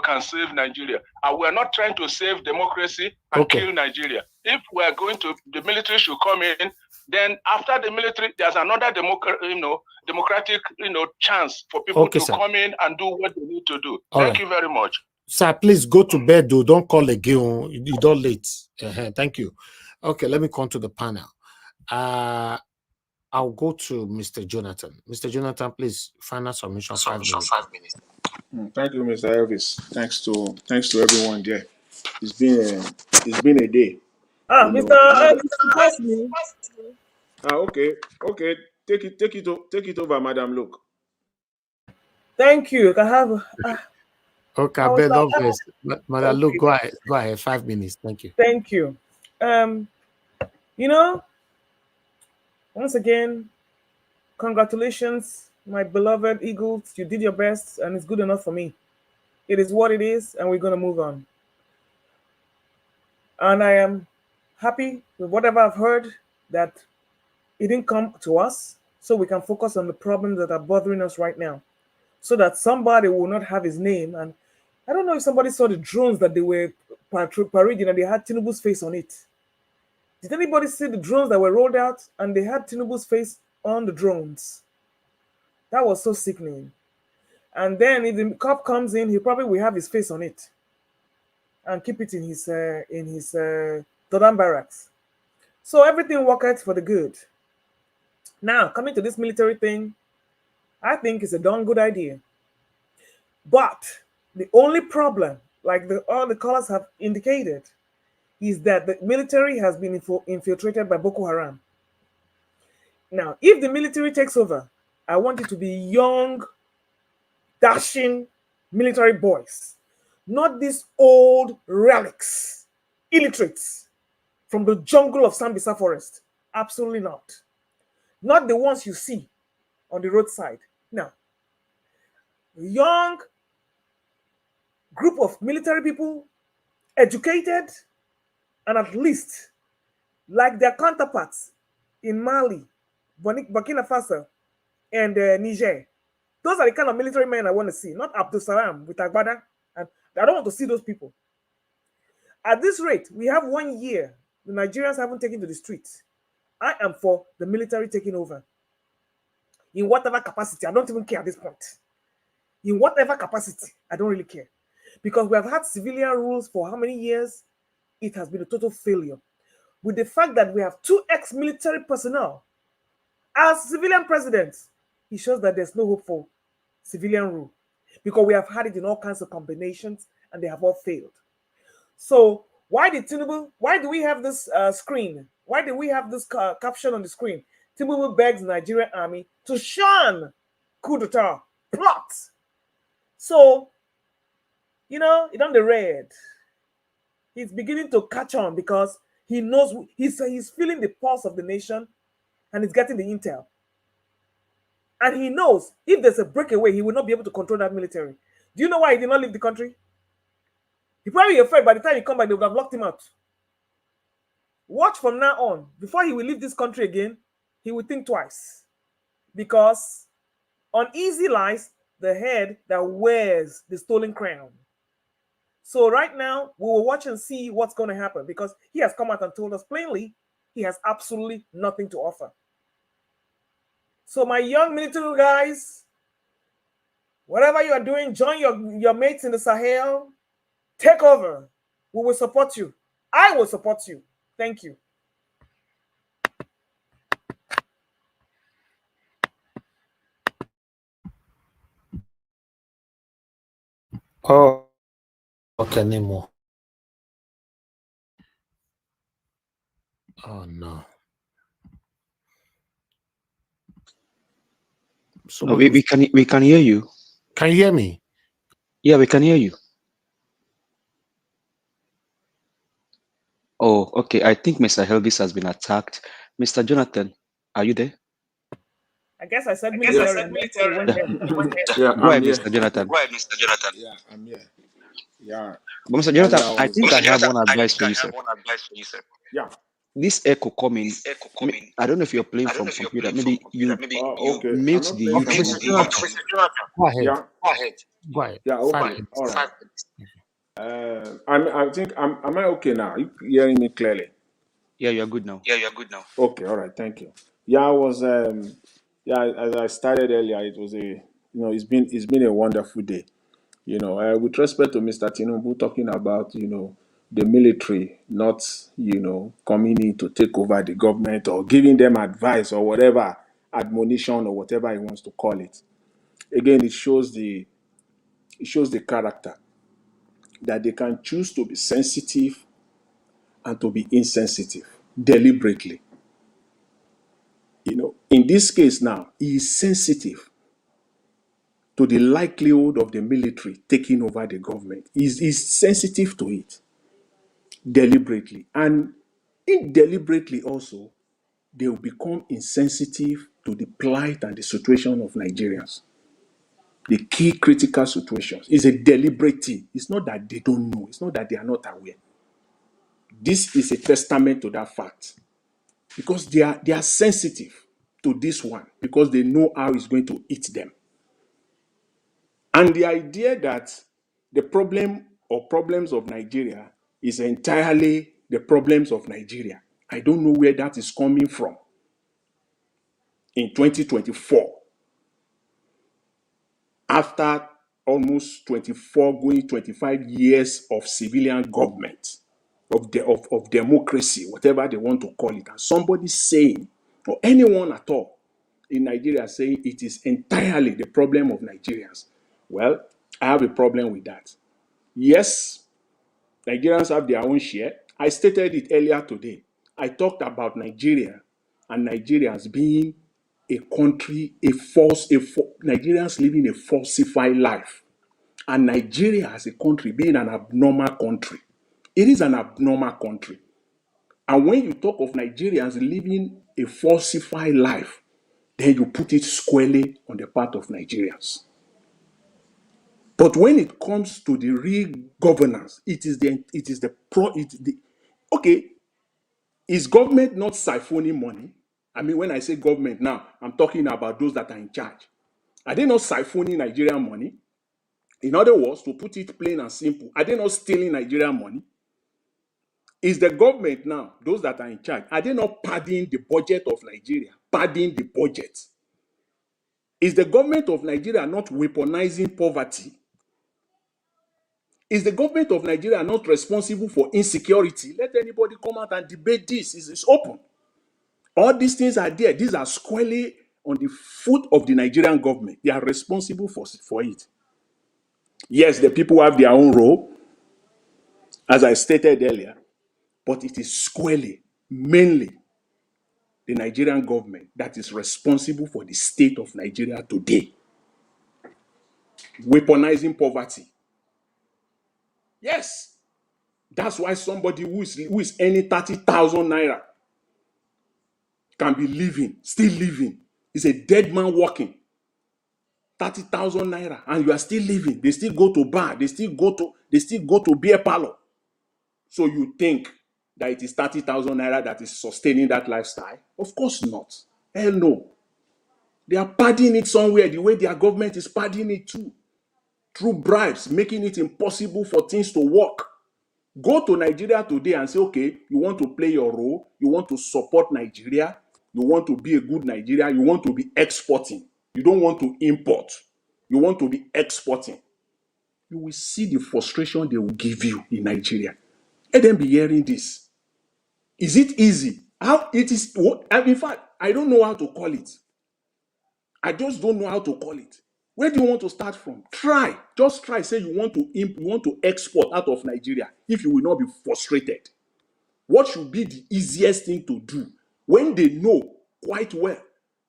[SPEAKER 4] can save Nigeria. And we're not trying to save democracy and kill Nigeria. If we're going to, the military should come in. Then after the military, there's another democratic chance for people to come in and do what they need to do. Thank you very much.
[SPEAKER 1] Sir, please go to bed, though. Don't call again. You're not late. Thank you. Okay, let me come to the panel. I'll go to Mr. Jonathan. Mr. Jonathan, please, final submission, 5 minutes.
[SPEAKER 4] Thank you, Mr. Elvis. Thanks to everyone there. It's been a day.
[SPEAKER 7] Mr. Elvis, pass me.
[SPEAKER 4] Okay. Take it over, Madam. Look.
[SPEAKER 7] Thank you. I have.
[SPEAKER 1] Okay, I bet not first. Madam, look, go ahead. 5 minutes. Thank you.
[SPEAKER 7] Thank you. Once again, congratulations, my beloved Eagles. You did your best, and it's good enough for me. It is what it is, and we're going to move on. And I am happy with whatever I've heard, that it didn't come to us, so we can focus on the problems that are bothering us right now, so that somebody will not have his name. And I don't know if somebody saw the drones that they were parading and they had Tinubu's face on it. Did anybody see the drones that were rolled out and they had Tinubu's face on the drones? That was so sickening. And then if the cop comes in, he probably will have his face on it and keep it in his Dodan barracks. So everything worked out for the good. Now, coming to this military thing, I think it's a darn good idea. But the only problem, like all the callers have indicated, is that the military has been infiltrated by Boko Haram. Now, if the military takes over, I want it to be young, dashing military boys, not these old relics, illiterates from the jungle of Sambisa forest. Absolutely not. Not the ones you see on the roadside. No. Young group of military people, educated, and at least like their counterparts in Mali, Burkina Faso, and Niger. Those are the kind of military men I want to see, not Abdul Salam with Agbada. And I don't want to see those people. At this rate, we have 1 year. The Nigerians haven't taken to the streets. I am for the military taking over. In whatever capacity, I don't even care at this point. In whatever capacity, I don't really care. Because we have had civilian rules for how many years? It has been a total failure. With the fact that we have 2 ex-military personnel as civilian presidents, it shows that there's no hope for civilian rule, because we have had it in all kinds of combinations and they have all failed. So why do we have this screen? Why do we have this caption on the screen? Tinubu begs Nigerian army to shun coup d'etat plot. So, it's on the red. He's beginning to catch on because he knows he's feeling the pulse of the nation and he's getting the intel. And he knows if there's a breakaway, he will not be able to control that military. Do you know why he did not leave the country? He probably afraid by the time he come back, they would have locked him out. Watch from now on. Before he will leave this country again, he will think twice. Because uneasy lies the head that wears the stolen crown. So right now, we will watch and see what's going to happen, because he has come out and told us plainly he has absolutely nothing to offer. So my young military guys, whatever you are doing, join your mates in the Sahel. Take over. We will support you. I will support you. Thank you.
[SPEAKER 1] Oh, okay, anymore. Oh no.
[SPEAKER 9] No, we can hear you.
[SPEAKER 1] Can you hear me?
[SPEAKER 9] Yeah, we can hear you. Oh, okay. I think Mr. Elvis has been attacked. Mr. Jonathan, are you there?
[SPEAKER 7] I guess I said military.
[SPEAKER 4] Yeah,
[SPEAKER 9] Go ahead, Mr. Jonathan.
[SPEAKER 4] Yeah, I'm here. Yeah.
[SPEAKER 9] But Mr.
[SPEAKER 4] As
[SPEAKER 9] Jonathan,
[SPEAKER 4] I
[SPEAKER 9] I
[SPEAKER 4] was.
[SPEAKER 9] think I have one advice for you, sir.
[SPEAKER 4] Yeah.
[SPEAKER 9] This echo coming. I don't know if you're playing from computer. Maybe you
[SPEAKER 4] Okay. I'm
[SPEAKER 9] mute
[SPEAKER 4] not
[SPEAKER 9] the
[SPEAKER 4] playing
[SPEAKER 1] Okay,
[SPEAKER 4] from
[SPEAKER 1] Mr.
[SPEAKER 9] YouTube.
[SPEAKER 1] Jonathan, go ahead.
[SPEAKER 4] Yeah.
[SPEAKER 1] Go ahead.
[SPEAKER 4] Yeah.
[SPEAKER 1] 5
[SPEAKER 4] Okay.
[SPEAKER 1] minutes.
[SPEAKER 4] All right. I think am I okay now? You hearing me clearly?
[SPEAKER 9] Yeah, you're good now.
[SPEAKER 4] Okay. All right. Thank you. Yeah. I was. Yeah. As I started earlier, it was a. It's been a wonderful day. With respect to Mr. Tinubu talking about, the military not, coming in to take over the government or giving them advice or whatever, admonition or whatever he wants to call it. Again, it shows the character that they can choose to be sensitive and to be insensitive deliberately. In this case now, he is sensitive to the likelihood of the military taking over the government. He's sensitive to it deliberately. And indeliberately also, they will become insensitive to the plight and the situation of Nigerians. The key critical situations is a deliberate thing. It's not that they don't know, it's not that they are not aware. This is a testament to that fact because they are sensitive to this one because they know how it's going to eat them. And the idea that the problem or problems of Nigeria is entirely the problems of Nigeria, I don't know where that is coming from. In 2024, after almost 24, going 25 years of civilian government, of democracy, whatever they want to call it, and somebody saying, or anyone at all in Nigeria saying it is entirely the problem of Nigerians, well, I have a problem with that. Yes, Nigerians have their own share. I stated it earlier today. I talked about Nigeria and Nigerians being a country, Nigerians living a falsified life. And Nigeria as a country being an abnormal country. It is an abnormal country. And when you talk of Nigerians living a falsified life, then you put it squarely on the part of Nigerians. But when it comes to the real governance, okay, is government not siphoning money? I mean, when I say government now, I'm talking about those that are in charge. Are they not siphoning Nigerian money? In other words, to put it plain and simple, are they not stealing Nigerian money? Is the government now, those that are in charge, are they not padding the budget of Nigeria? Padding the budget. Is the government of Nigeria not weaponizing poverty? Is the government of Nigeria not responsible for insecurity? Let anybody come out and debate this. It's open. All these things are there. These are squarely on the foot of the Nigerian government. They are responsible for it. Yes, the people have their own role, as I stated earlier, but it is squarely, mainly, the Nigerian government that is responsible for the state of Nigeria today. Weaponizing poverty. Yes. That's why somebody who is earning 30,000 naira can be living, still living. Is a dead man walking. 30,000 naira, and you are still living. They still go to bar. They still go to beer parlor. So you think that it is 30,000 naira that is sustaining that lifestyle? Of course not. Hell no. They are padding it somewhere the way their government is padding it too. Through bribes, making it impossible for things to work. Go to Nigeria today and say, okay, you want to play your role, you want to support Nigeria, you want to be a good Nigerian, you want to be exporting. You don't want to import. You want to be exporting. You will see the frustration they will give you in Nigeria. Let them be hearing this. Is it easy? How it is? In fact, I don't know how to call it. I just don't know how to call it. Where do you want to start from? Try. Just try. Say you want to export out of Nigeria if you will not be frustrated. What should be the easiest thing to do when they know quite well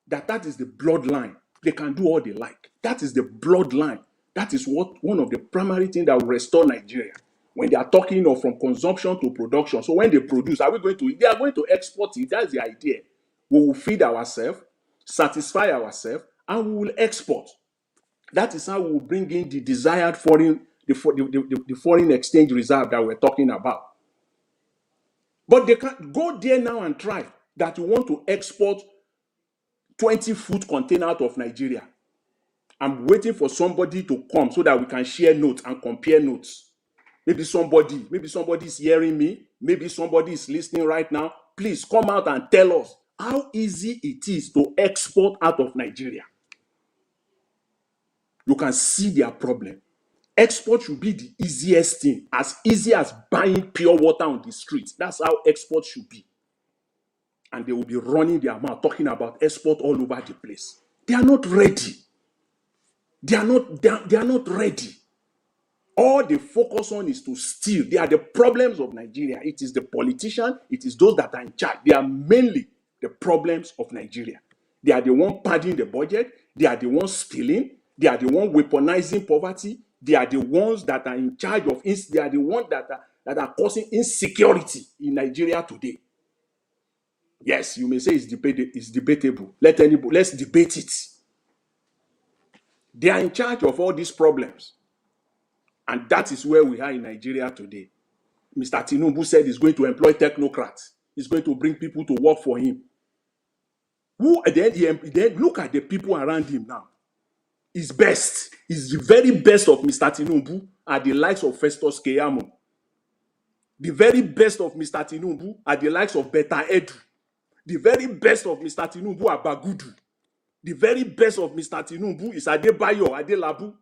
[SPEAKER 4] that is the bloodline? They can do all they like. That is the bloodline. That is one of the primary things that will restore Nigeria. When they are talking of from consumption to production. So when they produce, they are going to export it. That's the idea. We will feed ourselves, satisfy ourselves, and we will export. That is how we will bring in the desired foreign the foreign exchange reserve that we're talking about. But they can't go there now and try that you want to export 20-foot container out of Nigeria. I'm waiting for somebody to come so that we can share notes and compare notes. Maybe somebody is hearing me. Maybe somebody is listening right now. Please come out and tell us how easy it is to export out of Nigeria. You can see their problem. Export should be the easiest thing, as easy as buying pure water on the street. That's how export should be. And they will be running their mouth talking about export all over the place. They are not ready. They are not ready. All they focus on is to steal. They are the problems of Nigeria. It is the politician, it is those that are in charge. They are mainly the problems of Nigeria. They are the one padding the budget. They are the ones stealing. They are the one weaponizing poverty. They are the ones that are in charge of. They are the ones that are causing insecurity in Nigeria today. Yes, you may say it's debatable. Let's debate it. They are in charge of all these problems. And that is where we are in Nigeria today. Mr. Tinubu said he's going to employ technocrats. He's going to bring people to work for him. Then look at the people around him now. His best, is the very best of Mr. Tinubu are the likes of Festus Keyamo. The very best of Mr. Tinubu are the likes of Beta Edu. The very best of Mr. Tinubu are Bagudu. The very best of Mr. Tinubu is Adebayo Adelabu,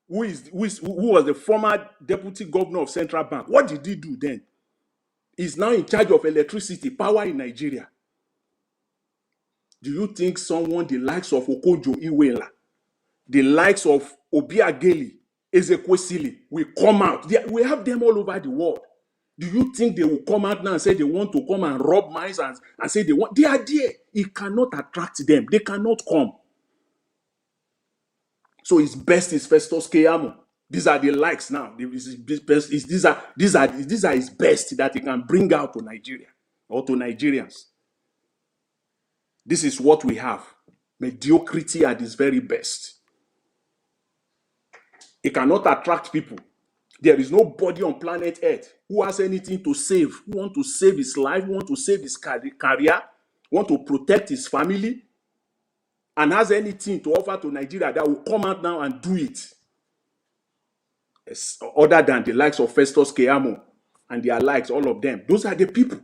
[SPEAKER 4] who was the former deputy governor of Central Bank. What did he do then? He's now in charge of electricity, power in Nigeria. Do you think someone the likes of Okojo Iweala, the likes of Obiageli, Ezekwesili will come out? We have them all over the world. Do you think they will come out now and say they want to come and rob mines and say they want? They are there. It cannot attract them. They cannot come. So his best is Festus Keyamo. These are the likes now. These are his best that he can bring out to Nigeria or to Nigerians. This is what we have. Mediocrity at its very best. It cannot attract people. There is nobody on planet Earth who has anything to save, who wants to save his life, who wants to save his career, wants to protect his family, and has anything to offer to Nigeria that will come out now and do it. Other than the likes of Festus Keyamo and their likes, all of them. Those are the people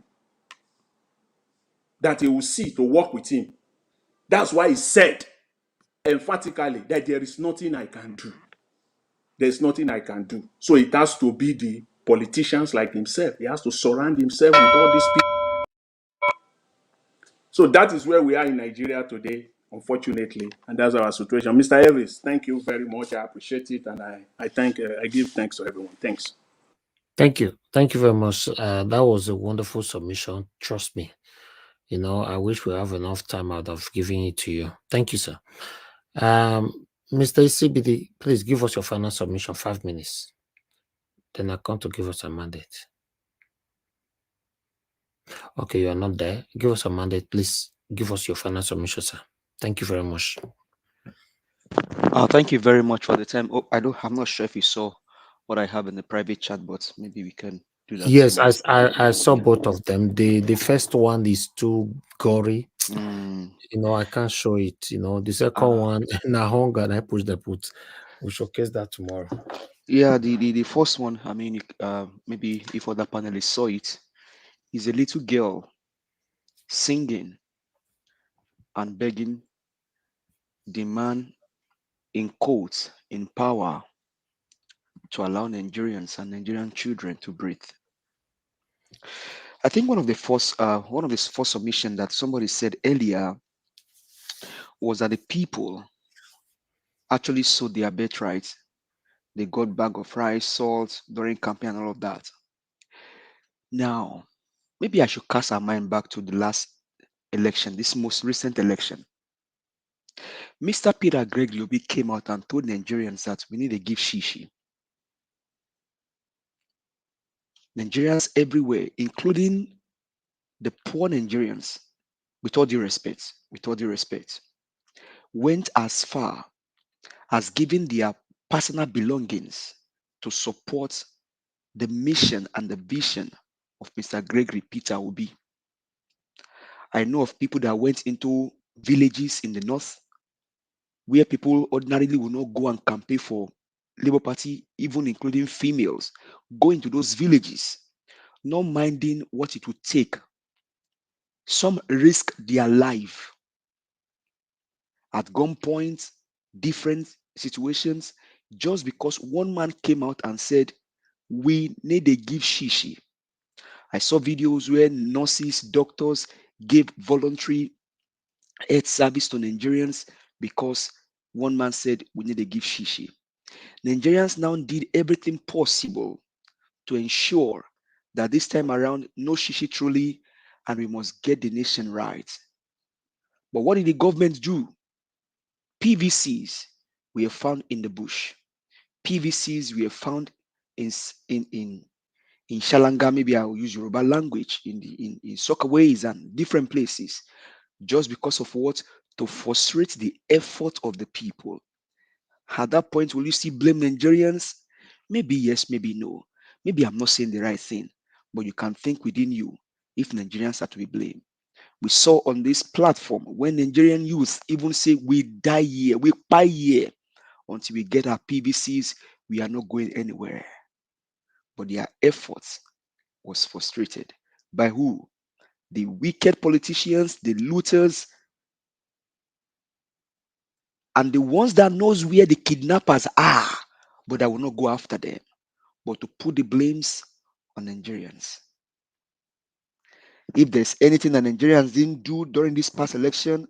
[SPEAKER 4] that he will see to work with him. That's why he said emphatically that there is nothing I can do. There's nothing I can do. So it has to be the politicians like himself. He has to surround himself with all these people. So that is where we are in Nigeria today, unfortunately, and that's our situation. Mr. Elvis, thank you very much. I appreciate it, and I give thanks to everyone. Thanks.
[SPEAKER 1] Thank you very much. That was a wonderful submission. Trust me. I wish we have enough time. I'd have given it to you. Thank you, sir. Mr. CBD, please give us your final submission, 5 minutes. Then I come to give us a mandate. Okay, you are not there. Give us a mandate, please. Give us your final submission, sir. Thank you very much.
[SPEAKER 9] Thank you very much for the time. I'm not sure if you saw what I have in the private chat, but maybe we can do that.
[SPEAKER 1] Yes, I saw both of them. The first one is too gory. I can't show it. The second one, na hunger, and I push the put. We'll showcase that tomorrow.
[SPEAKER 9] Yeah, the first one, I mean, maybe if other panelists saw it, is a little girl singing and begging the man in quotes in power to allow Nigerians and Nigerian children to breathe. I think one of the first submission that somebody said earlier was that the people actually sold their birthright. They got bag of rice, salt during campaign and all of that. Now, maybe I should cast our mind back to the last election, this most recent election. Mr. Peter Greg Lobi came out and told Nigerians that we need to give shishi. Nigerians everywhere, including the poor Nigerians, with all due respect, went as far as giving their personal belongings to support the mission and the vision of Mr. Gregory Peter Obi. I know of people that went into villages in the north where people ordinarily will not go and campaign for Labour Party, even including females, go into those villages, not minding what it would take. Some risk their life at gunpoint, different situations, just because one man came out and said, we need to give shishi. I saw videos where nurses, doctors gave voluntary health service to Nigerians because one man said we need to give shishi. Nigerians now did everything possible to ensure that this time around, no shishi truly, and we must get the nation right. But what did the government do? PVCs were found in the bush. PVCs were found in in Shalanga. Maybe I'll use Yoruba language in Sokaways and different places, just because of what? To frustrate the effort of the people. At that point, will you still blame Nigerians? Maybe yes, maybe no. Maybe I'm not saying the right thing, but you can think within you if Nigerians are to be blamed. We saw on this platform when Nigerian youth even say we die here, we buy here until we get our PVCs, we are not going anywhere. But their efforts was frustrated by who? The wicked politicians, the looters, and the ones that knows where the kidnappers are, but that will not go after them, but to put the blames on Nigerians. If there's anything that Nigerians didn't do during this past election,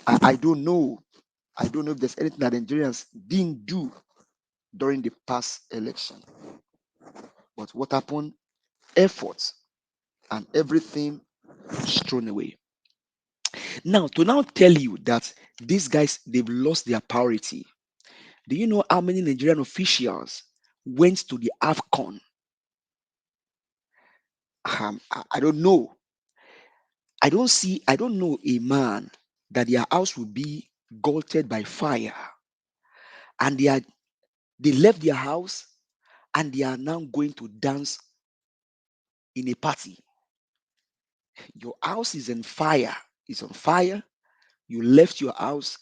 [SPEAKER 9] I don't know. I don't know if there's anything that Nigerians didn't do during the past election. But what happened? Efforts and everything thrown away. Now, to now tell you that these guys, they've lost their priority. Do you know how many Nigerian officials went to the AFCON? I don't know. I don't know a man that their house will be gutted by fire. And they left their house and they are now going to dance in a party. Your house is on fire. It's on fire. You left your house,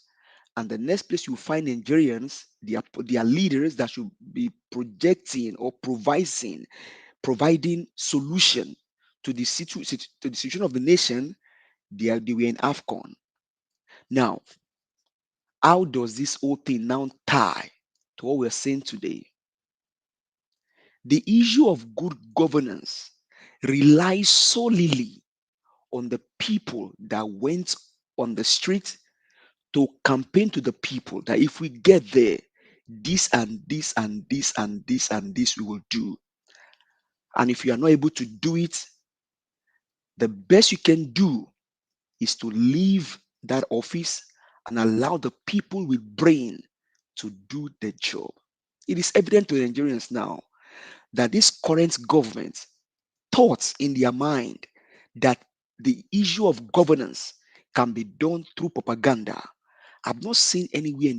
[SPEAKER 9] and the next place you find Nigerians, they are leaders that should be projecting or providing solution to the situation of the nation. They were in AFCON. Now, how does this whole thing now tie to what we're saying today? The issue of good governance relies solely on the people that went on the street to campaign to the people that if we get there, this and this and this and this and this we will do. And if you are not able to do it, the best you can do is to leave that office and allow the people with brain to do the job. It is evident to Nigerians now that this current government thought in their mind that the issue of governance can be done through propaganda. I've not seen anywhere in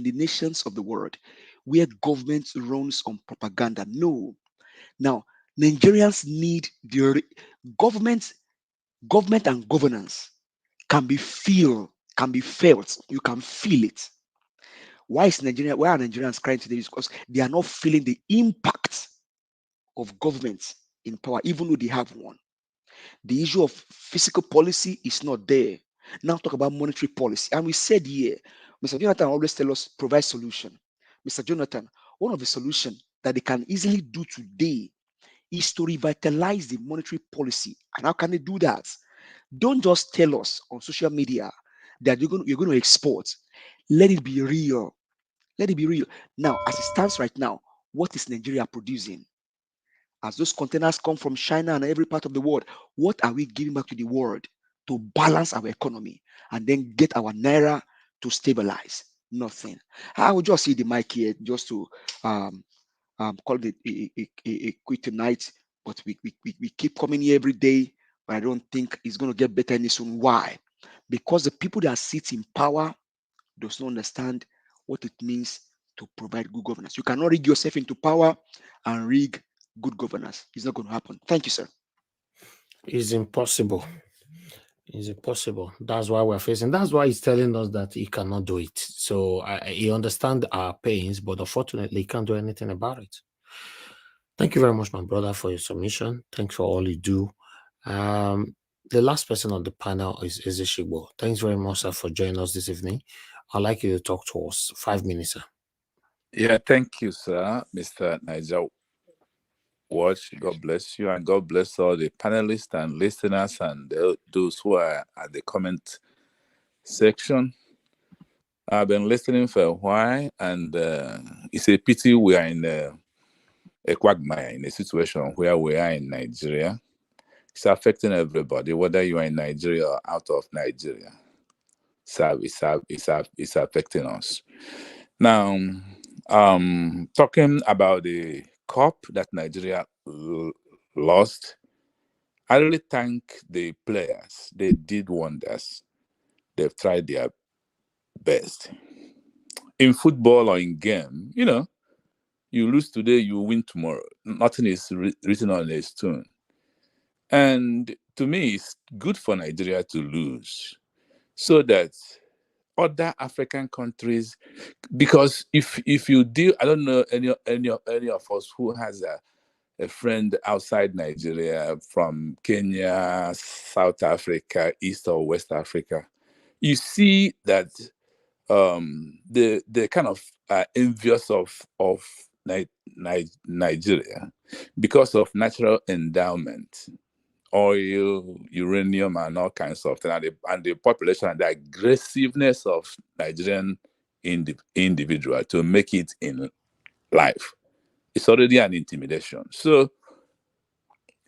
[SPEAKER 9] the nations of the world where government runs on propaganda. No. Now, Nigerians need the government and governance can be felt. You can feel it. Why are Nigerians crying today? Is because they are not feeling the impact of government in power, even though they have one. The issue of fiscal policy is not there. Now talk about monetary policy. And we said here, Mr. Jonathan always tell us provide solution. Mr. Jonathan, one of the solutions that they can easily do today is to revitalize the monetary policy. And how can they do that? Don't just tell us on social media that you're going to export. Let it be real. Let it be real. Now, as it stands right now, what is Nigeria producing? As those containers come from China and every part of the world, what are we giving back to the world to balance our economy and then get our naira to stabilize? Nothing. I will just see the mic here just to call it a quit tonight. But we keep coming here every day, but I don't think it's going to get better any soon. Why? Because the people that sit in power does not understand what it means to provide good governance. You cannot rig yourself into power and rig good governance. It's not going to happen. Thank you, sir.
[SPEAKER 1] It's impossible. It's impossible. That's why we're facing. That's why he's telling us that he cannot do it. So he understands our pains, but unfortunately, he can't do anything about it. Thank you very much, my brother, for your submission. Thanks for all you do. The last person on the panel is Ezeshigbo. Thanks very much, sir, for joining us this evening. I'd like you to talk to us. 5 minutes, sir.
[SPEAKER 19] Yeah, thank you, sir, Mr. Niger Watch. God bless you, and God bless all the panelists and listeners and those who are at the comment section. I've been listening for a while, and it's a pity we are in a quagmire, in a situation where we are in Nigeria. It's affecting everybody, whether you are in Nigeria or out of Nigeria. It's affecting us. Now, talking about the cup that Nigeria lost, I really thank the players. They did wonders. They've tried their best. In football or in game, you lose today, you win tomorrow. Nothing is written on a stone. And to me, it's good for Nigeria to lose so that other African countries, because if you deal, I don't know any of us who has a friend outside Nigeria, from Kenya, South Africa, East or West Africa, you see that the kind of envious of Nigeria because of natural endowment, oil, uranium, and all kinds of things, and the population and the aggressiveness of Nigerian individual to make it in life. It's already an intimidation. So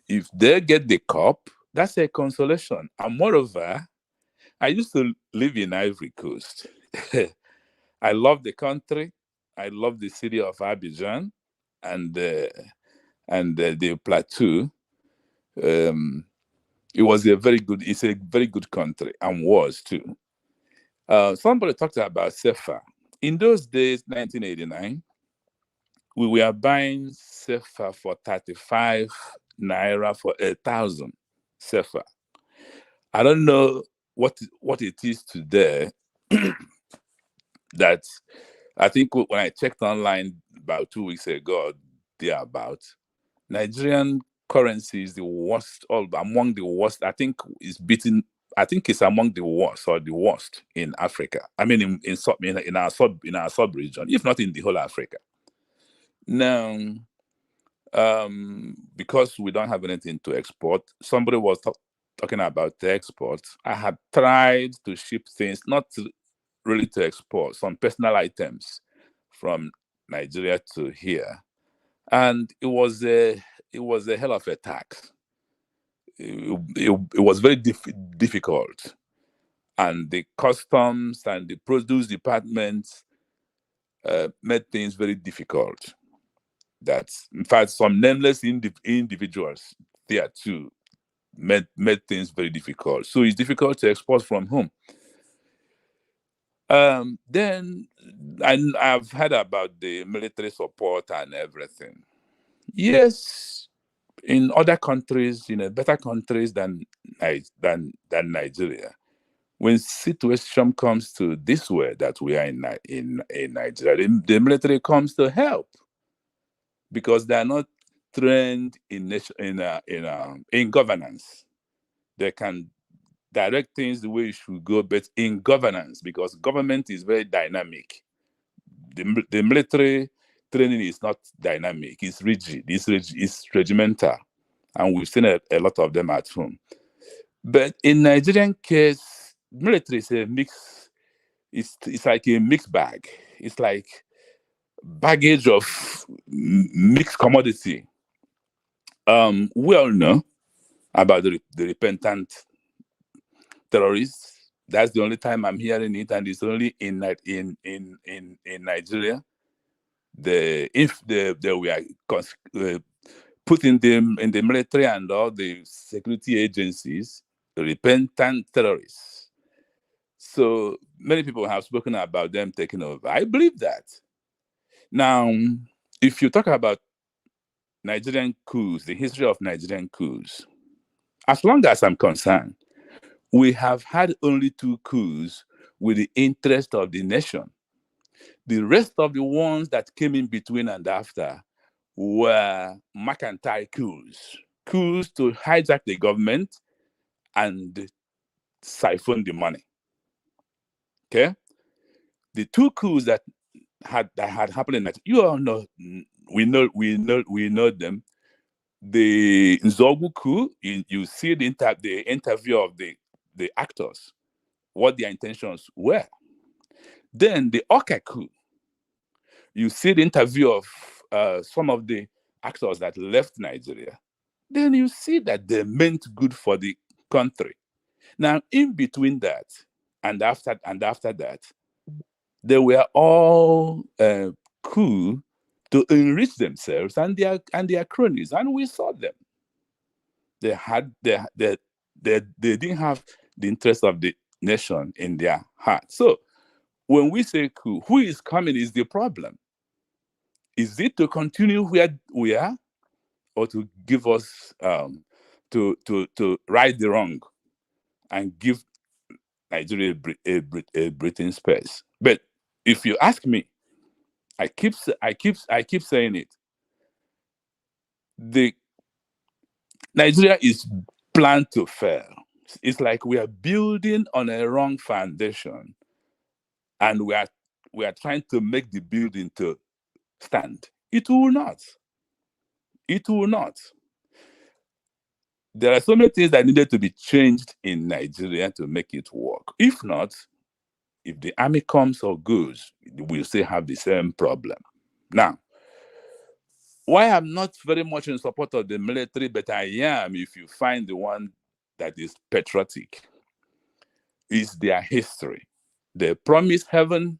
[SPEAKER 19] if they get the cup, that's a consolation. And moreover, I used to live in Ivory Coast. I love the country. I love the city of Abidjan and the plateau. It's a very good country, and was too. Somebody talked about CFA. In those days, 1989, we were buying CFA for 35 naira for 1,000 CFA. I don't know what it is today. That I think when I checked online about 2 weeks ago, Nigerian currency is the worst, among the worst. I think it's among the worst or the worst in Africa. I mean, in our sub region, if not in the whole Africa. Now, because we don't have anything to export, somebody was talking about the export. I had tried to ship things, not really to export, some personal items from Nigeria to here, and it was a hell of a tax. It was very difficult, and the customs and the produce departments made things very difficult. That, in fact, some nameless individuals there too made things very difficult. So it's difficult to export from home. Then I've heard about the military support and everything. Yes, in other countries, better countries than Nigeria, when situation comes to this way that we are in Nigeria, the military comes to help because they are not trained in governance. They can direct things the way it should go, but in governance, because government is very dynamic. The military training is not dynamic. It's rigid. It's regimental, and we've seen a lot of them at home. But in Nigerian case, military is a mix. It's like a mixed bag. It's like baggage of mixed commodity. We all know about the repentant terrorists. That's the only time I'm hearing it, and it's only in Nigeria. If they were putting them in the military and all the security agencies, repentant terrorists. So many people have spoken about them taking over. I believe that. Now, if you talk about Nigerian coups, the history of Nigerian coups, as long as I'm concerned, we have had only 2 coups with the interest of the nation. The rest of the ones that came in between and after were mercantile coups to hijack the government and siphon the money. Okay? The 2 coups that had happened in Nigeria, you all know, we know them. The Nzogu coup, you see the interview of the actors, what their intentions were. Then the Oka coup, you see the interview of some of the actors that left Nigeria. Then you see that they meant good for the country. Now, in between that and after that, they were all coup to enrich themselves and their cronies, and we saw them. They didn't have the interest of the nation in their heart. So when we say coup, who is coming is the problem. Is it to continue where we are, or to give us to right the wrong and give Nigeria a breathing space? But if you ask me, I keep saying it. Nigeria is planned to fail. It's like we are building on a wrong foundation, and we are trying to make the building to stand. It will not. It will not. There are so many things that needed to be changed in Nigeria to make it work. If not, if the army comes or goes, we'll still have the same problem. Now, why I'm not very much in support of the military, but I am if you find the one that is patriotic, is their history. They promise heaven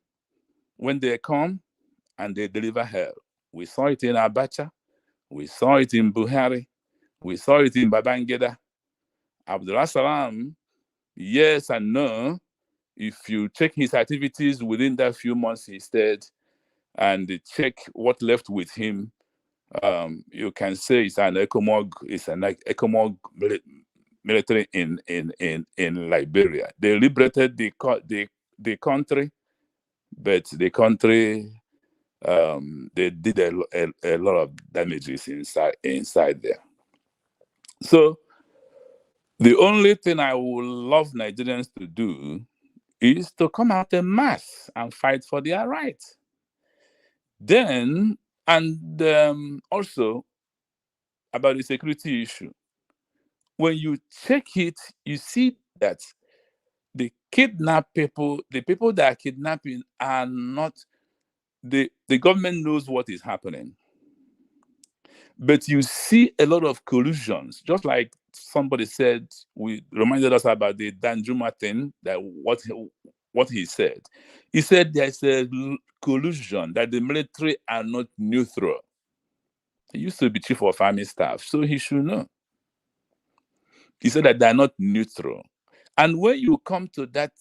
[SPEAKER 19] when they come, and they deliver hell. We saw it in Abacha. We saw it in Buhari. We saw it in Babangida. Abdullah Salam, yes and no. If you check his activities within that few months he stayed, and check what left with him, you can say it's an ECOMOG military in Liberia. They liberated the country, but the country, they did a lot of damages inside there. So the only thing I would love Nigerians to do is to come out en masse and fight for their rights. Then, and also about the security issue, when you check it, you see that the people that are kidnapping are not, the government knows what is happening. But you see a lot of collusions, just like somebody said, we reminded us about the Danjuma thing, that what he said. He said there's a collusion, that the military are not neutral. He used to be chief of army staff, so he should know. He said that they're not neutral. And when you come to that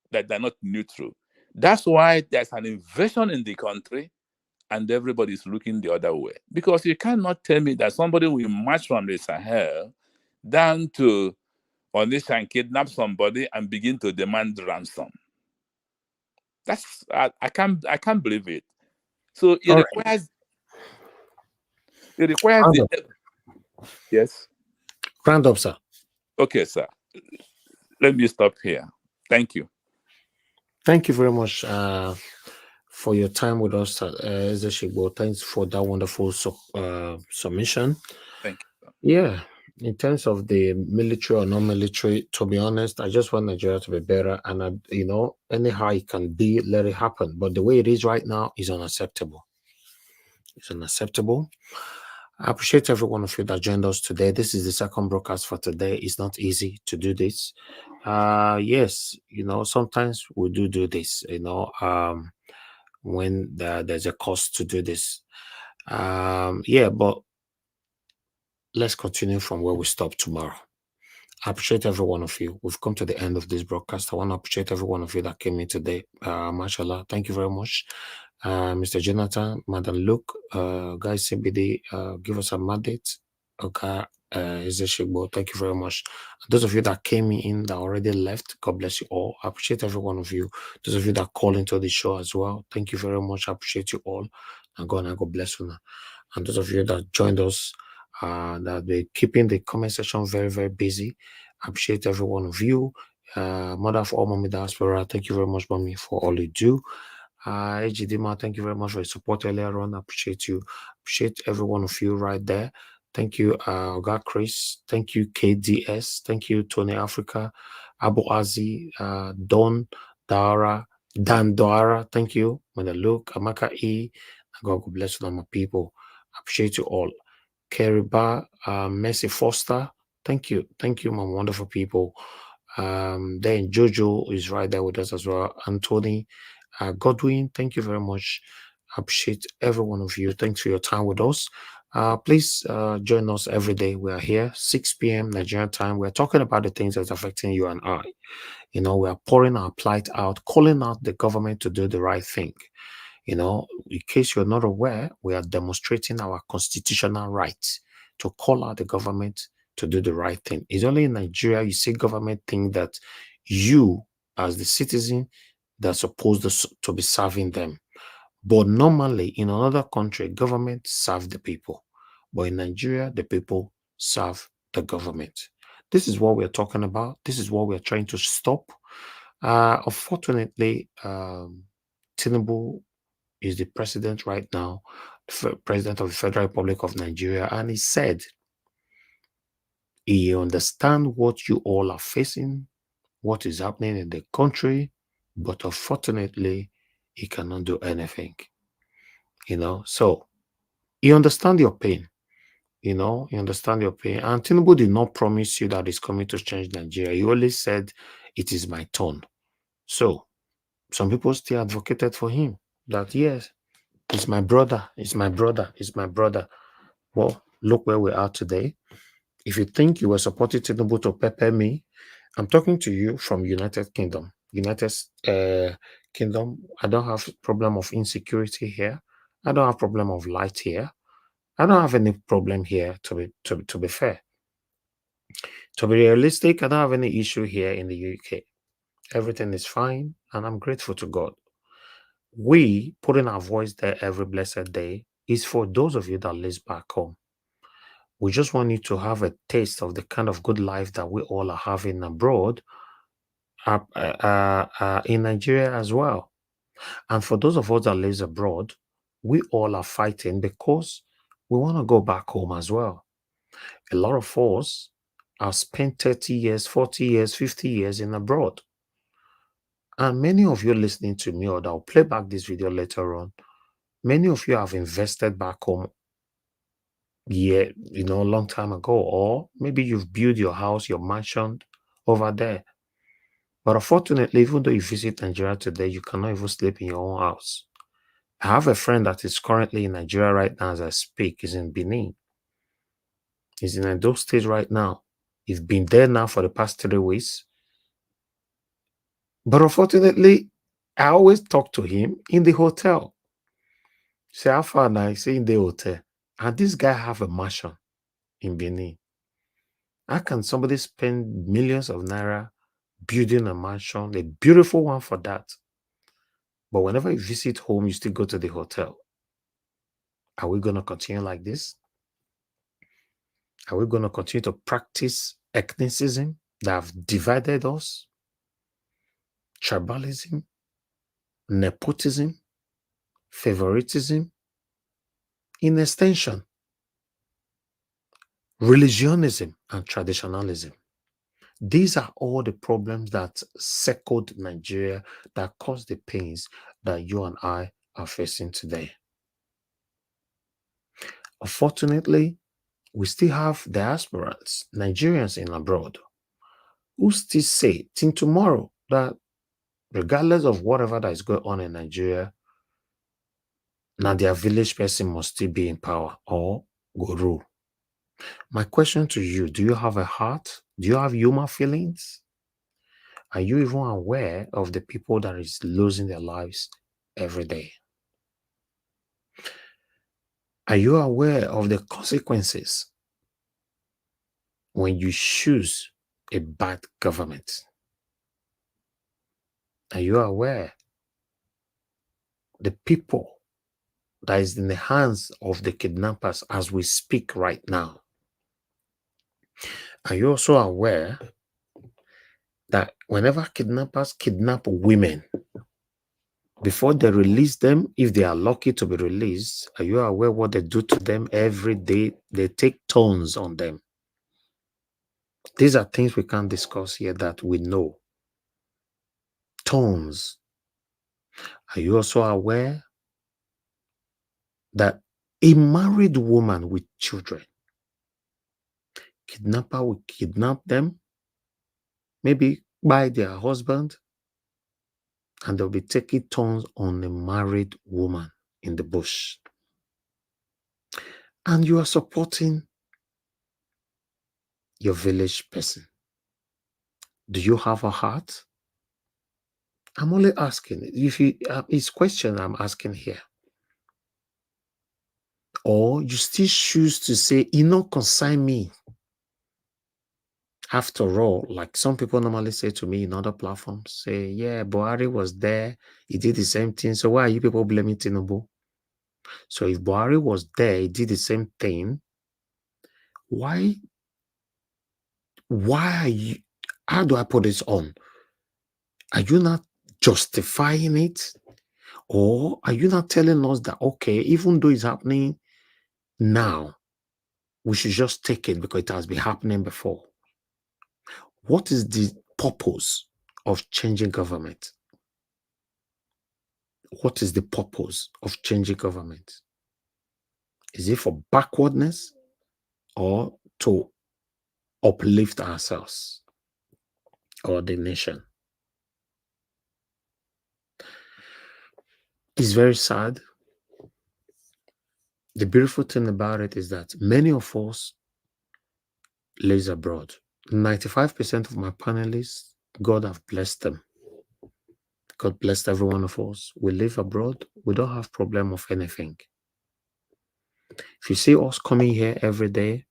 [SPEAKER 19] they're not neutral, that's why there's an invasion in the country and everybody's looking the other way. Because you cannot tell me that somebody will march from the Sahel down to Onitsha and kidnap somebody and begin to demand ransom. That's I can't believe it. So it requires yes.
[SPEAKER 1] Round up, sir.
[SPEAKER 19] Okay, sir. Let me stop here. Thank you.
[SPEAKER 1] Thank you very much for your time with us, Ezeshigbo. Thanks for that wonderful submission.
[SPEAKER 19] Thank you.
[SPEAKER 1] Yeah, in terms of the military or non-military, to be honest, I just want Nigeria to be better, and anyhow it can be, let it happen. But the way it is right now is unacceptable. It's unacceptable. I appreciate every one of you that joined us today. This is the second broadcast for today. It's not easy to do this. Yes, sometimes we do this, when there's a cost to do this. But let's continue from where we stop tomorrow. I appreciate every one of you. We've come to the end of this broadcast. I want to appreciate every one of you that came in today. Mashallah, thank you very much. Mr. Jonathan, Madam Luke, guys, CBD, give us a mandate. Okay, Ezeshigbo, thank you very much. Those of you that came in that already left, God bless you all. I appreciate every one of you. Those of you that call into the show as well, thank you very much. I appreciate you all. And God bless you now. And those of you that joined us, that they keeping the comment section very, very busy. I appreciate every one of you. Mother of all Mommy Diaspora, thank you very much, Mommy, for all you do. Ejidima, thank you very much for your support earlier on. I appreciate you. Appreciate every one of you right there. Thank you, Oga Chris. Thank you, KDS. Thank you, Tony Africa, Abu Azi, Don Dara, Dan Dara. Thank you, Mother Luke, Amaka E. God bless you, my people. I appreciate you all. Keriba, Mercy Foster. Thank you, my wonderful people. Then Jojo is right there with us as well. Anthony, Godwin, thank you very much. I appreciate every one of you. Thanks for your time with us. Please join us every day. We are here 6 p.m. Nigerian time. We're talking about the things that's affecting you and I. You know, we are pouring our plight out, calling out the government to do the right thing. You know, in case you're not aware, we are demonstrating our constitutional right to call out the government to do the right thing. It's only in Nigeria you see government think that you, as the citizen, that's supposed to be serving them. But normally, in another country, government serve the people. But in Nigeria, the people serve the government. This is what we're talking about. This is what we're trying to stop. Unfortunately, Tinubu is the president right now, president of the Federal Republic of Nigeria, and he said he understands what you all are facing, what is happening in the country, but unfortunately, he cannot do anything. You know, so he understands your pain. You know, you understand your pain. And Tinubu did not promise you that he's coming to change Nigeria. He only said, it is my turn. So some people still advocated for him that, yes, it's my brother, it's my brother, it's my brother. Well, look where we are today. If you think you were supporting Tinubu to pepper me, I'm talking to you from United Kingdom. United Kingdom, I don't have problem of insecurity here. I don't have problem of light here. I don't have any problem here, to be fair. To be realistic, I don't have any issue here in the UK. Everything is fine, and I'm grateful to God. We putting our voice there every blessed day is for those of you that live back home. We just want you to have a taste of the kind of good life that we all are having abroad, in Nigeria as well. And for those of us that live abroad, we all are fighting because we want to go back home as well. A lot of us have spent 30 years, 40 years, 50 years in abroad. And many of you listening to me, or that will play back this video later on, many of you have invested back home a long time ago, or maybe you've built your house, your mansion over there. But unfortunately, even though you visit Nigeria today, you cannot even sleep in your own house. I have a friend that is currently in Nigeria right now as I speak. He's in Benin. He's in Edo State right now. He's been there now for the past 3 weeks. But unfortunately, I always talk to him in the hotel. Say, how far now? I say in the hotel. And this guy have a mansion in Benin. How can somebody spend millions of naira building a mansion, a beautiful one for that? But whenever you visit home, you still go to the hotel. Are we going to continue like this? Are we going to continue to practice ethnicism that have divided us? Tribalism, nepotism, favoritism, in extension, religionism and traditionalism. These are all the problems that circled Nigeria, that caused the pains that you and I are facing today. Unfortunately, we still have diasporans, Nigerians in abroad, who still say till tomorrow that regardless of whatever that is going on in Nigeria, now their village person must still be in power or go rule. My question to you, do you have a heart? Do you have human feelings? Are you even aware of the people that is losing their lives every day? Are you aware of the consequences when you choose a bad government? Are you aware the people that is in the hands of the kidnappers as we speak right now? Are you also aware that whenever kidnappers kidnap women, before they release them, if they are lucky to be released, are you aware what they do to them every day? They take turns on them. These are things we can't discuss here that we know. Turns. Are you also aware that a married woman with children, kidnapper will kidnap them, maybe by their husband, and they'll be taking turns on a married woman in the bush? And you are supporting your village person. Do you have a heart? I'm only asking. If you, it's question I'm asking here. Or you still choose to say, you know, consign me. After all, like some people normally say to me in other platforms, say, yeah, Buhari was there. He did the same thing. So why are you people blaming Tinubu? So if Buhari was there, he did the same thing. Why are you, how do I put this on? Are you not justifying it? Or are you not telling us that, okay, even though it's happening now, we should just take it because it has been happening before? What is the purpose of changing government? What is the purpose of changing government? Is it for backwardness or to uplift ourselves or the nation? It's very sad. The beautiful thing about it is that many of us live abroad. 95% of my panelists, God have blessed them. God bless every one of us. We live abroad. We don't have problem of anything. If you see us coming here every day,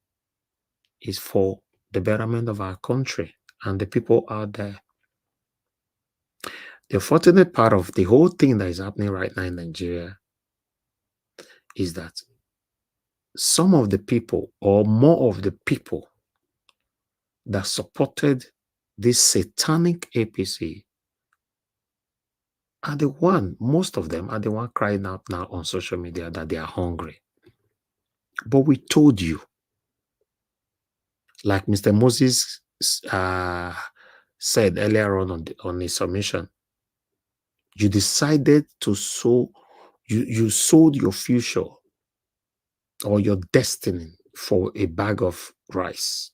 [SPEAKER 1] it's for the betterment of our country and the people out there. The unfortunate part of the whole thing that is happening right now in Nigeria is that some of the people, or more of the people that supported this satanic APC are the one, most of them are the one crying out now on social media that they are hungry. But we told you, like Mr. Moses said earlier on his submission, you decided to sow, you sold your future or your destiny for a bag of rice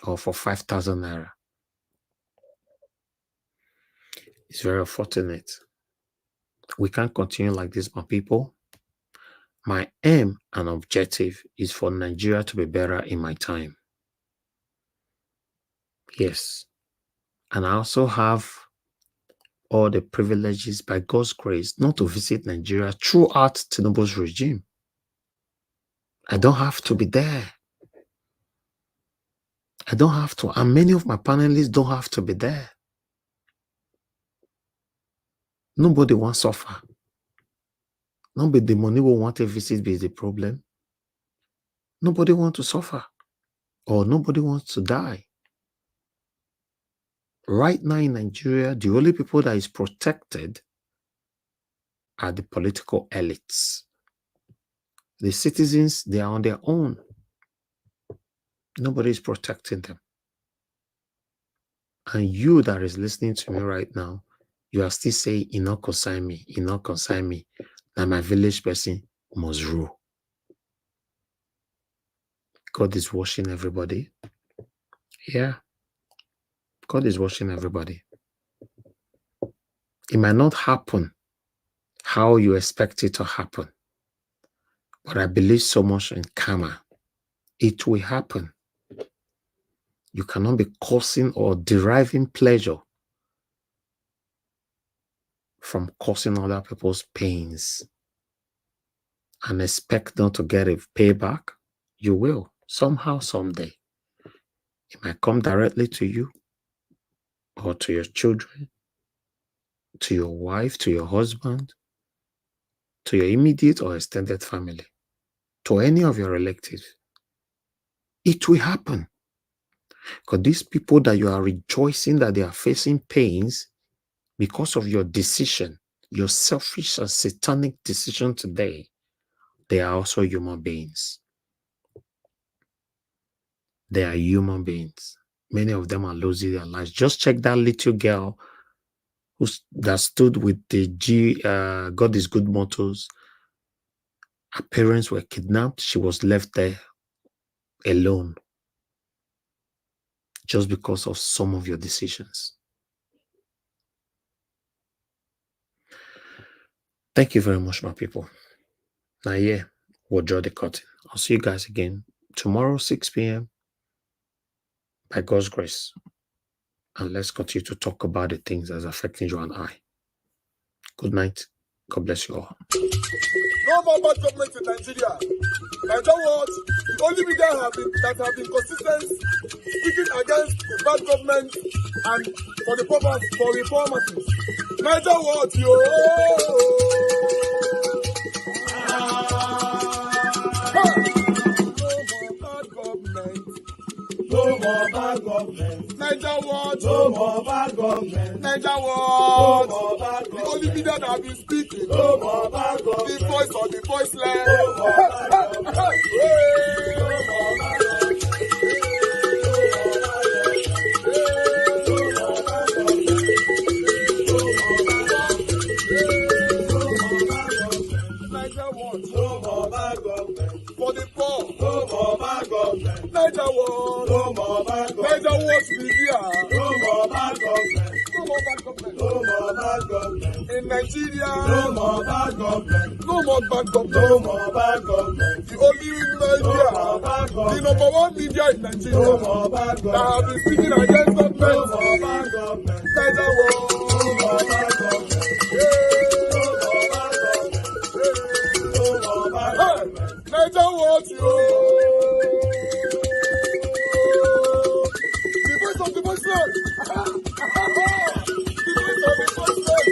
[SPEAKER 1] or for 5,000 naira. It's very unfortunate. We can't continue like this, my people. My aim and objective is for Nigeria to be better in my time. Yes. And I also have all the privileges by God's grace not to visit Nigeria throughout Tinubu's regime. I don't have to be there. I don't have to. And many of my panelists don't have to be there. Nobody wants to suffer. Nobody, the money will want a visit be the problem. Nobody wants to suffer. Or nobody wants to die. Right now in Nigeria, the only people that is protected are the political elites. The citizens, they are on their own. Nobody is protecting them. And you that is listening to me right now, you are still saying, you not consign me, you not consign me. Now my village person must rule. God is watching everybody. Yeah. God is watching everybody. It might not happen how you expect it to happen. But I believe so much in karma. It will happen. You cannot be causing or deriving pleasure from causing other people's pains. and expect not to get a payback, you will somehow, someday. It might come directly to you or to your children, to your wife, to your husband, to your immediate or extended family, to any of your relatives. It will happen. Because these people that you are rejoicing that they are facing pains because of your decision, your selfish and satanic decision today, they are also human beings. They are human beings. Many of them are losing their lives. Just check that little girl that stood with the God is good mottos. Her parents were kidnapped. She was left there alone just because of some of your decisions. Thank you very much, my people. Now, yeah, we'll draw the curtain. I'll see you guys again tomorrow, 6 p.m. by God's grace. And let's continue to talk about the things that's affecting you and I. Good night. God bless you all.
[SPEAKER 20] No more bad government in Nigeria. Niger what? The only media that have been consistent speaking against the bad government and for the purpose for reformers. Niger what, yo? No more bad government. Niger what? No more bad government. Niger what? No more bad government. The only media that have been speaking. No more bad government. The voice of the voiceless. No more bad government. No more bad government. Niger what? No more bad government. For the poor. No more bad government. Niger what? No more bad government. Niger what media. No more bad government. No more bad government. No more bad government. In Nigeria. No more bad government. No more bad government. No more bad government. The only media. No more bad government. The number one media in Nigeria. No more bad government. That have been speaking against government. No more bad government. Niger what? No more bad government. Niger what, yo? The voice of the voiceless. The voice of the voiceless.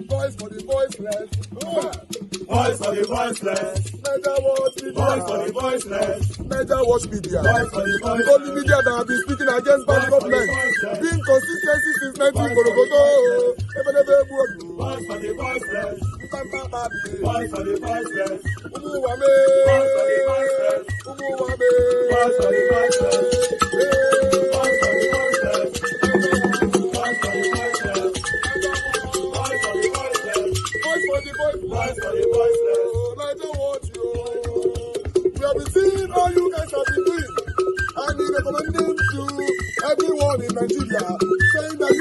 [SPEAKER 20] Voice for the voiceless. Voice for the voiceless. Niger watch media. Voice for the voiceless. Niger watch media. Voice for the voiceless. The only media that have been speaking against bad government. Being consistency since 1944. Voice for the voiceless. Voice for the voiceless. Umuwame. Voice for the voiceless. Umuwame. Voice for the voiceless. Voice for the voiceless. Voice for the voiceless. Voice for the voiceless. Voice for the voiceless. Voice for the voiceless. Niger watch you. We have been seeing all you guys have been doing, and we recommend to everyone in Nigeria, saying that